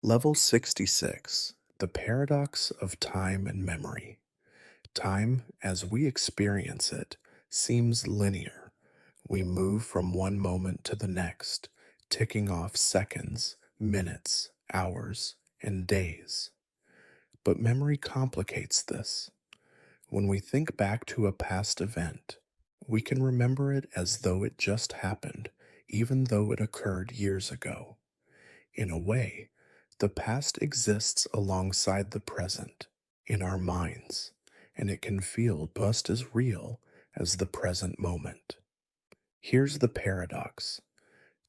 Speaker 1: Level 66. The paradox of time and memory. Time, as we experience it, seems linear. We move from one moment to the next, ticking off seconds, minutes, hours, and days. But memory complicates this. When we think back to a past event, we can remember it as though it just happened, even though it occurred years ago. In a way, the past exists alongside the present, in our minds, and it can feel just as real as the present moment. Here's the paradox.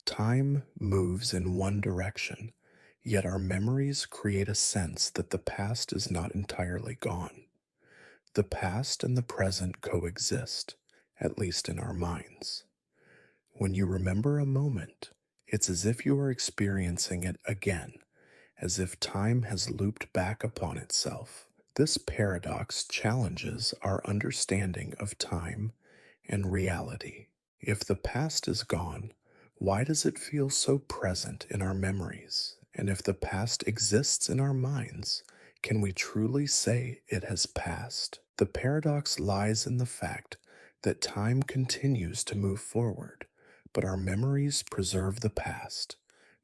Speaker 1: Time moves in one direction, yet our memories create a sense that the past is not entirely gone. The past and the present coexist, at least in our minds. When you remember a moment, it's as if you are experiencing it again, as if time has looped back upon itself. This paradox challenges our understanding of time and reality. If the past is gone, why does it feel so present in our memories? And if the past exists in our minds, can we truly say it has passed? The paradox lies in the fact that time continues to move forward, but our memories preserve the past,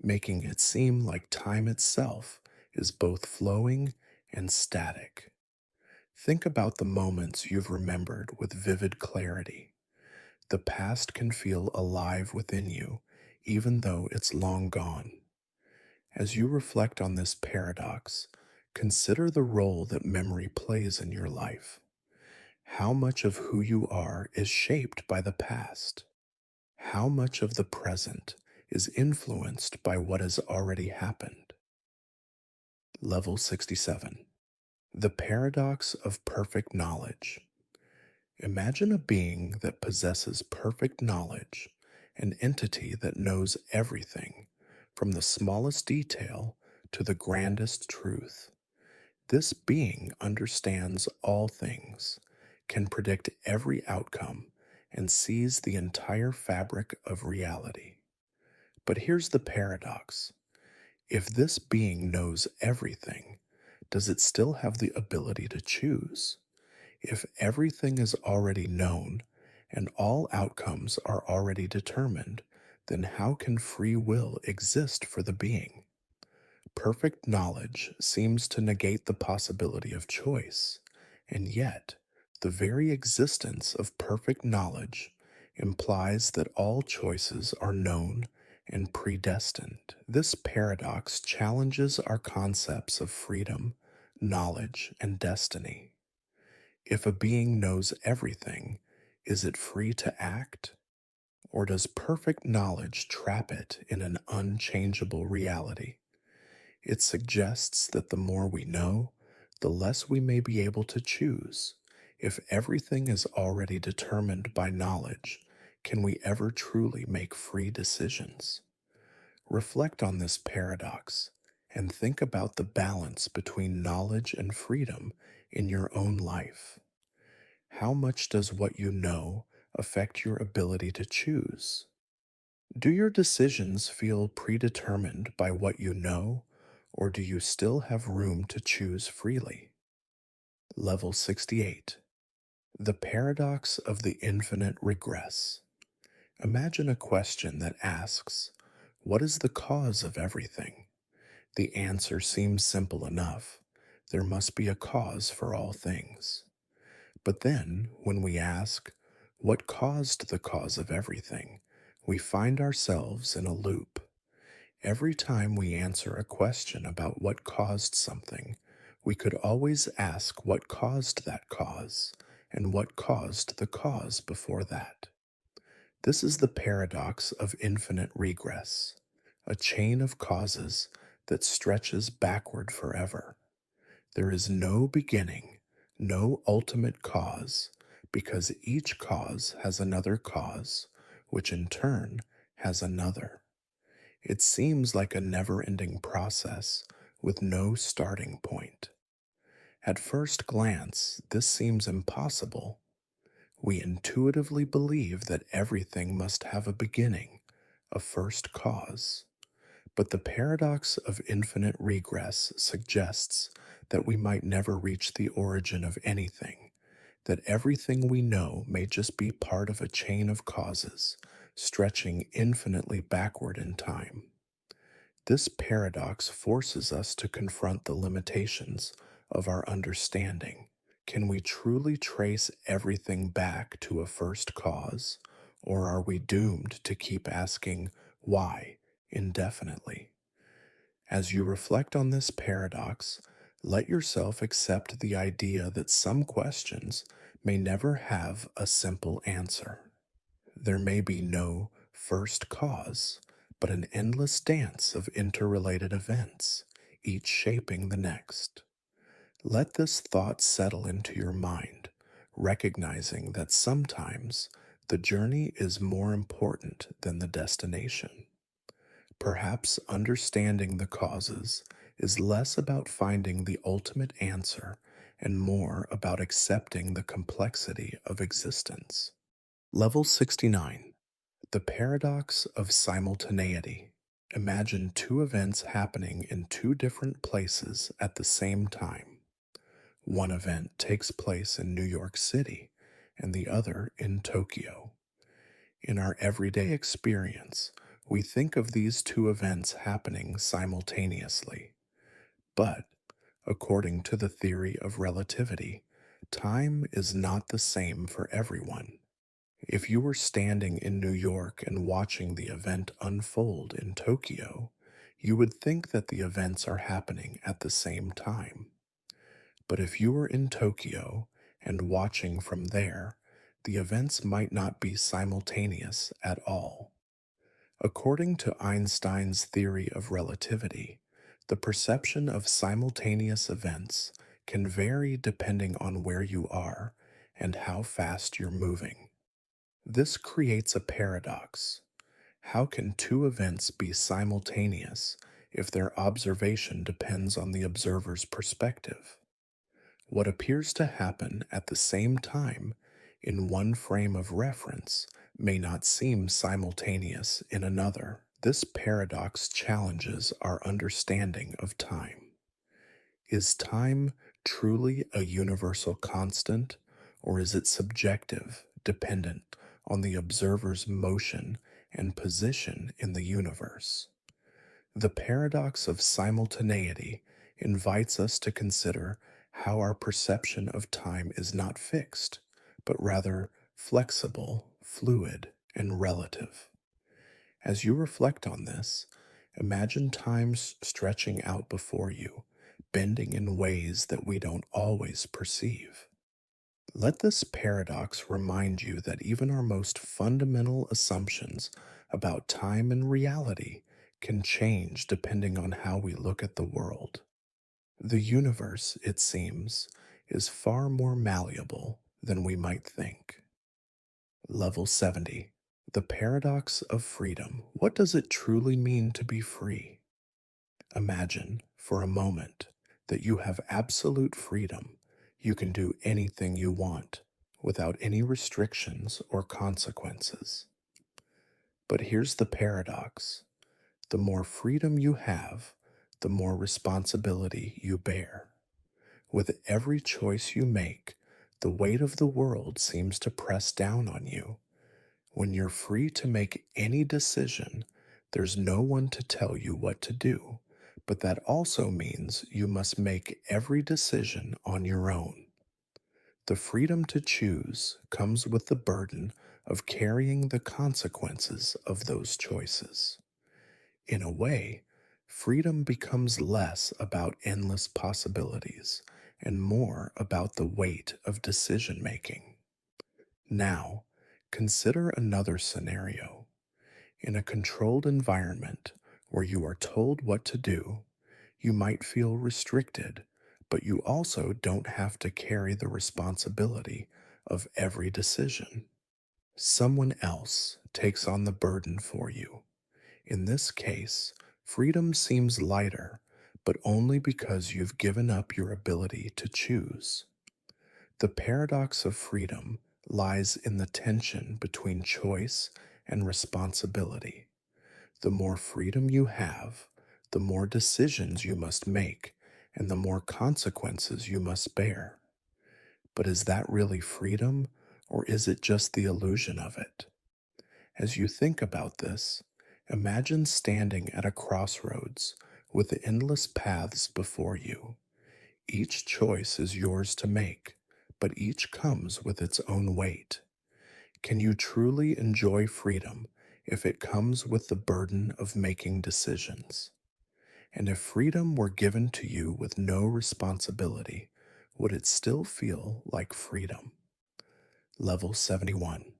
Speaker 1: making it seem like time itself is both flowing and static. Think about the moments you've remembered with vivid clarity. The past can feel alive within you, even though it's long gone. As you reflect on this paradox, consider the role that memory plays in your life. How much of who you are is shaped by the past? How much of the present is influenced by what has already happened? Level 67. The paradox of perfect knowledge. Imagine a being that possesses perfect knowledge, an entity that knows everything, from the smallest detail to the grandest truth. This being understands all things, can predict every outcome, and sees the entire fabric of reality. But here's the paradox. If this being knows everything, does it still have the ability to choose? If everything is already known and all outcomes are already determined, then how can free will exist for the being? Perfect knowledge seems to negate the possibility of choice, and yet, the very existence of perfect knowledge implies that all choices are known and predestined. This paradox challenges our concepts of freedom, knowledge, and destiny. If a being knows everything, is it free to act? Or does perfect knowledge trap it in an unchangeable reality? It suggests that the more we know, the less we may be able to choose. If everything is already determined by knowledge, can we ever truly make free decisions? Reflect on this paradox and think about the balance between knowledge and freedom in your own life. How much does what you know affect your ability to choose? Do your decisions feel predetermined by what you know, or do you still have room to choose freely? Level 68. The paradox of the infinite regress. Imagine a question that asks, what is the cause of everything? The answer seems simple enough. There must be a cause for all things. But then, when we ask, what caused the cause of everything, we find ourselves in a loop. Every time we answer a question about what caused something, we could always ask what caused that cause and what caused the cause before that. This is the paradox of infinite regress, a chain of causes that stretches backward forever. There is no beginning, no ultimate cause, because each cause has another cause, which in turn has another. It seems like a never ending process with no starting point. At first glance, this seems impossible. We intuitively believe that everything must have a beginning, a first cause. But the paradox of infinite regress suggests that we might never reach the origin of anything, that everything we know may just be part of a chain of causes, stretching infinitely backward in time. This paradox forces us to confront the limitations of our understanding. Can we truly trace everything back to a first cause, or are we doomed to keep asking why indefinitely? As you reflect on this paradox, let yourself accept the idea that some questions may never have a simple answer. There may be no first cause, but an endless dance of interrelated events, each shaping the next. Let this thought settle into your mind, recognizing that sometimes the journey is more important than the destination. Perhaps understanding the causes is less about finding the ultimate answer and more about accepting the complexity of existence. Level 69. The paradox of simultaneity. Imagine two events happening in two different places at the same time. One event takes place in New York City and the other in Tokyo. In our everyday experience, we think of these two events happening simultaneously. But, according to the theory of relativity, Time is not the same for everyone. If you were standing in New York and watching the event unfold in Tokyo, you would think that the events are happening at the same time. But if you were in Tokyo and watching from there, the events might not be simultaneous at all. According to Einstein's theory of relativity, the perception of simultaneous events can vary depending on where you are and how fast you're moving. This creates a paradox. How can two events be simultaneous if their observation depends on the observer's perspective? What appears to happen at the same time in one frame of reference may not seem simultaneous in another. This paradox challenges our understanding of time. Is time truly a universal constant, or is it subjective, dependent on the observer's motion and position in the universe? The paradox of simultaneity invites us to consider how our perception of time is not fixed, but rather flexible, fluid, and relative. As you reflect on this, imagine time stretching out before you, bending in ways that we don't always perceive. Let this paradox remind you that even our most fundamental assumptions about time and reality can change depending on how we look at the world. The universe, it seems, is far more malleable than we might think. Level 70. The paradox of freedom. What does it truly mean to be free? Imagine, for a moment, that you have absolute freedom. You can do anything you want without any restrictions or consequences. But here's the paradox. The more freedom you have, the more responsibility you bear. With every choice you make, the weight of the world seems to press down on you. When you're free to make any decision, there's no one to tell you what to do, but that also means you must make every decision on your own. The freedom to choose comes with the burden of carrying the consequences of those choices. In a way, freedom becomes less about endless possibilities and more about the weight of decision making. Now, consider another scenario. In a controlled environment where you are told what to do, you might feel restricted, but you also don't have to carry the responsibility of every decision. Someone else takes on the burden for you. In this case, freedom seems lighter, but only because you've given up your ability to choose. The paradox of freedom lies in the tension between choice and responsibility. The more freedom you have, the more decisions you must make, and the more consequences you must bear. But is that really freedom, or is it just the illusion of it? As you think about this, imagine standing at a crossroads with endless paths before you. Each choice is yours to make, but each comes with its own weight. Can you truly enjoy freedom if it comes with the burden of making decisions? And if freedom were given to you with no responsibility, would it still feel like freedom? Level 71.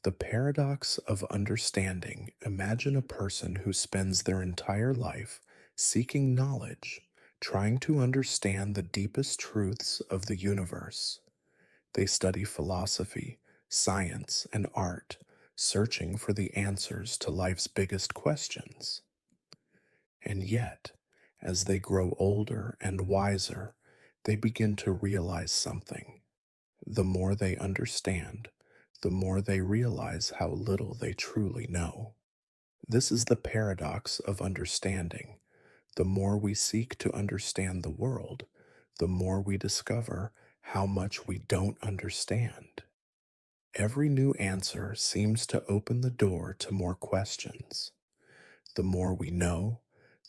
Speaker 1: The paradox of understanding. Imagine a person who spends their entire life seeking knowledge, trying to understand the deepest truths of the universe. They study philosophy, science, and art, searching for the answers to life's biggest questions. And yet, as they grow older and wiser, they begin to realize something. The more they understand, the more they realize how little they truly know. This is the paradox of understanding. The more we seek to understand the world, the more we discover how much we don't understand. Every new answer seems to open the door to more questions. The more we know,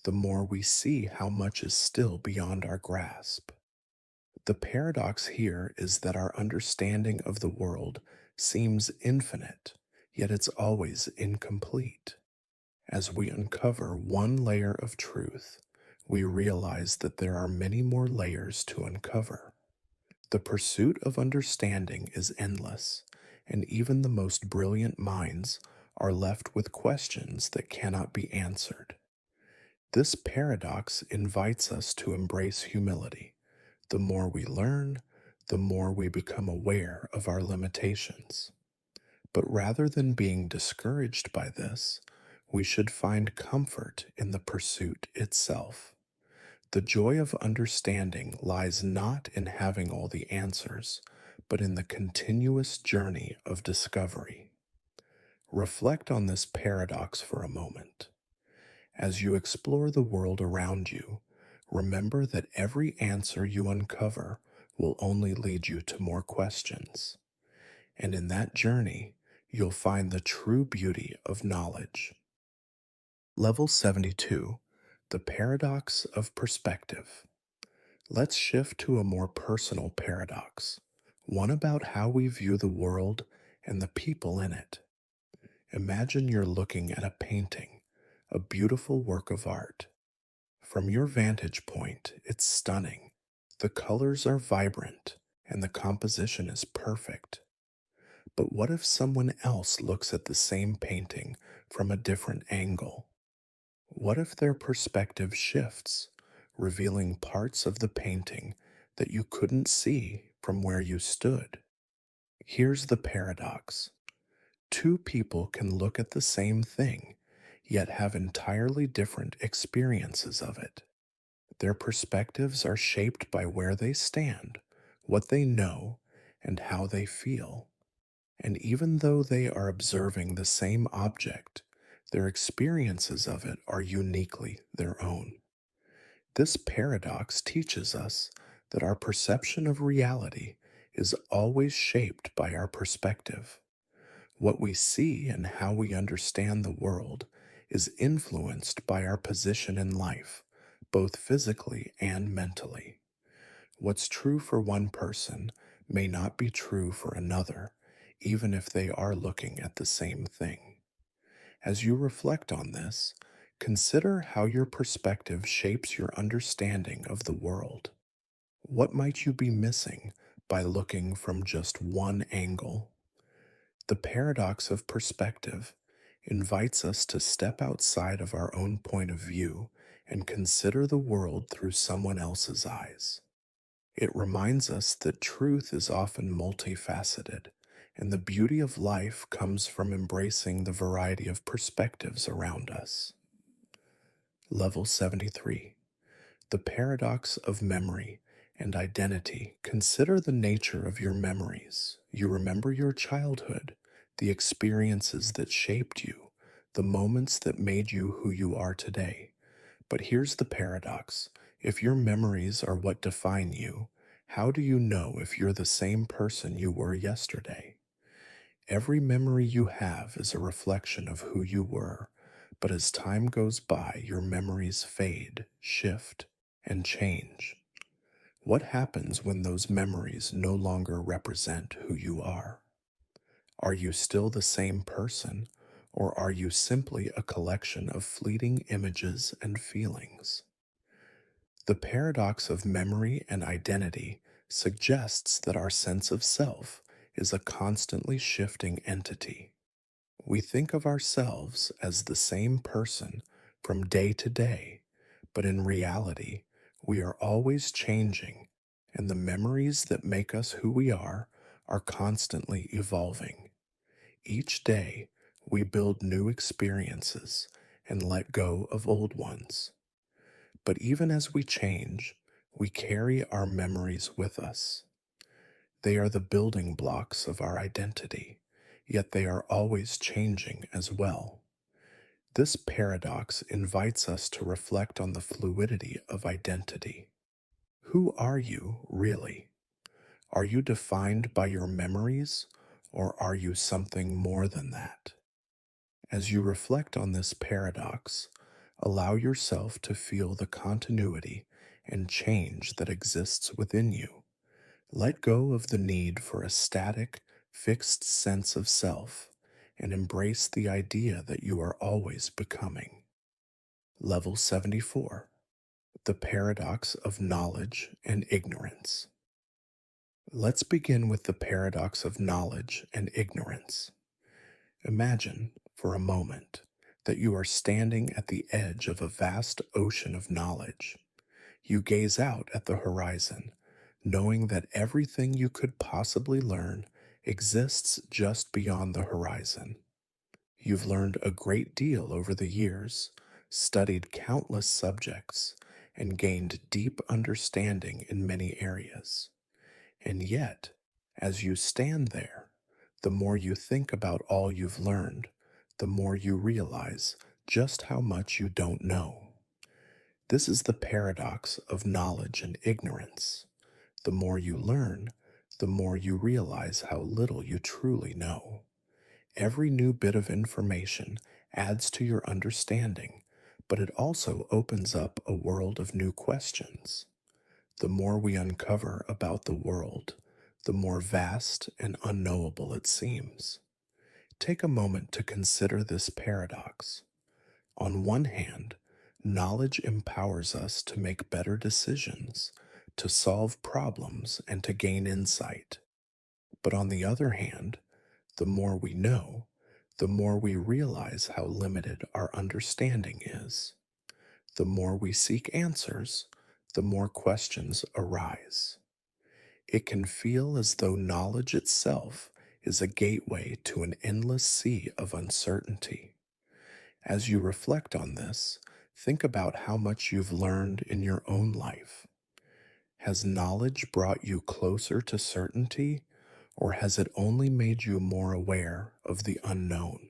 Speaker 1: the more we see how much is still beyond our grasp. The paradox here is that our understanding of the world seems infinite, yet it's always incomplete. As we uncover one layer of truth, we realize that there are many more layers to uncover. The pursuit of understanding is endless, and even the most brilliant minds are left with questions that cannot be answered. This paradox invites us to embrace humility. The more we learn, the more we become aware of our limitations. But rather than being discouraged by this, we should find comfort in the pursuit itself. The joy of understanding lies not in having all the answers, but in the continuous journey of discovery. Reflect on this paradox for a moment. As you explore the world around you, remember that every answer you uncover will only lead you to more questions. And in that journey, you'll find the true beauty of knowledge. Level 72, the paradox of perspective. Let's shift to a more personal paradox, one about how we view the world and the people in it. Imagine you're looking at a painting, a beautiful work of art. From your vantage point, it's stunning. The colors are vibrant, and the composition is perfect. But what if someone else looks at the same painting from a different angle? What if their perspective shifts, revealing parts of the painting that you couldn't see from where you stood? Here's the paradox. Two people can look at the same thing, yet have entirely different experiences of it. Their perspectives are shaped by where they stand, what they know, and how they feel. And even though they are observing the same object, their experiences of it are uniquely their own. This paradox teaches us that our perception of reality is always shaped by our perspective. What we see and how we understand the world is influenced by our position in life, both physically and mentally. What's true for one person may not be true for another, even if they are looking at the same thing. As you reflect on this, consider how your perspective shapes your understanding of the world. What might you be missing by looking from just one angle? The paradox of perspective invites us to step outside of our own point of view and consider the world through someone else's eyes. It reminds us that truth is often multifaceted, and the beauty of life comes from embracing the variety of perspectives around us. Level 73, the paradox of memory and identity. Consider the nature of your memories. You remember your childhood, the experiences that shaped you, the moments that made you who you are today. But here's the paradox. If your memories are what define you, how do you know if you're the same person you were yesterday? Every memory you have is a reflection of who you were, but as time goes by, your memories fade, shift, and change. What happens when those memories no longer represent who you are? Are you still the same person, or are you simply a collection of fleeting images and feelings? The paradox of memory and identity suggests that our sense of self is a constantly shifting entity. We think of ourselves as the same person from day to day, but in reality, we are always changing, and the memories that make us who we are constantly evolving. Each day, we build new experiences and let go of old ones. But even as we change, we carry our memories with us. They are the building blocks of our identity, yet they are always changing as well. This paradox invites us to reflect on the fluidity of identity. Who are you, really? Are you defined by your memories, or are you something more than that? As you reflect on this paradox, allow yourself to feel the continuity and change that exists within you, Let go of the need for a static, fixed sense of self and embrace the idea that you are always becoming. Level 74. The paradox of knowledge and ignorance. Let's begin with the paradox of knowledge and ignorance. Imagine, for a moment, that you are standing at the edge of a vast ocean of knowledge. You gaze out at the horizon, knowing that everything you could possibly learn exists just beyond the horizon. You've learned a great deal over the years, studied countless subjects, and gained deep understanding in many areas. And yet, as you stand there, the more you think about all you've learned, the more you realize just how much you don't know. This is the paradox of knowledge and ignorance. The more you learn, the more you realize how little you truly know. Every new bit of information adds to your understanding, but it also opens up a world of new questions. The more we uncover about the world, the more vast and unknowable it seems. Take a moment to consider this paradox. On one hand, knowledge empowers us to make better decisions, to solve problems, and to gain insight. But on the other hand, the more we know, the more we realize how limited our understanding is. The more we seek answers, the more questions arise. It can feel as though knowledge itself is a gateway to an endless sea of uncertainty. As you reflect on this, think about how much you've learned in your own life. Has knowledge brought you closer to certainty, or has it only made you more aware of the unknown?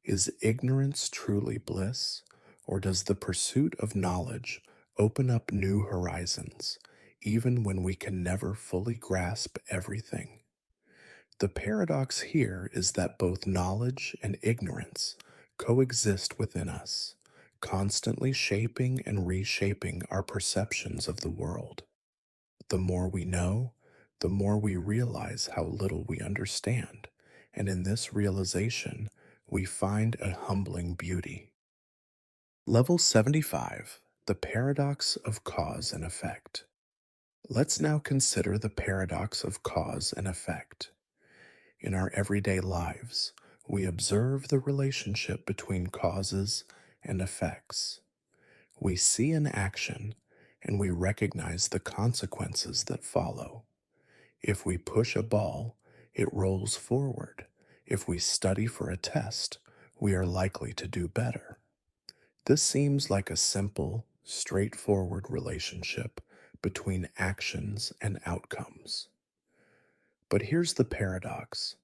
Speaker 1: Is ignorance truly bliss, or does the pursuit of knowledge open up new horizons, even when we can never fully grasp everything? The paradox here is that both knowledge and ignorance coexist within us, constantly shaping and reshaping our perceptions of the world. The more we know, the more we realize how little we understand, and in this realization, we find a humbling beauty. Level 75. The paradox of cause and effect. Let's now consider the paradox of cause and effect. In our everyday lives, we observe the relationship between causes and effects. We see an action and we recognize the consequences that follow. If we push a ball, it rolls forward. If we study for a test, we are likely to do better. This seems like a simple, straightforward relationship between actions and outcomes. But here's the paradox.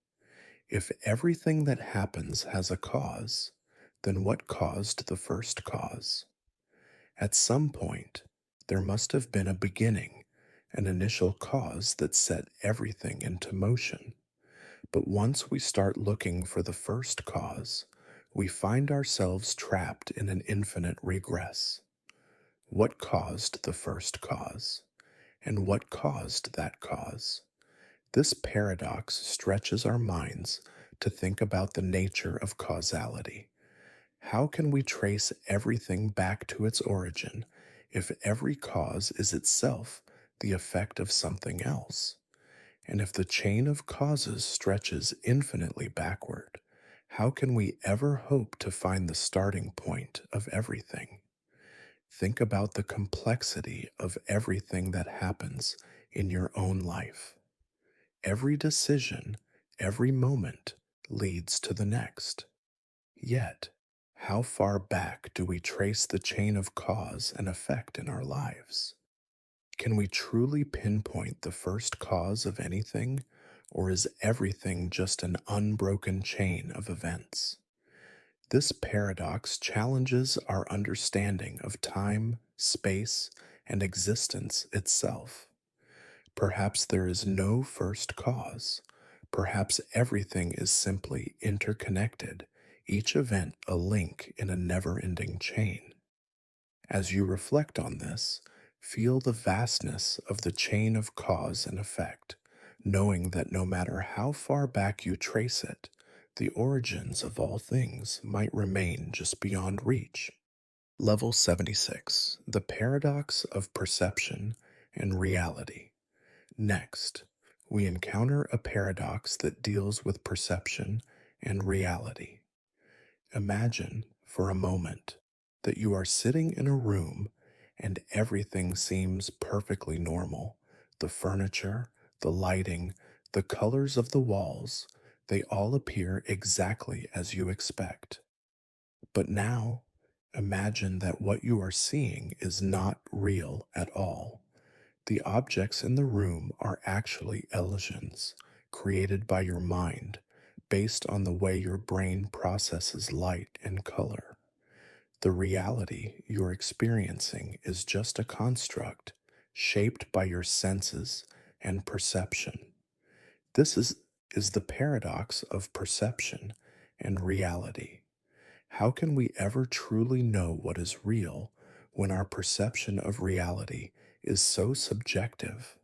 Speaker 1: If everything that happens has a cause, then what caused the first cause? At some point, there must have been a beginning, an initial cause that set everything into motion. But once we start looking for the first cause, we find ourselves trapped in an infinite regress. What caused the first cause? And what caused that cause? This paradox stretches our minds to think about the nature of causality. How can we trace everything back to its origin if every cause is itself the effect of something else? And if the chain of causes stretches infinitely backward, how can we ever hope to find the starting point of everything? Think about the complexity of everything that happens in your own life. Every decision, every moment leads to the next. Yet, how far back do we trace the chain of cause and effect in our lives? Can we truly pinpoint the first cause of anything, or is everything just an unbroken chain of events? This paradox challenges our understanding of time, space, and existence itself. Perhaps there is no first cause. Perhaps everything is simply interconnected, each event a link in a never-ending chain. As you reflect on this, Feel the vastness of the chain of cause and effect, knowing that no matter how far back you trace it, the origins of all things might remain just beyond reach. Level 76, the paradox of perception and reality. Next, we encounter a paradox that deals with perception and reality. Imagine, for a moment, that you are sitting in a room and everything seems perfectly normal. The furniture, the lighting, the colors of the walls, they all appear exactly as you expect. But now, imagine that what you are seeing is not real at all. The objects in the room are actually illusions created by your mind based on the way your brain processes light and color. The reality you're experiencing is just a construct shaped by your senses and perception. This is the paradox of perception and reality. How can we ever truly know what is real when our perception of reality is so subjective?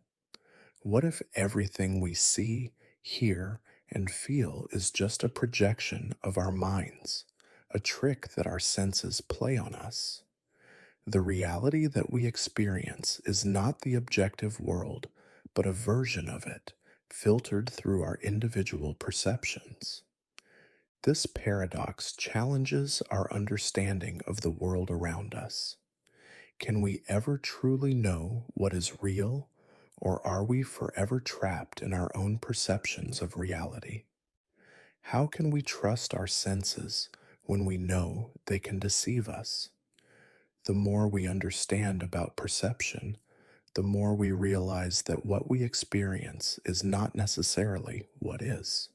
Speaker 1: What if everything we see, hear, and feel is just a projection of our minds, a trick that our senses play on us? The reality that we experience is not the objective world, but a version of it, filtered through our individual perceptions. This paradox challenges our understanding of the world around us. Can we ever truly know what is real, or are we forever trapped in our own perceptions of reality? How can we trust our senses when we know they can deceive us? The more we understand about perception, the more we realize that what we experience is not necessarily what is.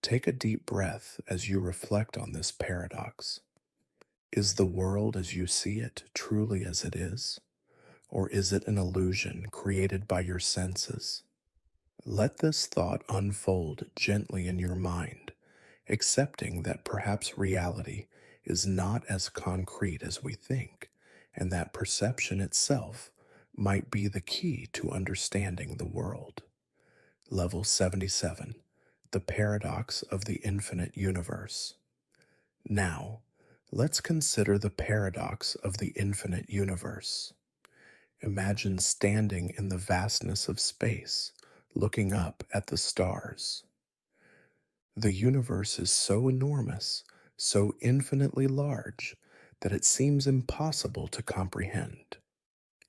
Speaker 1: Take a deep breath as you reflect on this paradox. Is the world as you see it truly as it is? Or is it an illusion created by your senses? Let this thought unfold gently in your mind, accepting that perhaps reality is not as concrete as we think, and that perception itself might be the key to understanding the world. Level 77, the paradox of the infinite universe. Now, let's consider the paradox of the infinite universe. Imagine standing in the vastness of space, looking up at the stars. The universe is so enormous, so infinitely large, that it seems impossible to comprehend.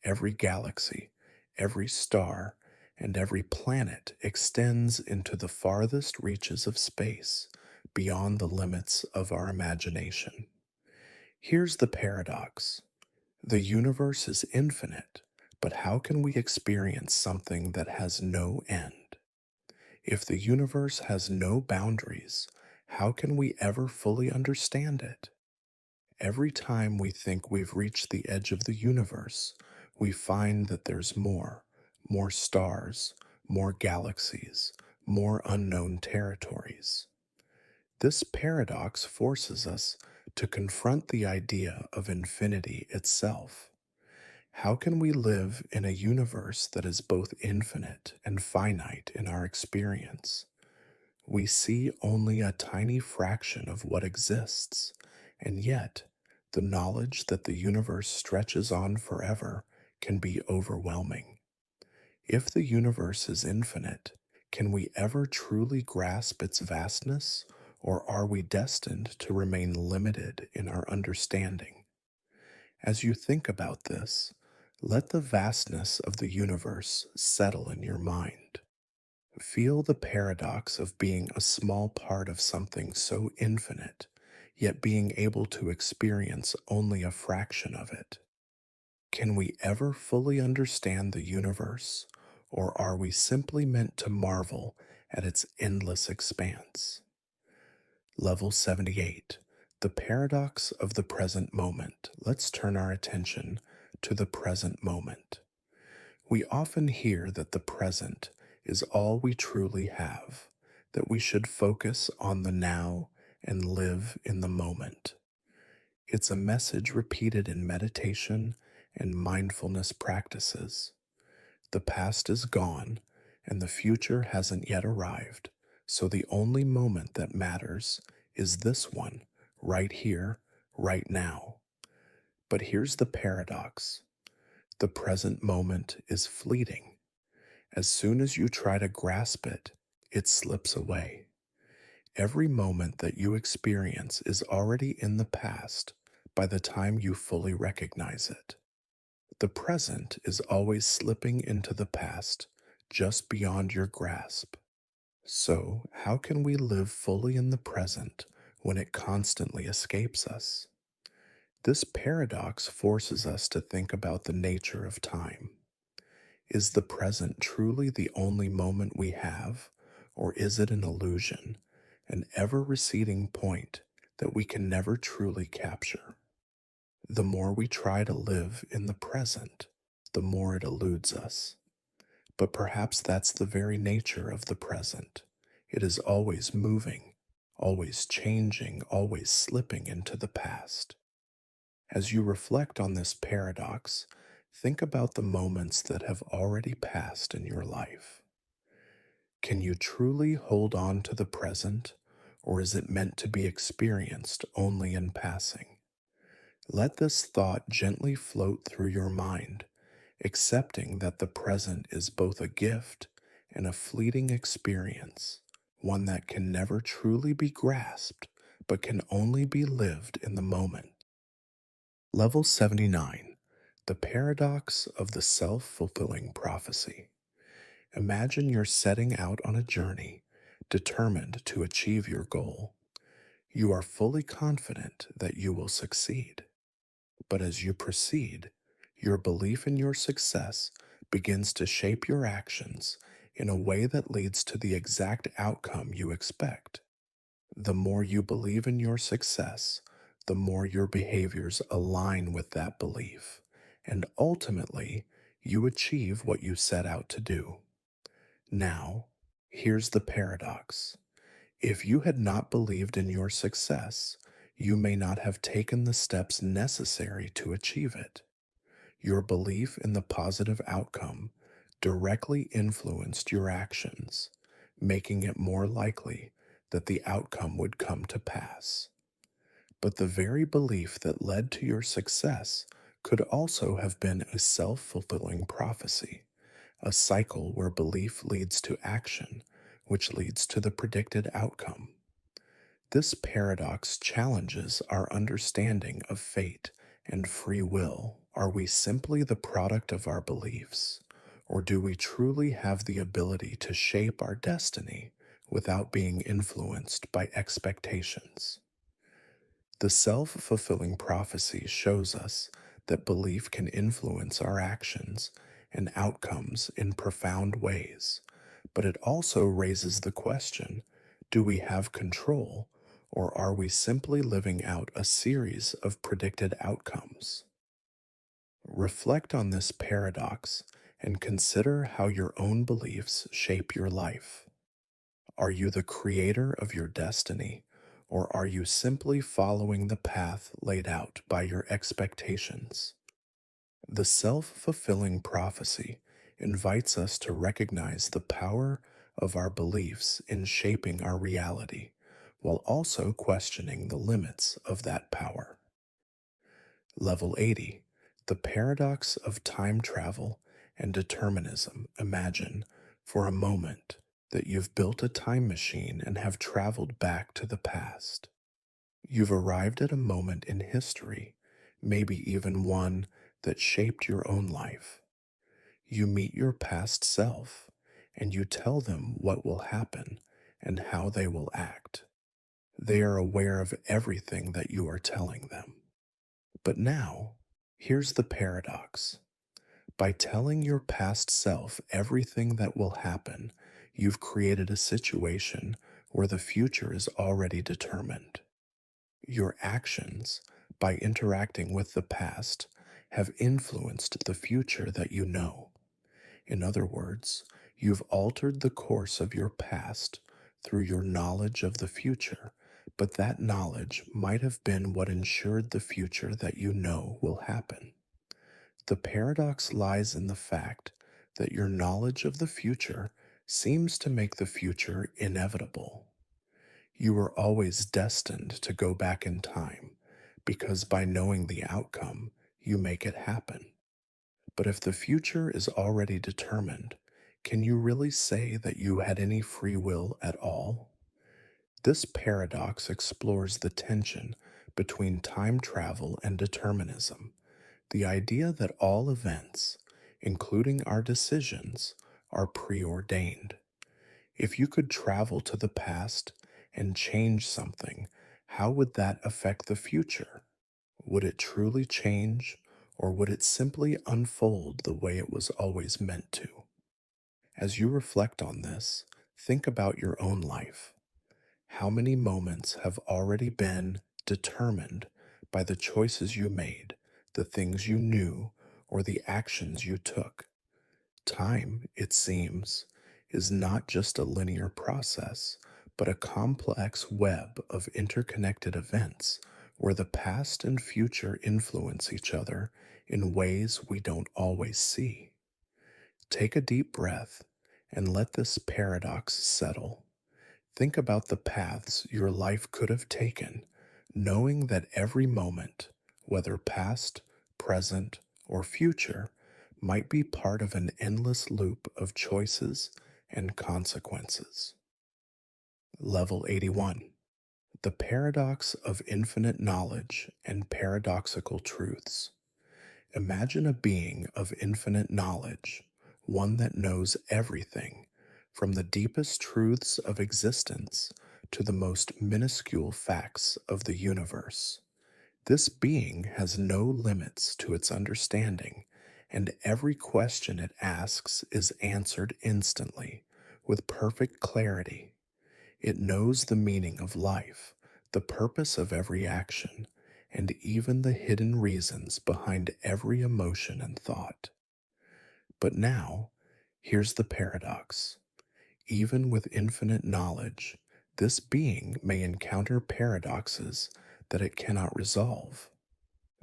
Speaker 1: Every galaxy, every star, and every planet extends into the farthest reaches of space, beyond the limits of our imagination. Here's the paradox. The universe is infinite, but how can we experience something that has no end? If the universe has no boundaries, how can we ever fully understand it? Every time we think we've reached the edge of the universe, we find that there's more stars, more galaxies, more unknown territories. This paradox forces us to confront the idea of infinity itself. How can we live in a universe that is both infinite and finite in our experience? We see only a tiny fraction of what exists, and yet the knowledge that the universe stretches on forever can be overwhelming. If the universe is infinite, can we ever truly grasp its vastness, or are we destined to remain limited in our understanding? As you think about this, let the vastness of the universe settle in your mind. Feel the paradox of being a small part of something so infinite, yet being able to experience only a fraction of it. Can we ever fully understand the universe, or are we simply meant to marvel at its endless expanse? Level 78, the paradox of the present moment. Let's turn our attention to the present moment. We often hear that the present is all we truly have, that we should focus on the now and live in the moment. It's a message repeated in meditation and mindfulness practices. The past is gone, and the future hasn't yet arrived, so the only moment that matters is this one, right here, right now. But here's the paradox: the present moment is fleeting. As soon as you try to grasp it, it slips away. Every moment that you experience is already in the past by the time you fully recognize it. The present is always slipping into the past, just beyond your grasp. So, how can we live fully in the present when it constantly escapes us? This paradox forces us to think about the nature of time. Is the present truly the only moment we have, or is it an illusion, an ever receding point that we can never truly capture? The more we try to live in the present, the more it eludes us. But perhaps that's the very nature of the present. It is always moving, always changing, always slipping into the past. As you reflect on this paradox, think about the moments that have already passed in your life. Can you truly hold on to the present, or is it meant to be experienced only in passing? Let this thought gently float through your mind, accepting that the present is both a gift and a fleeting experience, one that can never truly be grasped, but can only be lived in the moment. Level 79: The Paradox of the Self-Fulfilling Prophecy. Imagine you're setting out on a journey, determined to achieve your goal. You are fully confident that you will succeed. But as you proceed, your belief in your success begins to shape your actions in a way that leads to the exact outcome you expect. The more you believe in your success, the more your behaviors align with that belief, and ultimately, you achieve what you set out to do. Now, here's the paradox. If you had not believed in your success, you may not have taken the steps necessary to achieve it. Your belief in the positive outcome directly influenced your actions, making it more likely that the outcome would come to pass. But the very belief that led to your success could also have been a self-fulfilling prophecy, a cycle where belief leads to action, which leads to the predicted outcome. This paradox challenges our understanding of fate and free will. Are we simply the product of our beliefs, or do we truly have the ability to shape our destiny without being influenced by expectations? The self-fulfilling prophecy shows us that belief can influence our actions and outcomes in profound ways, but it also raises the question: do we have control, or are we simply living out a series of predicted outcomes? Reflect on this paradox and consider how your own beliefs shape your life. Are you the creator of your destiny, or are you simply following the path laid out by your expectations? The self-fulfilling prophecy invites us to recognize the power of our beliefs in shaping our reality, while also questioning the limits of that power. Level 80: The Paradox of Time Travel and Determinism. Imagine, for a moment, that you've built a time machine and have traveled back to the past. You've arrived at a moment in history, maybe even one that shaped your own life. You meet your past self, and you tell them what will happen and how they will act. They are aware of everything that you are telling them. But now, here's the paradox. By telling your past self everything that will happen, you've created a situation where the future is already determined. Your actions, by interacting with the past, have influenced the future that you know. In other words, you've altered the course of your past through your knowledge of the future, but that knowledge might have been what ensured the future that you know will happen. The paradox lies in the fact that your knowledge of the future seems to make the future inevitable. You are always destined to go back in time because by knowing the outcome, you make it happen. But if the future is already determined, can you really say that you had any free will at all? This paradox explores the tension between time travel and determinism, the idea that all events, including our decisions, are preordained. If you could travel to the past and change something, how would that affect the future? Would it truly change, or would it simply unfold the way it was always meant to? As you reflect on this, think about your own life. How many moments have already been determined by the choices you made, the things you knew, or the actions you took? Time, it seems, is not just a linear process, but a complex web of interconnected events where the past and future influence each other in ways we don't always see. Take a deep breath and let this paradox settle. Think about the paths your life could have taken, knowing that every moment, whether past, present, or future, might be part of an endless loop of choices and consequences. Level 81. The paradox of infinite knowledge and paradoxical truths. Imagine a being of infinite knowledge, one that knows everything, from the deepest truths of existence to the most minuscule facts of the universe. This being has no limits to its understanding, and every question it asks is answered instantly, with perfect clarity. It knows the meaning of life, the purpose of every action, and even the hidden reasons behind every emotion and thought. But now, here's the paradox. Even with infinite knowledge, this being may encounter paradoxes that it cannot resolve.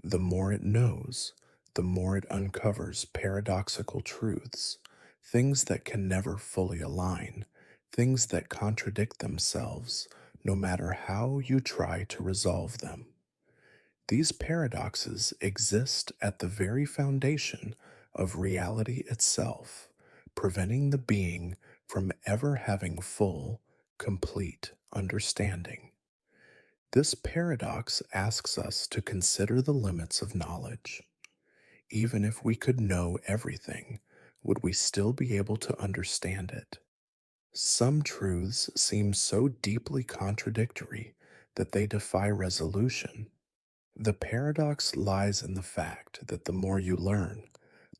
Speaker 1: The more it knows, the more it uncovers paradoxical truths, things that can never fully align, things that contradict themselves, no matter how you try to resolve them. These paradoxes exist at the very foundation of reality itself, preventing the being from ever having full, complete understanding. This paradox asks us to consider the limits of knowledge. Even if we could know everything, would we still be able to understand it? Some truths seem so deeply contradictory that they defy resolution. The paradox lies in the fact that the more you learn,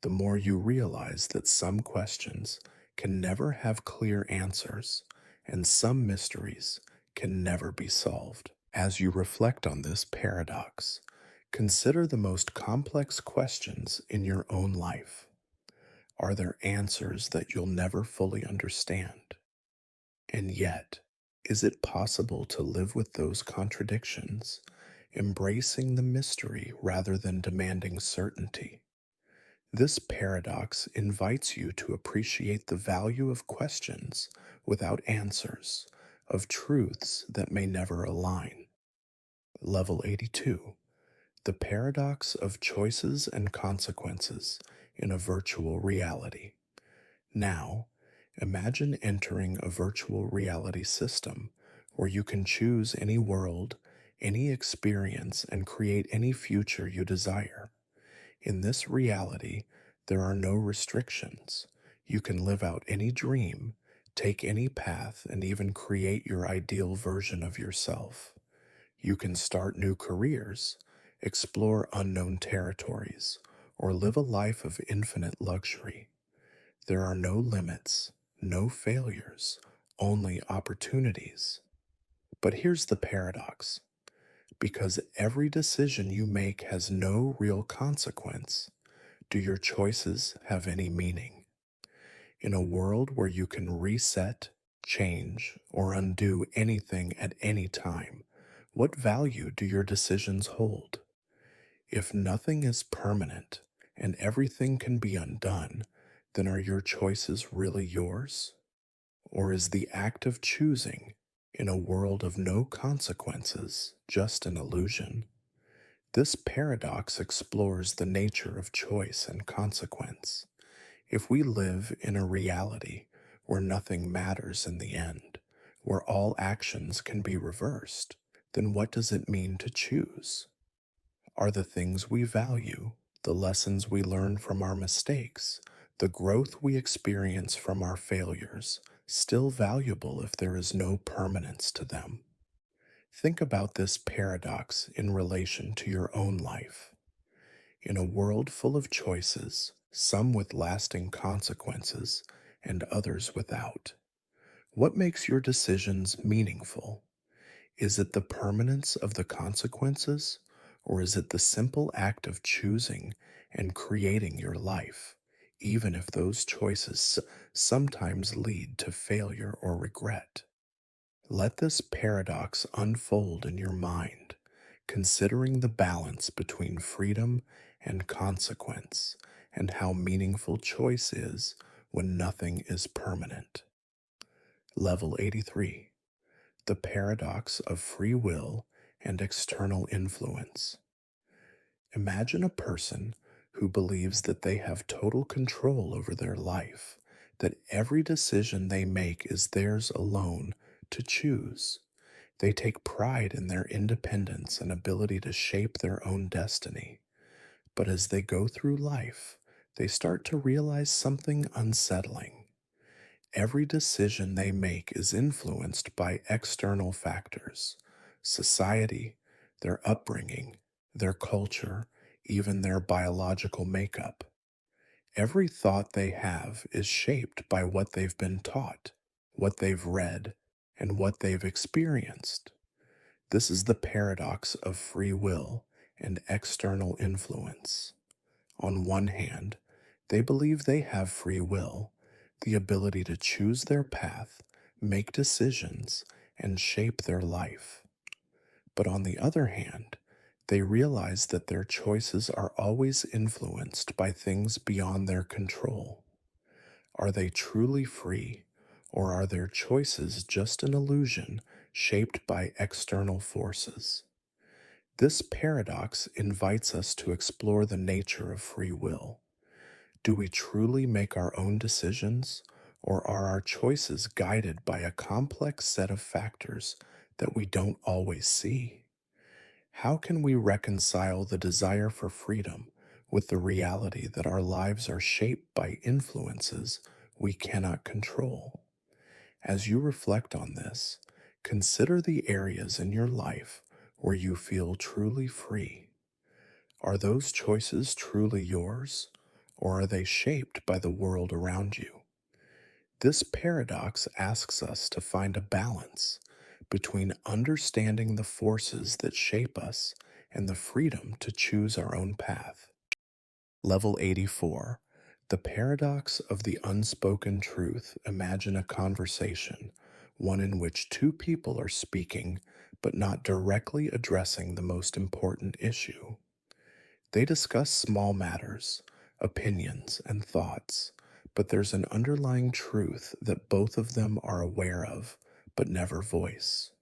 Speaker 1: the more you realize that some questions can never have clear answers, and some mysteries can never be solved. As you reflect on this paradox, consider the most complex questions in your own life. Are there answers that you'll never fully understand? And yet, is it possible to live with those contradictions, embracing the mystery rather than demanding certainty? This paradox invites you to appreciate the value of questions without answers, of truths that may never align. Level 82. The paradox of choices and consequences in a virtual reality. Now, imagine entering a virtual reality system where you can choose any world, any experience, and create any future you desire. In this reality, there are no restrictions. You can live out any dream, take any path, and even create your ideal version of yourself. You can start new careers, explore unknown territories, or live a life of infinite luxury. There are no limits, no failures, only opportunities. But here's the paradox. Because every decision you make has no real consequence, do your choices have any meaning? In a world where you can reset, change, or undo anything at any time, what value do your decisions hold? If nothing is permanent and everything can be undone, then are your choices really yours? Or is the act of choosing in a world of no consequences just an illusion? This paradox explores the nature of choice and consequence. If we live in a reality where nothing matters in the end, where all actions can be reversed, then what does it mean to choose? Are the things we value, the lessons we learn from our mistakes, the growth we experience from our failures, still valuable if there is no permanence to them? Think about this paradox in relation to your own life. In a world full of choices, some with lasting consequences and others without, what makes your decisions meaningful? Is it the permanence of the consequences, or is it the simple act of choosing and creating your life, even if those choices sometimes lead to failure or regret? Let this paradox unfold in your mind, considering the balance between freedom and consequence, and how meaningful choice is when nothing is permanent. Level 83. The paradox of free will and external influence. Imagine a person who believes that they have total control over their life, that every decision they make is theirs alone to choose. They take pride in their independence and ability to shape their own destiny. But as they go through life, they start to realize something unsettling. Every decision they make is influenced by external factors: society, their upbringing, their culture, even their biological makeup. Every thought they have is shaped by what they've been taught, what they've read, and what they've experienced. This is the paradox of free will and external influence. On one hand, they believe they have free will, the ability to choose their path, make decisions, and shape their life. But on the other hand, they realize that their choices are always influenced by things beyond their control. Are they truly free, or are their choices just an illusion shaped by external forces? This paradox invites us to explore the nature of free will. Do we truly make our own decisions, or are our choices guided by a complex set of factors that we don't always see? How can we reconcile the desire for freedom with the reality that our lives are shaped by influences we cannot control? As you reflect on this, consider the areas in your life where you feel truly free. Are those choices truly yours, or are they shaped by the world around you? This paradox asks us to find a balance between understanding the forces that shape us and the freedom to choose our own path. Level 84. The paradox of the unspoken truth. Imagine a conversation, one in which two people are speaking but not directly addressing the most important issue. They discuss small matters, opinions, and thoughts, but there's an underlying truth that both of them are aware of, but never voice.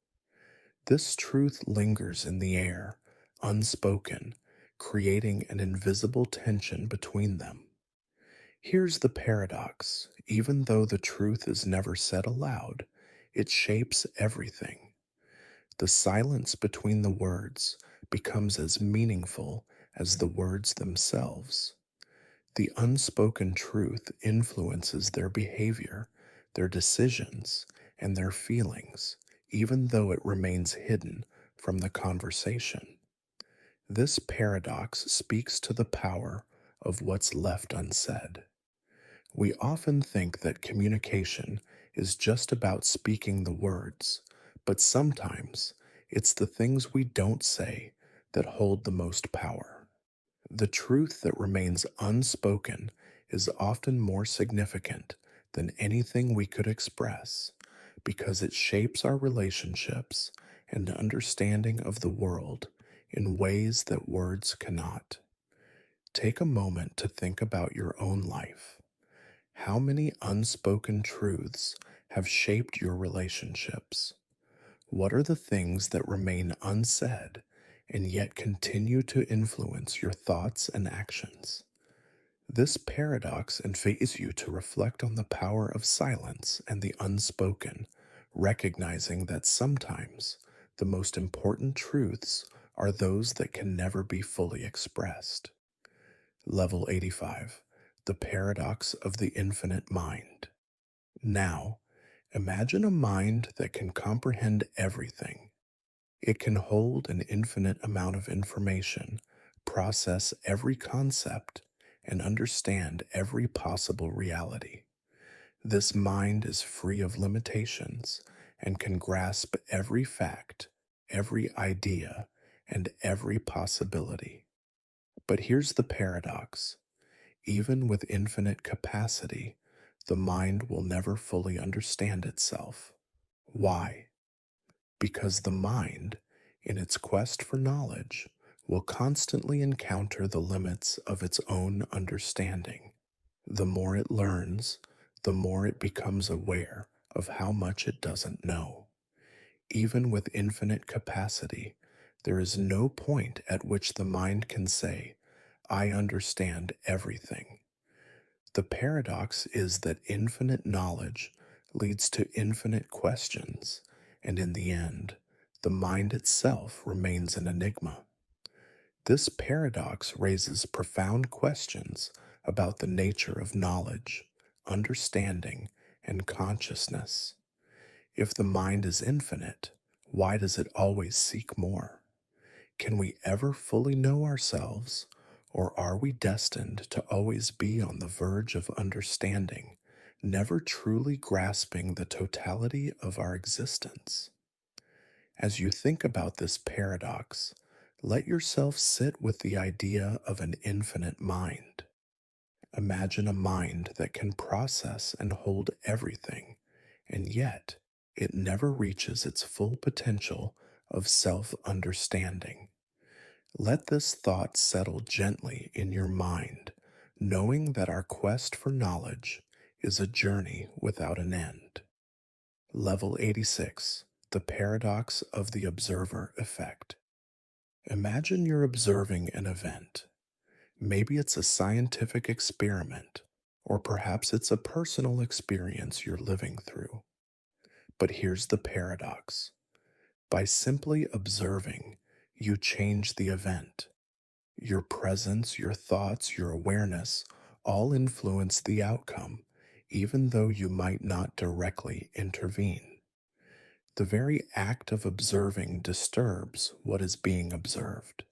Speaker 1: This truth lingers in the air, unspoken, creating an invisible tension between them. Here's the paradox: even though the truth is never said aloud, it shapes everything. The silence between the words becomes as meaningful as the words themselves. The unspoken truth influences their behavior, their decisions, and their feelings, even though it remains hidden from the conversation. This paradox speaks to the power of what's left unsaid. We often think that communication is just about speaking the words, but sometimes it's the things we don't say that hold the most power. The truth that remains unspoken is often more significant than anything we could express because it shapes our relationships and understanding of the world in ways that words cannot. Take a moment to think about your own life. How many unspoken truths have shaped your relationships? What are the things that remain unsaid and yet continue to influence your thoughts and actions? This paradox invites you to reflect on the power of silence and the unspoken, recognizing that sometimes the most important truths are those that can never be fully expressed. Level 85, the paradox of the infinite mind. Now, imagine a mind that can comprehend everything. It can hold an infinite amount of information, process every concept, and understand every possible reality. This mind is free of limitations and can grasp every fact, every idea, and every possibility. But here's the paradox. Even with infinite capacity, the mind will never fully understand itself. Why? Because the mind, in its quest for knowledge, will constantly encounter the limits of its own understanding. The more it learns, the more it becomes aware of how much it doesn't know. Even with infinite capacity, there is no point at which the mind can say, I understand everything. The paradox is that infinite knowledge leads to infinite questions, and in the end, the mind itself remains an enigma. This paradox raises profound questions about the nature of knowledge, understanding, and consciousness. If the mind is infinite, why does it always seek more? Can we ever fully know ourselves, or are we destined to always be on the verge of understanding, never truly grasping the totality of our existence? As you think about this paradox, let yourself sit with the idea of an infinite mind. Imagine a mind that can process and hold everything, and yet it never reaches its full potential of self understanding. Let this thought settle gently in your mind, knowing that our quest for knowledge is a journey without an end. Level 86, the paradox of the observer effect. Imagine you're observing an event. Maybe it's a scientific experiment, or perhaps it's a personal experience you're living through. But here's the paradox. By simply observing, you change the event. Your presence, your thoughts, your awareness all influence the outcome, even though you might not directly intervene. The very act of observing disturbs what is being observed.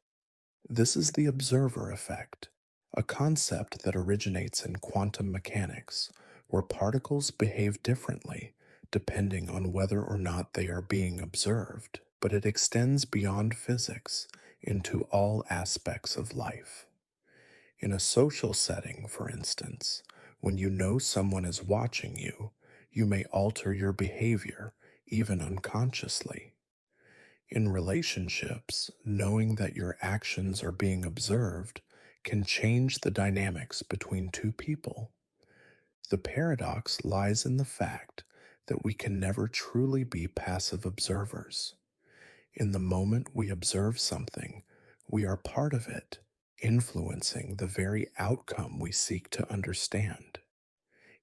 Speaker 1: This is the observer effect, a concept that originates in quantum mechanics, where particles behave differently depending on whether or not they are being observed, but it extends beyond physics into all aspects of life. In a social setting, for instance, when you know someone is watching you, you may alter your behavior, even unconsciously. In relationships, knowing that your actions are being observed can change the dynamics between two people. The paradox lies in the fact that we can never truly be passive observers. In the moment we observe something, we are part of it, influencing the very outcome we seek to understand.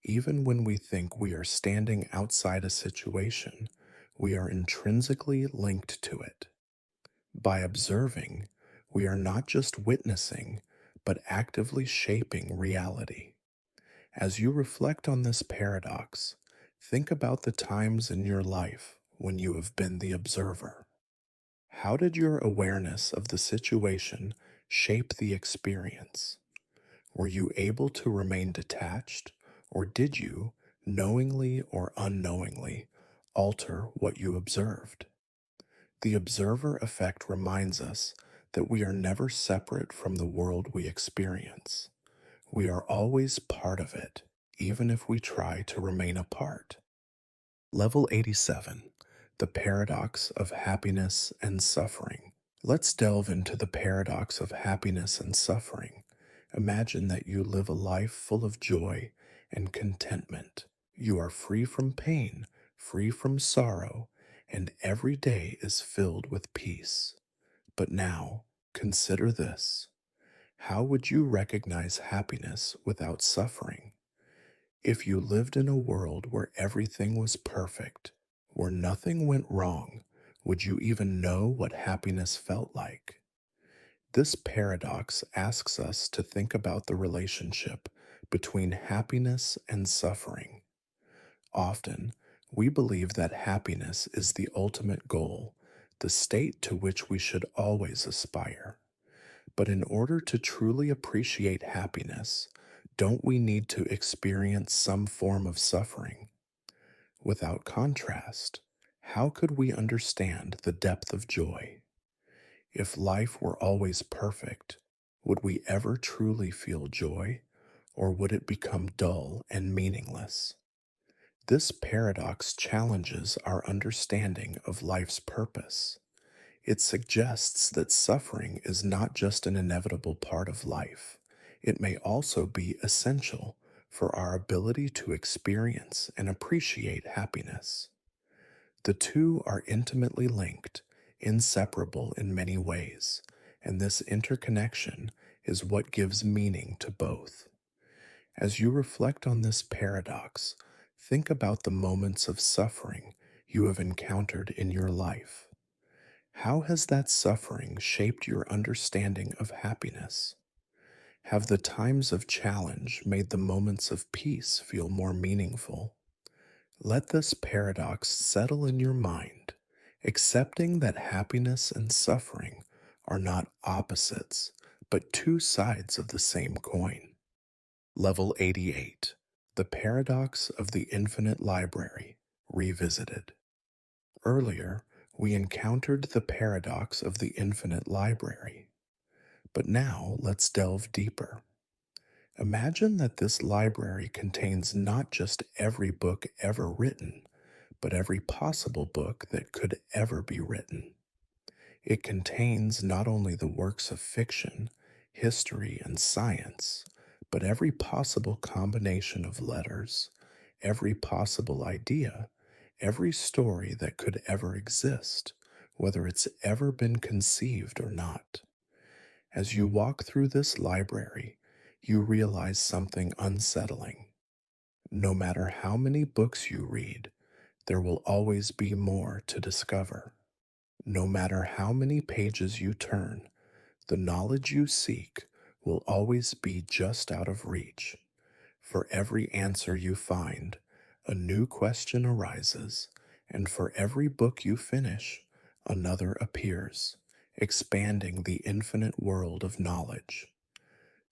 Speaker 1: Even when we think we are standing outside a situation, we are intrinsically linked to it. By observing, we are not just witnessing, but actively shaping reality. As you reflect on this paradox, think about the times in your life when you have been the observer. How did your awareness of the situation shape the experience? Were you able to remain detached, or did you, knowingly or unknowingly, alter what you observed? The observer effect reminds us that we are never separate from the world we experience. We are always part of it, even if we try to remain apart. Level 87, the paradox of happiness and suffering. Let's delve into the paradox of happiness and suffering. Imagine that you live a life full of joy and contentment. You are free from pain, free from sorrow, and every day is filled with peace. But now, consider this. How would you recognize happiness without suffering? If you lived in a world where everything was perfect, where nothing went wrong, would you even know what happiness felt like? This paradox asks us to think about the relationship between happiness and suffering. Often, we believe that happiness is the ultimate goal, the state to which we should always aspire. But in order to truly appreciate happiness, don't we need to experience some form of suffering? Without contrast, how could we understand the depth of joy? If life were always perfect, would we ever truly feel joy, or would it become dull and meaningless? This paradox challenges our understanding of life's purpose. It suggests that suffering is not just an inevitable part of life, it may also be essential for our ability to experience and appreciate happiness. The two are intimately linked, inseparable in many ways, and this interconnection is what gives meaning to both. As you reflect on this paradox, think about the moments of suffering you have encountered in your life. How has that suffering shaped your understanding of happiness? Have the times of challenge made the moments of peace feel more meaningful? Let this paradox settle in your mind, accepting that happiness and suffering are not opposites, but two sides of the same coin. Level 88, The Paradox of the Infinite Library, Revisited. Earlier, we encountered the paradox of the infinite library. But now let's delve deeper. Imagine that this library contains not just every book ever written, but every possible book that could ever be written. It contains not only the works of fiction, history, and science, but every possible combination of letters, every possible idea, every story that could ever exist, whether it's ever been conceived or not. As you walk through this library, you realize something unsettling. No matter how many books you read, there will always be more to discover. No matter how many pages you turn, the knowledge you seek will always be just out of reach. For every answer you find, a new question arises, and for every book you finish, another appears, expanding the infinite world of knowledge.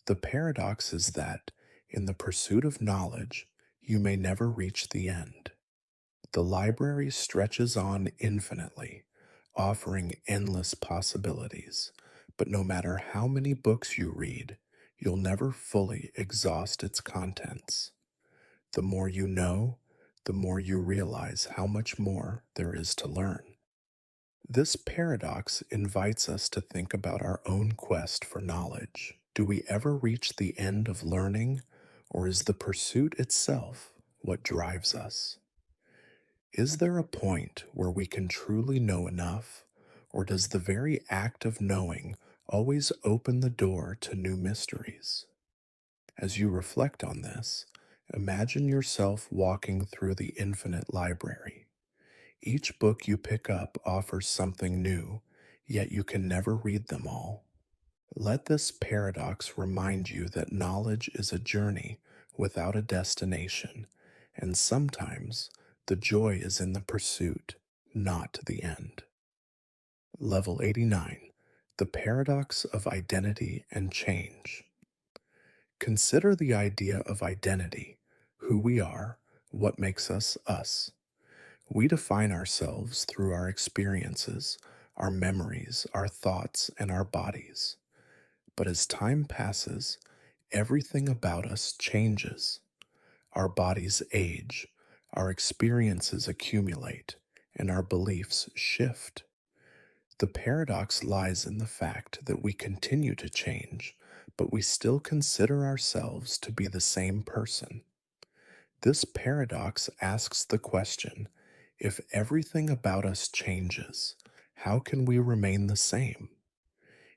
Speaker 1: The paradox is that, in the pursuit of knowledge, you may never reach the end. The library stretches on infinitely, offering endless possibilities, but no matter how many books you read, you'll never fully exhaust its contents. The more you know, the more you realize how much more there is to learn. This paradox invites us to think about our own quest for knowledge. Do we ever reach the end of learning, or is the pursuit itself what drives us? Is there a point where we can truly know enough, or does the very act of knowing always open the door to new mysteries? As you reflect on this, imagine yourself walking through the infinite library. Each book you pick up offers something new, yet you can never read them all. Let this paradox remind you that knowledge is a journey without a destination, and sometimes the joy is in the pursuit, not the end. Level 89, The Paradox of Identity and Change. Consider the idea of identity, who we are, what makes us us. We define ourselves through our experiences, our memories, our thoughts, and our bodies. But as time passes, everything about us changes. Our bodies age, our experiences accumulate, and our beliefs shift. The paradox lies in the fact that we continue to change, but we still consider ourselves to be the same person. This paradox asks the question, if everything about us changes, how can we remain the same?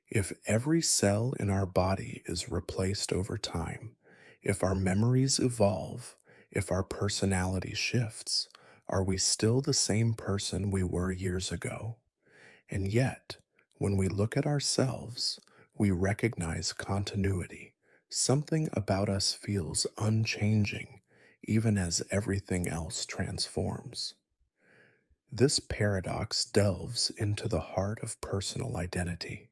Speaker 1: If every cell in our body is replaced over time, if our memories evolve, if our personality shifts, are we still the same person we were years ago? And yet, when we look at ourselves, we recognize continuity. Something about us feels unchanging, even as everything else transforms. This paradox delves into the heart of personal identity.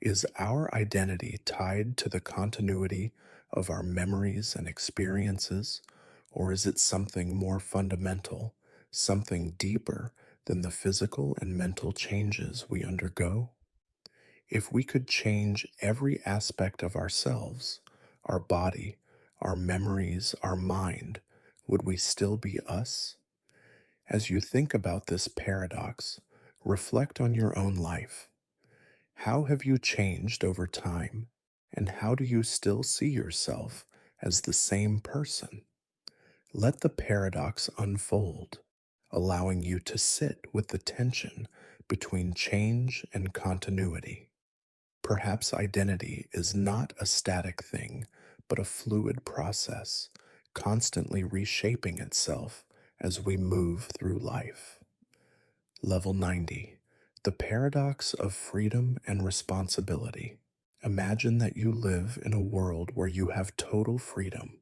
Speaker 1: Is our identity tied to the continuity of our memories and experiences, or is it something more fundamental, something deeper than the physical and mental changes we undergo? If we could change every aspect of ourselves, our body, our memories, our mind, would we still be us? As you think about this paradox, reflect on your own life. How have you changed over time, and how do you still see yourself as the same person? Let the paradox unfold, allowing you to sit with the tension between change and continuity. Perhaps identity is not a static thing, but a fluid process, constantly reshaping itself as we move through life. Level 90. The paradox of freedom and responsibility. Imagine that you live in a world where you have total freedom,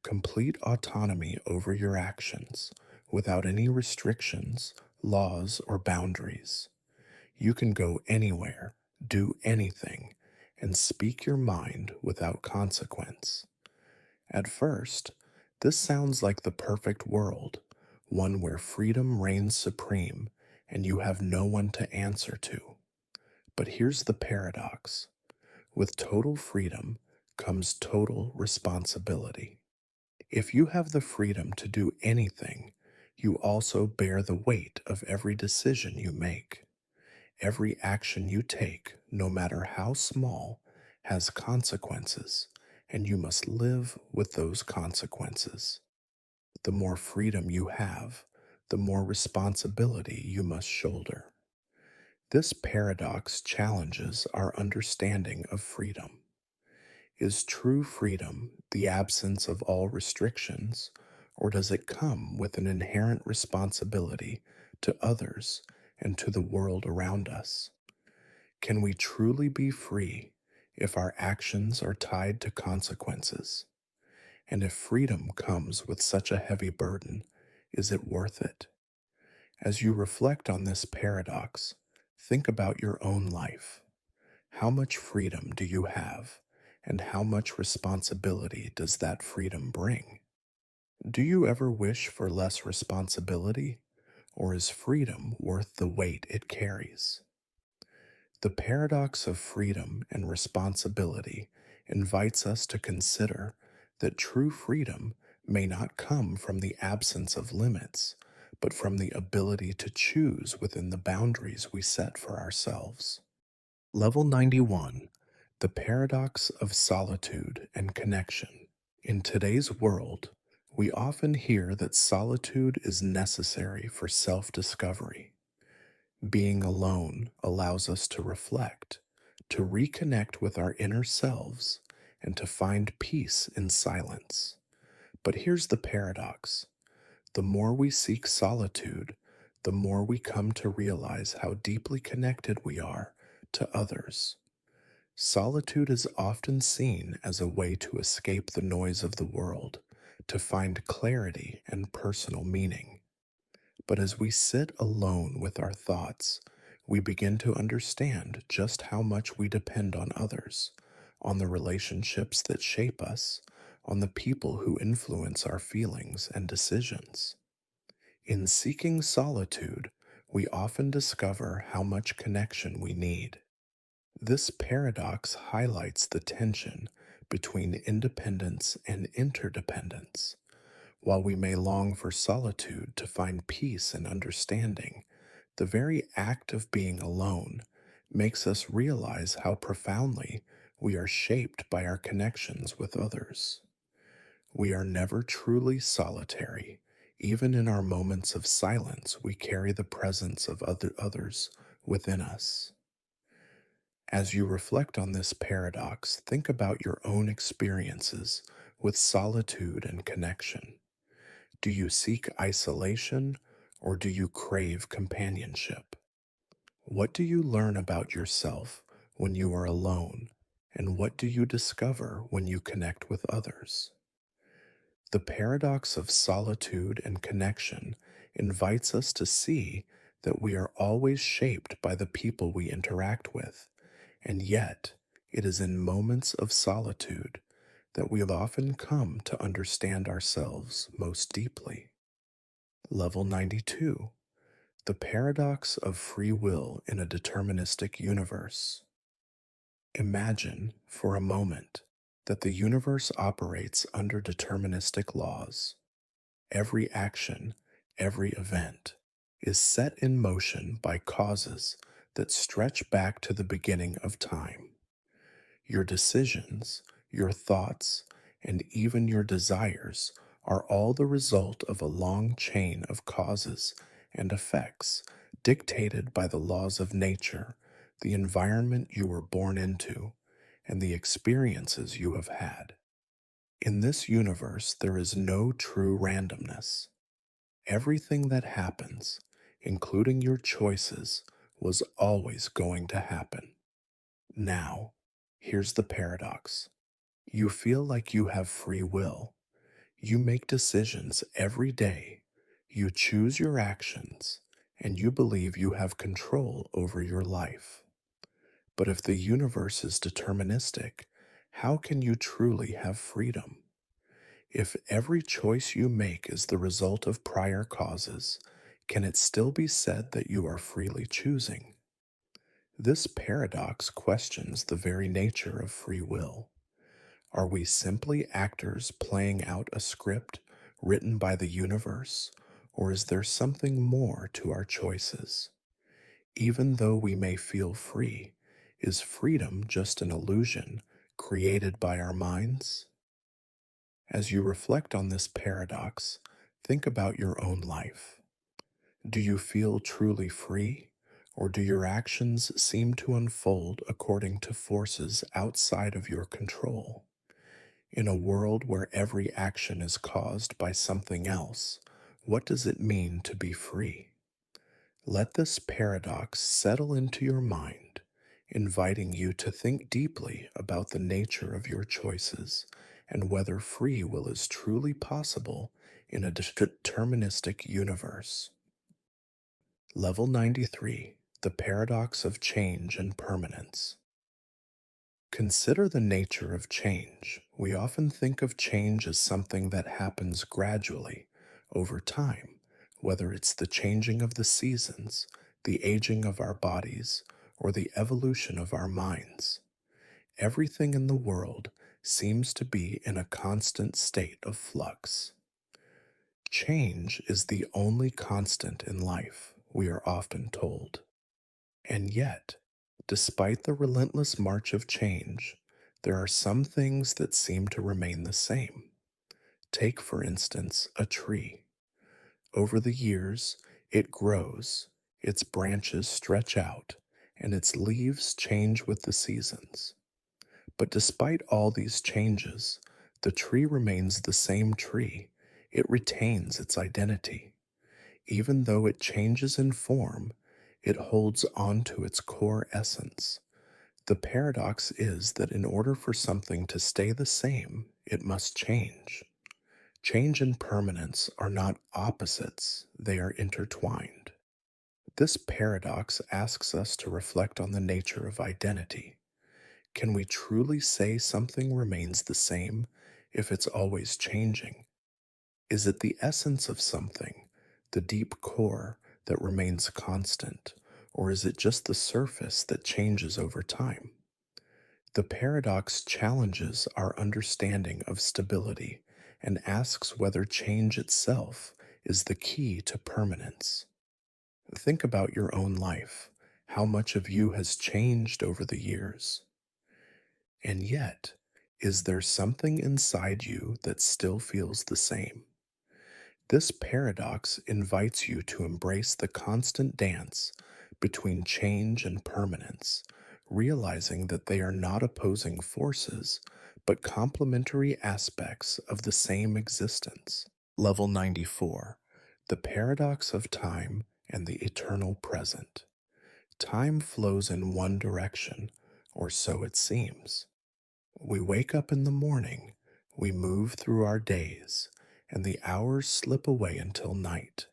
Speaker 1: complete autonomy over your actions, without any restrictions, laws, or boundaries. You can go anywhere, do anything, and speak your mind without consequence. At first, this sounds like the perfect world, one where freedom reigns supreme and you have no one to answer to. But here's the paradox. With total freedom comes total responsibility. If you have the freedom to do anything, you also bear the weight of every decision you make. Every action you take, no matter how small, has consequences, and you must live with those consequences. The more freedom you have, the more responsibility you must shoulder. This paradox challenges our understanding of freedom. Is true freedom the absence of all restrictions, or does it come with an inherent responsibility to others and to the world around us? Can we truly be free if our actions are tied to consequences? And if freedom comes with such a heavy burden, is it worth it? As you reflect on this paradox, think about your own life. How much freedom do you have, and how much responsibility does that freedom bring? Do you ever wish for less responsibility, or is freedom worth the weight it carries? The paradox of freedom and responsibility invites us to consider that true freedom may not come from the absence of limits, but from the ability to choose within the boundaries we set for ourselves. Level 91. The paradox of solitude and connection. In today's world, we often hear that solitude is necessary for self-discovery. Being alone allows us to reflect, to reconnect with our inner selves, and to find peace in silence. But here's the paradox. The more we seek solitude, the more we come to realize how deeply connected we are to others. Solitude is often seen as a way to escape the noise of the world, to find clarity and personal meaning. But as we sit alone with our thoughts, we begin to understand just how much we depend on others, on the relationships that shape us, on the people who influence our feelings and decisions. In seeking solitude, we often discover how much connection we need. This paradox highlights the tension between independence and interdependence. While we may long for solitude to find peace and understanding, the very act of being alone makes us realize how profoundly We are shaped by our connections with others. We are never truly solitary. Even in our moments of silence, we carry the presence of others within us. As you reflect on this paradox, think about your own experiences with solitude and connection. Do you seek isolation or do you crave companionship? What do you learn about yourself when you are alone, and what do you discover when you connect with others? The paradox of solitude and connection invites us to see that we are always shaped by the people we interact with, and yet it is in moments of solitude that we have often come to understand ourselves most deeply. Level 92: The paradox of free will in a deterministic universe. Imagine, for a moment, that the universe operates under deterministic laws. Every action, every event, is set in motion by causes that stretch back to the beginning of time. Your decisions, your thoughts, and even your desires are all the result of a long chain of causes and effects dictated by the laws of nature, the environment you were born into, and the experiences you have had. In this universe, there is no true randomness. Everything that happens, including your choices, was always going to happen. Now, here's the paradox. You feel like you have free will. You make decisions every day. You choose your actions, and you believe you have control over your life. But if the universe is deterministic, how can you truly have freedom? If every choice you make is the result of prior causes, can it still be said that you are freely choosing? This paradox questions the very nature of free will. Are we simply actors playing out a script written by the universe, or is there something more to our choices? Even though we may feel free, is freedom just an illusion created by our minds? As you reflect on this paradox, think about your own life. Do you feel truly free, or do your actions seem to unfold according to forces outside of your control? In a world where every action is caused by something else, what does it mean to be free? Let this paradox settle into your mind, inviting you to think deeply about the nature of your choices and whether free will is truly possible in a deterministic universe. Level 93: The paradox of change and permanence. Consider the nature of change. We often think of change as something that happens gradually, over time, whether it's the changing of the seasons, the aging of our bodies, or the evolution of our minds. Everything in the world seems to be in a constant state of flux. Change is the only constant in life, we are often told. And yet, despite the relentless march of change, there are some things that seem to remain the same. Take, for instance, a tree. Over the years, it grows, its branches stretch out, and its leaves change with the seasons. But despite all these changes, the tree remains the same tree. It retains its identity. Even though it changes in form, it holds on to its core essence. The paradox is that in order for something to stay the same, it must change. Change and permanence are not opposites, they are intertwined. This paradox asks us to reflect on the nature of identity. Can we truly say something remains the same if it's always changing? Is it the essence of something, the deep core, that remains constant, or is it just the surface that changes over time? The paradox challenges our understanding of stability and asks whether change itself is the key to permanence. Think about your own life. How much of you has changed over the years? And yet, is there something inside you that still feels the same? This paradox invites you to embrace the constant dance between change and permanence, realizing that they are not opposing forces, but complementary aspects of the same existence. Level 94: The Paradox of Time and the Eternal Present. Time flows in one direction, or so it seems. We wake up in the morning, we move through our days, and the hours slip away until night.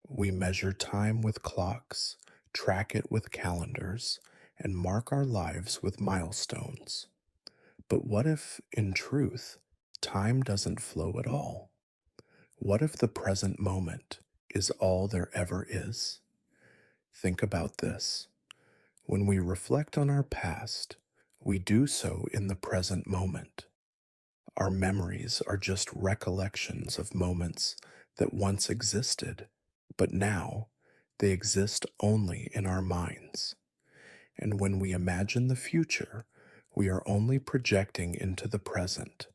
Speaker 1: We measure time with clocks, track it with calendars, and mark our lives with milestones. But what if, in truth, time doesn't flow at all? What if the present moment is all there ever is? Think about this. When we reflect on our past, we do so in the present moment. Our memories are just recollections of moments that once existed, but now they exist only in our minds. And when we imagine the future, we are only projecting into the present,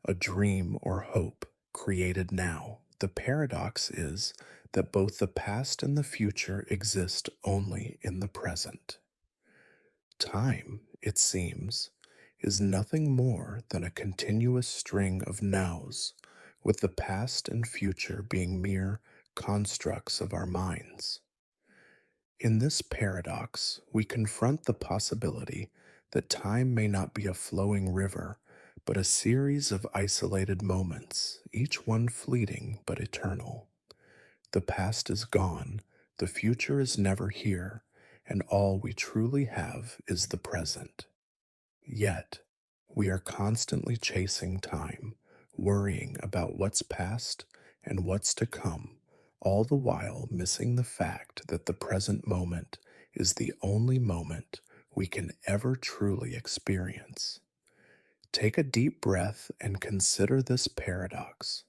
Speaker 1: a dream or hope created now. The paradox is that both the past and the future exist only in the present. Time, it seems, is nothing more than a continuous string of nows, with the past and future being mere constructs of our minds. In this paradox, we confront the possibility that time may not be a flowing river, but a series of isolated moments, each one fleeting but eternal. The past is gone, the future is never here, and all we truly have is the present. Yet, we are constantly chasing time, worrying about what's past and what's to come, all the while missing the fact that the present moment is the only moment we can ever truly experience. Take a deep breath and consider this paradox.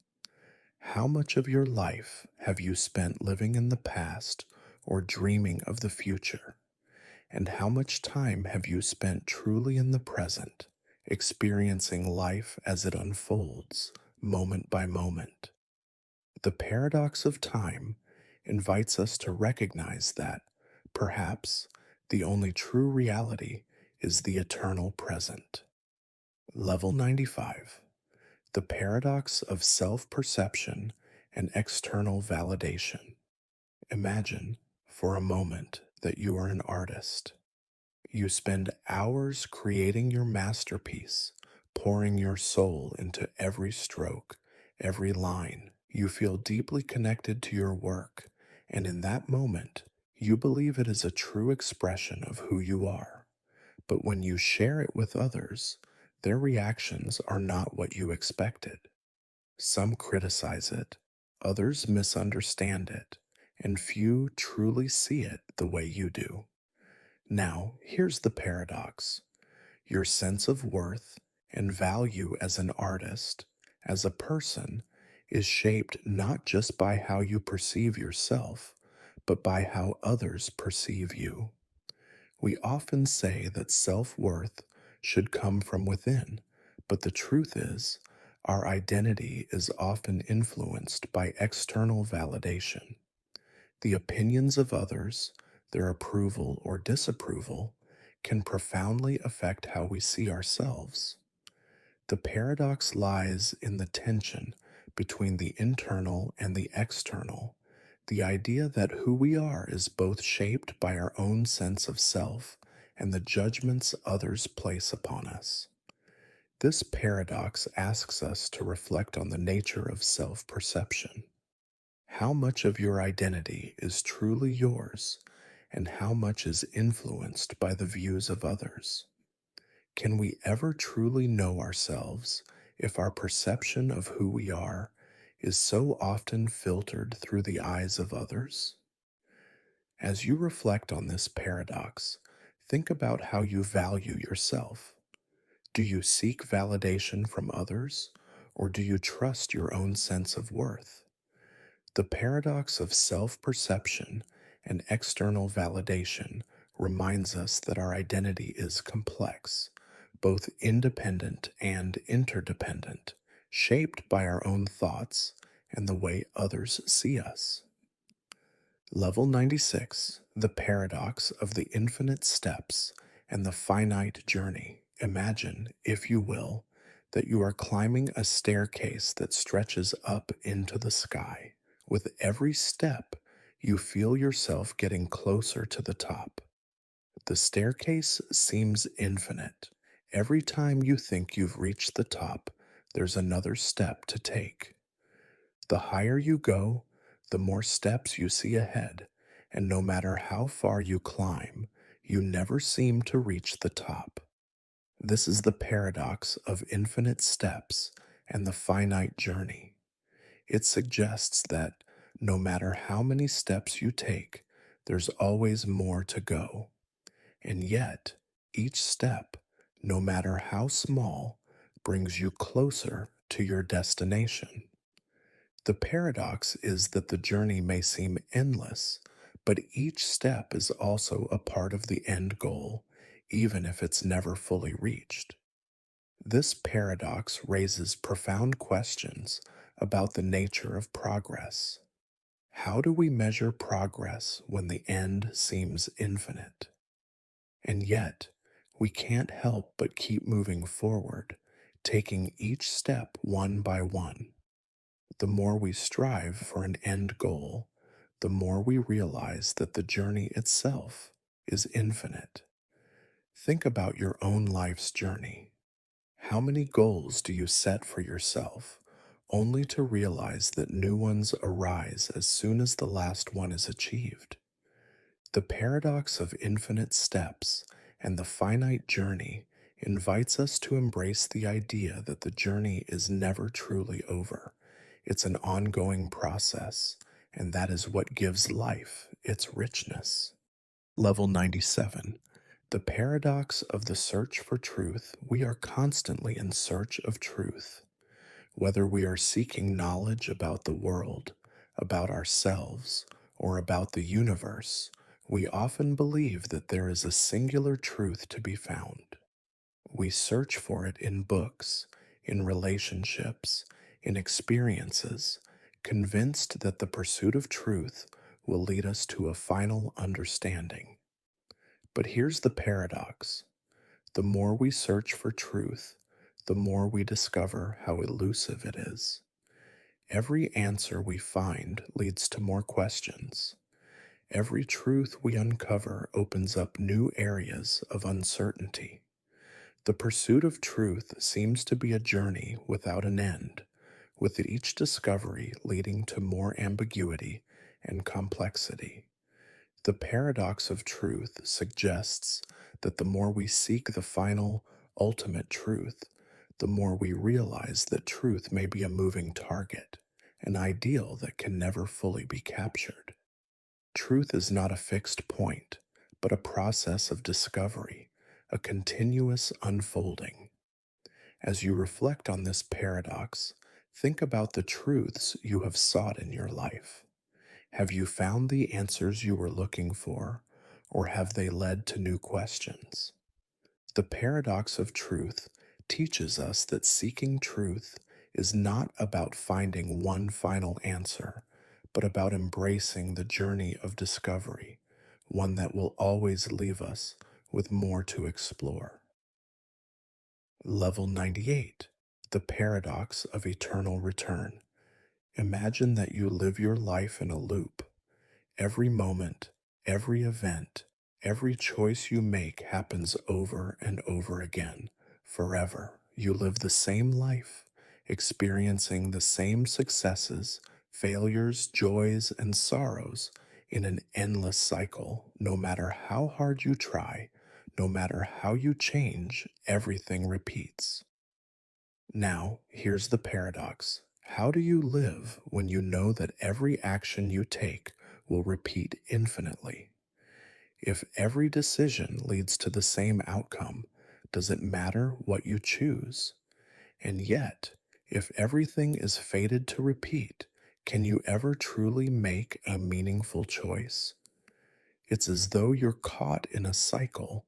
Speaker 1: How much of your life have you spent living in the past or dreaming of the future? And how much time have you spent truly in the present, experiencing life as it unfolds, moment by moment? The paradox of time invites us to recognize that, perhaps, the only true reality is the eternal present. Level 95: The Paradox of Self-Perception and External Validation. Imagine, for a moment, that you are an artist. You spend hours creating your masterpiece, pouring your soul into every stroke, every line. You feel deeply connected to your work, and in that moment, you believe it is a true expression of who you are. But when you share it with others, their reactions are not what you expected. Some criticize it, others misunderstand it, and few truly see it the way you do. Now, here's the paradox. Your sense of worth and value as an artist, as a person, is shaped not just by how you perceive yourself, but by how others perceive you. We often say that self-worth should come from within, but the truth is, our identity is often influenced by external validation. The opinions of others, their approval or disapproval, can profoundly affect how we see ourselves. The paradox lies in the tension between the internal and the external, the idea that who we are is both shaped by our own sense of self and the judgments others place upon us. This paradox asks us to reflect on the nature of self-perception. How much of your identity is truly yours, and how much is influenced by the views of others? Can we ever truly know ourselves if our perception of who we are is so often filtered through the eyes of others? As you reflect on this paradox, think about how you value yourself. Do you seek validation from others, or do you trust your own sense of worth? The paradox of self-perception and external validation reminds us that our identity is complex, both independent and interdependent, shaped by our own thoughts and the way others see us. Level 96, the paradox of the infinite steps and the finite journey. Imagine, if you will, that you are climbing a staircase that stretches up into the sky. With every step, you feel yourself getting closer to the top. The staircase seems infinite. Every time you think you've reached the top, there's another step to take. The higher you go, the more steps you see ahead, and no matter how far you climb, you never seem to reach the top. This is the paradox of infinite steps and the finite journey. It suggests that no matter how many steps you take, there's always more to go. And yet, each step, no matter how small, brings you closer to your destination. The paradox is that the journey may seem endless, but each step is also a part of the end goal, even if it's never fully reached. This paradox raises profound questions about the nature of progress. How do we measure progress when the end seems infinite? And yet, we can't help but keep moving forward, taking each step one by one. The more we strive for an end goal, the more we realize that the journey itself is infinite. Think about your own life's journey. How many goals do you set for yourself, only to realize that new ones arise as soon as the last one is achieved? The paradox of infinite steps and the finite journey invites us to embrace the idea that the journey is never truly over. It's an ongoing process, and that is what gives life its richness. Level 97. The paradox of the search for truth. We are constantly in search of truth. Whether we are seeking knowledge about the world, about ourselves, or about the universe, we often believe that there is a singular truth to be found. We search for it in books, in relationships, in experiences, convinced that the pursuit of truth will lead us to a final understanding. But here's the paradox. The more we search for truth, the more we discover how elusive it is. Every answer we find leads to more questions. Every truth we uncover opens up new areas of uncertainty. The pursuit of truth seems to be a journey without an end, with each discovery leading to more ambiguity and complexity. The paradox of truth suggests that the more we seek the final, ultimate truth, the more we realize that truth may be a moving target, an ideal that can never fully be captured. Truth is not a fixed point, but a process of discovery, a continuous unfolding. As you reflect on this paradox, think about the truths you have sought in your life. Have you found the answers you were looking for, or have they led to new questions? The paradox of truth teaches us that seeking truth is not about finding one final answer, but about embracing the journey of discovery, one that will always leave us with more to explore. Level 98, the paradox of eternal return. Imagine that you live your life in a loop. Every moment, every event, every choice you make happens over and over again, forever. You live the same life, experiencing the same successes, failures, joys, and sorrows in an endless cycle. No matter how hard you try, no matter how you change, everything repeats. Now, here's the paradox. How do you live when you know that every action you take will repeat infinitely? If every decision leads to the same outcome, does it matter what you choose? And yet, if everything is fated to repeat, can you ever truly make a meaningful choice? It's as though you're caught in a cycle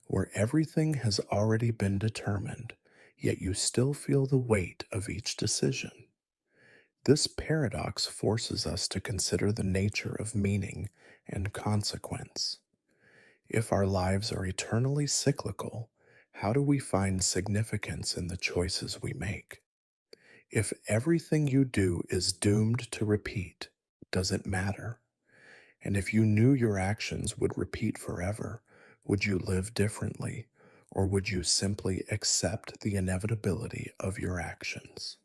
Speaker 1: where everything has already been determined, yet you still feel the weight of each decision. This paradox forces us to consider the nature of meaning and consequence. If our lives are eternally cyclical, how do we find significance in the choices we make? If everything you do is doomed to repeat, does it matter? And if you knew your actions would repeat forever, would you live differently, or would you simply accept the inevitability of your actions?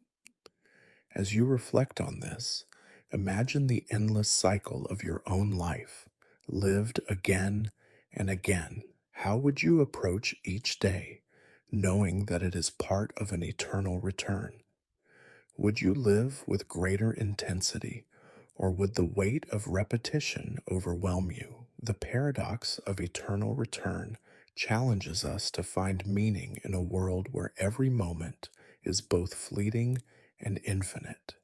Speaker 1: As you reflect on this, imagine the endless cycle of your own life, lived again and again. How would you approach each day, knowing that it is part of an eternal return? Would you live with greater intensity, or would the weight of repetition overwhelm you? The paradox of eternal return challenges us to find meaning in a world where every moment is both fleeting and infinite.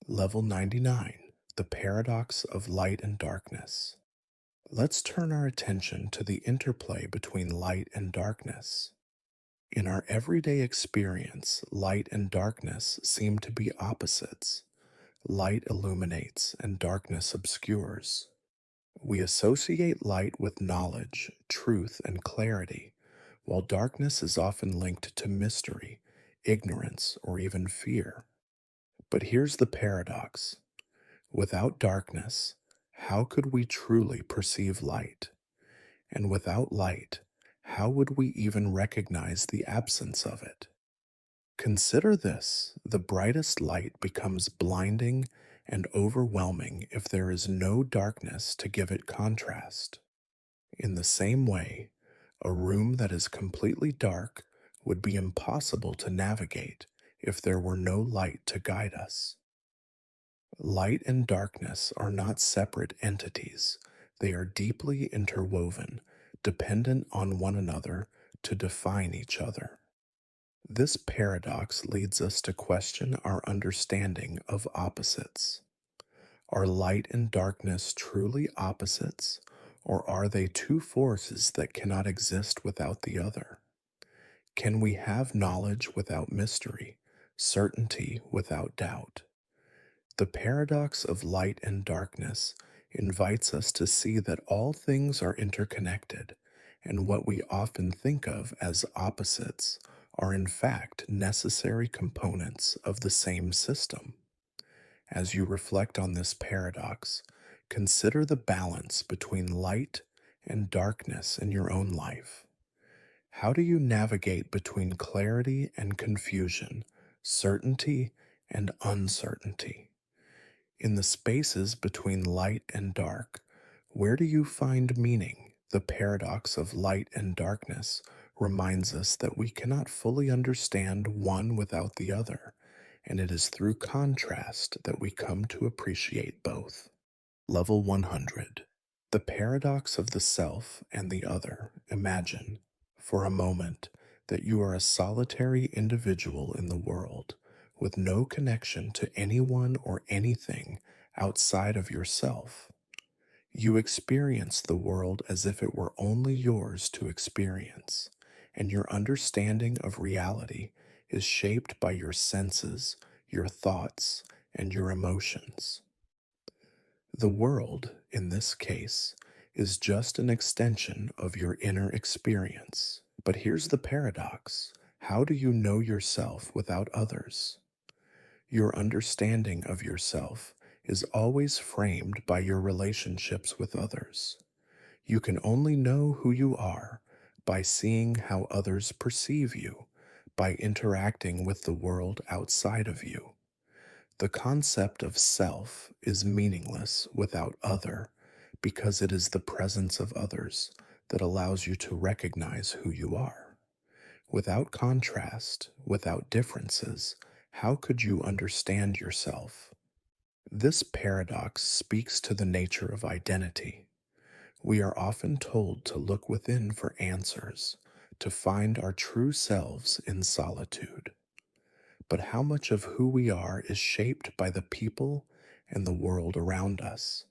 Speaker 1: Level 99, the paradox of light and darkness. Let's turn our attention to the interplay between light and darkness. In our everyday experience, light and darkness seem to be opposites. Light illuminates and darkness obscures. We associate light with knowledge, truth, and clarity, while darkness is often linked to mystery, ignorance, or even fear. But here's the paradox. Without darkness, how could we truly perceive light? And without light, how would we even recognize the absence of it? Consider this: the brightest light becomes blinding and overwhelming if there is no darkness to give it contrast. In the same way, a room that is completely dark would be impossible to navigate if there were no light to guide us. Light and darkness are not separate entities, they are deeply interwoven, dependent on one another to define each other. This paradox leads us to question our understanding of opposites. Are light and darkness truly opposites, or are they two forces that cannot exist without the other? Can we have knowledge without mystery, certainty without doubt? The paradox of light and darkness invites us to see that all things are interconnected, and what we often think of as opposites are in fact necessary components of the same system. As you reflect on this paradox, consider the balance between light and darkness in your own life. How do you navigate between clarity and confusion, certainty and uncertainty? In the spaces between light and dark, where do you find meaning? The paradox of light and darkness reminds us that we cannot fully understand one without the other, and it is through contrast that we come to appreciate both. Level 100. The paradox of the self and the other. Imagine, for a moment, that you are a solitary individual in the world, with no connection to anyone or anything outside of yourself. You experience the world as if it were only yours to experience, and your understanding of reality is shaped by your senses, your thoughts, and your emotions. The world, in this case, is just an extension of your inner experience. But here's the paradox. How do you know yourself without others? Your understanding of yourself is always framed by your relationships with others. You can only know who you are by seeing how others perceive you, by interacting with the world outside of you. The concept of self is meaningless without other, because it is the presence of others that allows you to recognize who you are. Without contrast, without differences, how could you understand yourself? This paradox speaks to the nature of identity. We are often told to look within for answers, to find our true selves in solitude. But how much of who we are is shaped by the people and the world around us?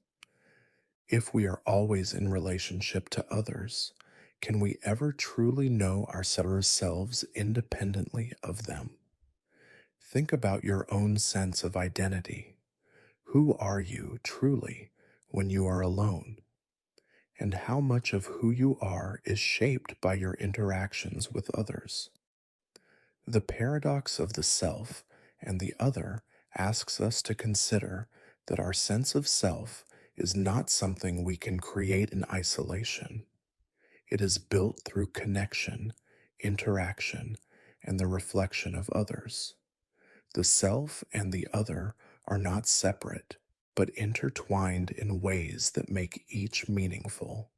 Speaker 1: If we are always in relationship to others, Can we ever truly know ourselves independently of them? Think about your own sense of identity. Who are you truly when you are alone? And how much of who you are is shaped by your interactions with others? The paradox of the self and the other asks us to consider that our sense of self is not something we can create in isolation. It is built through connection, interaction, and the reflection of others. The self and the other are not separate, but intertwined in ways that make each meaningful.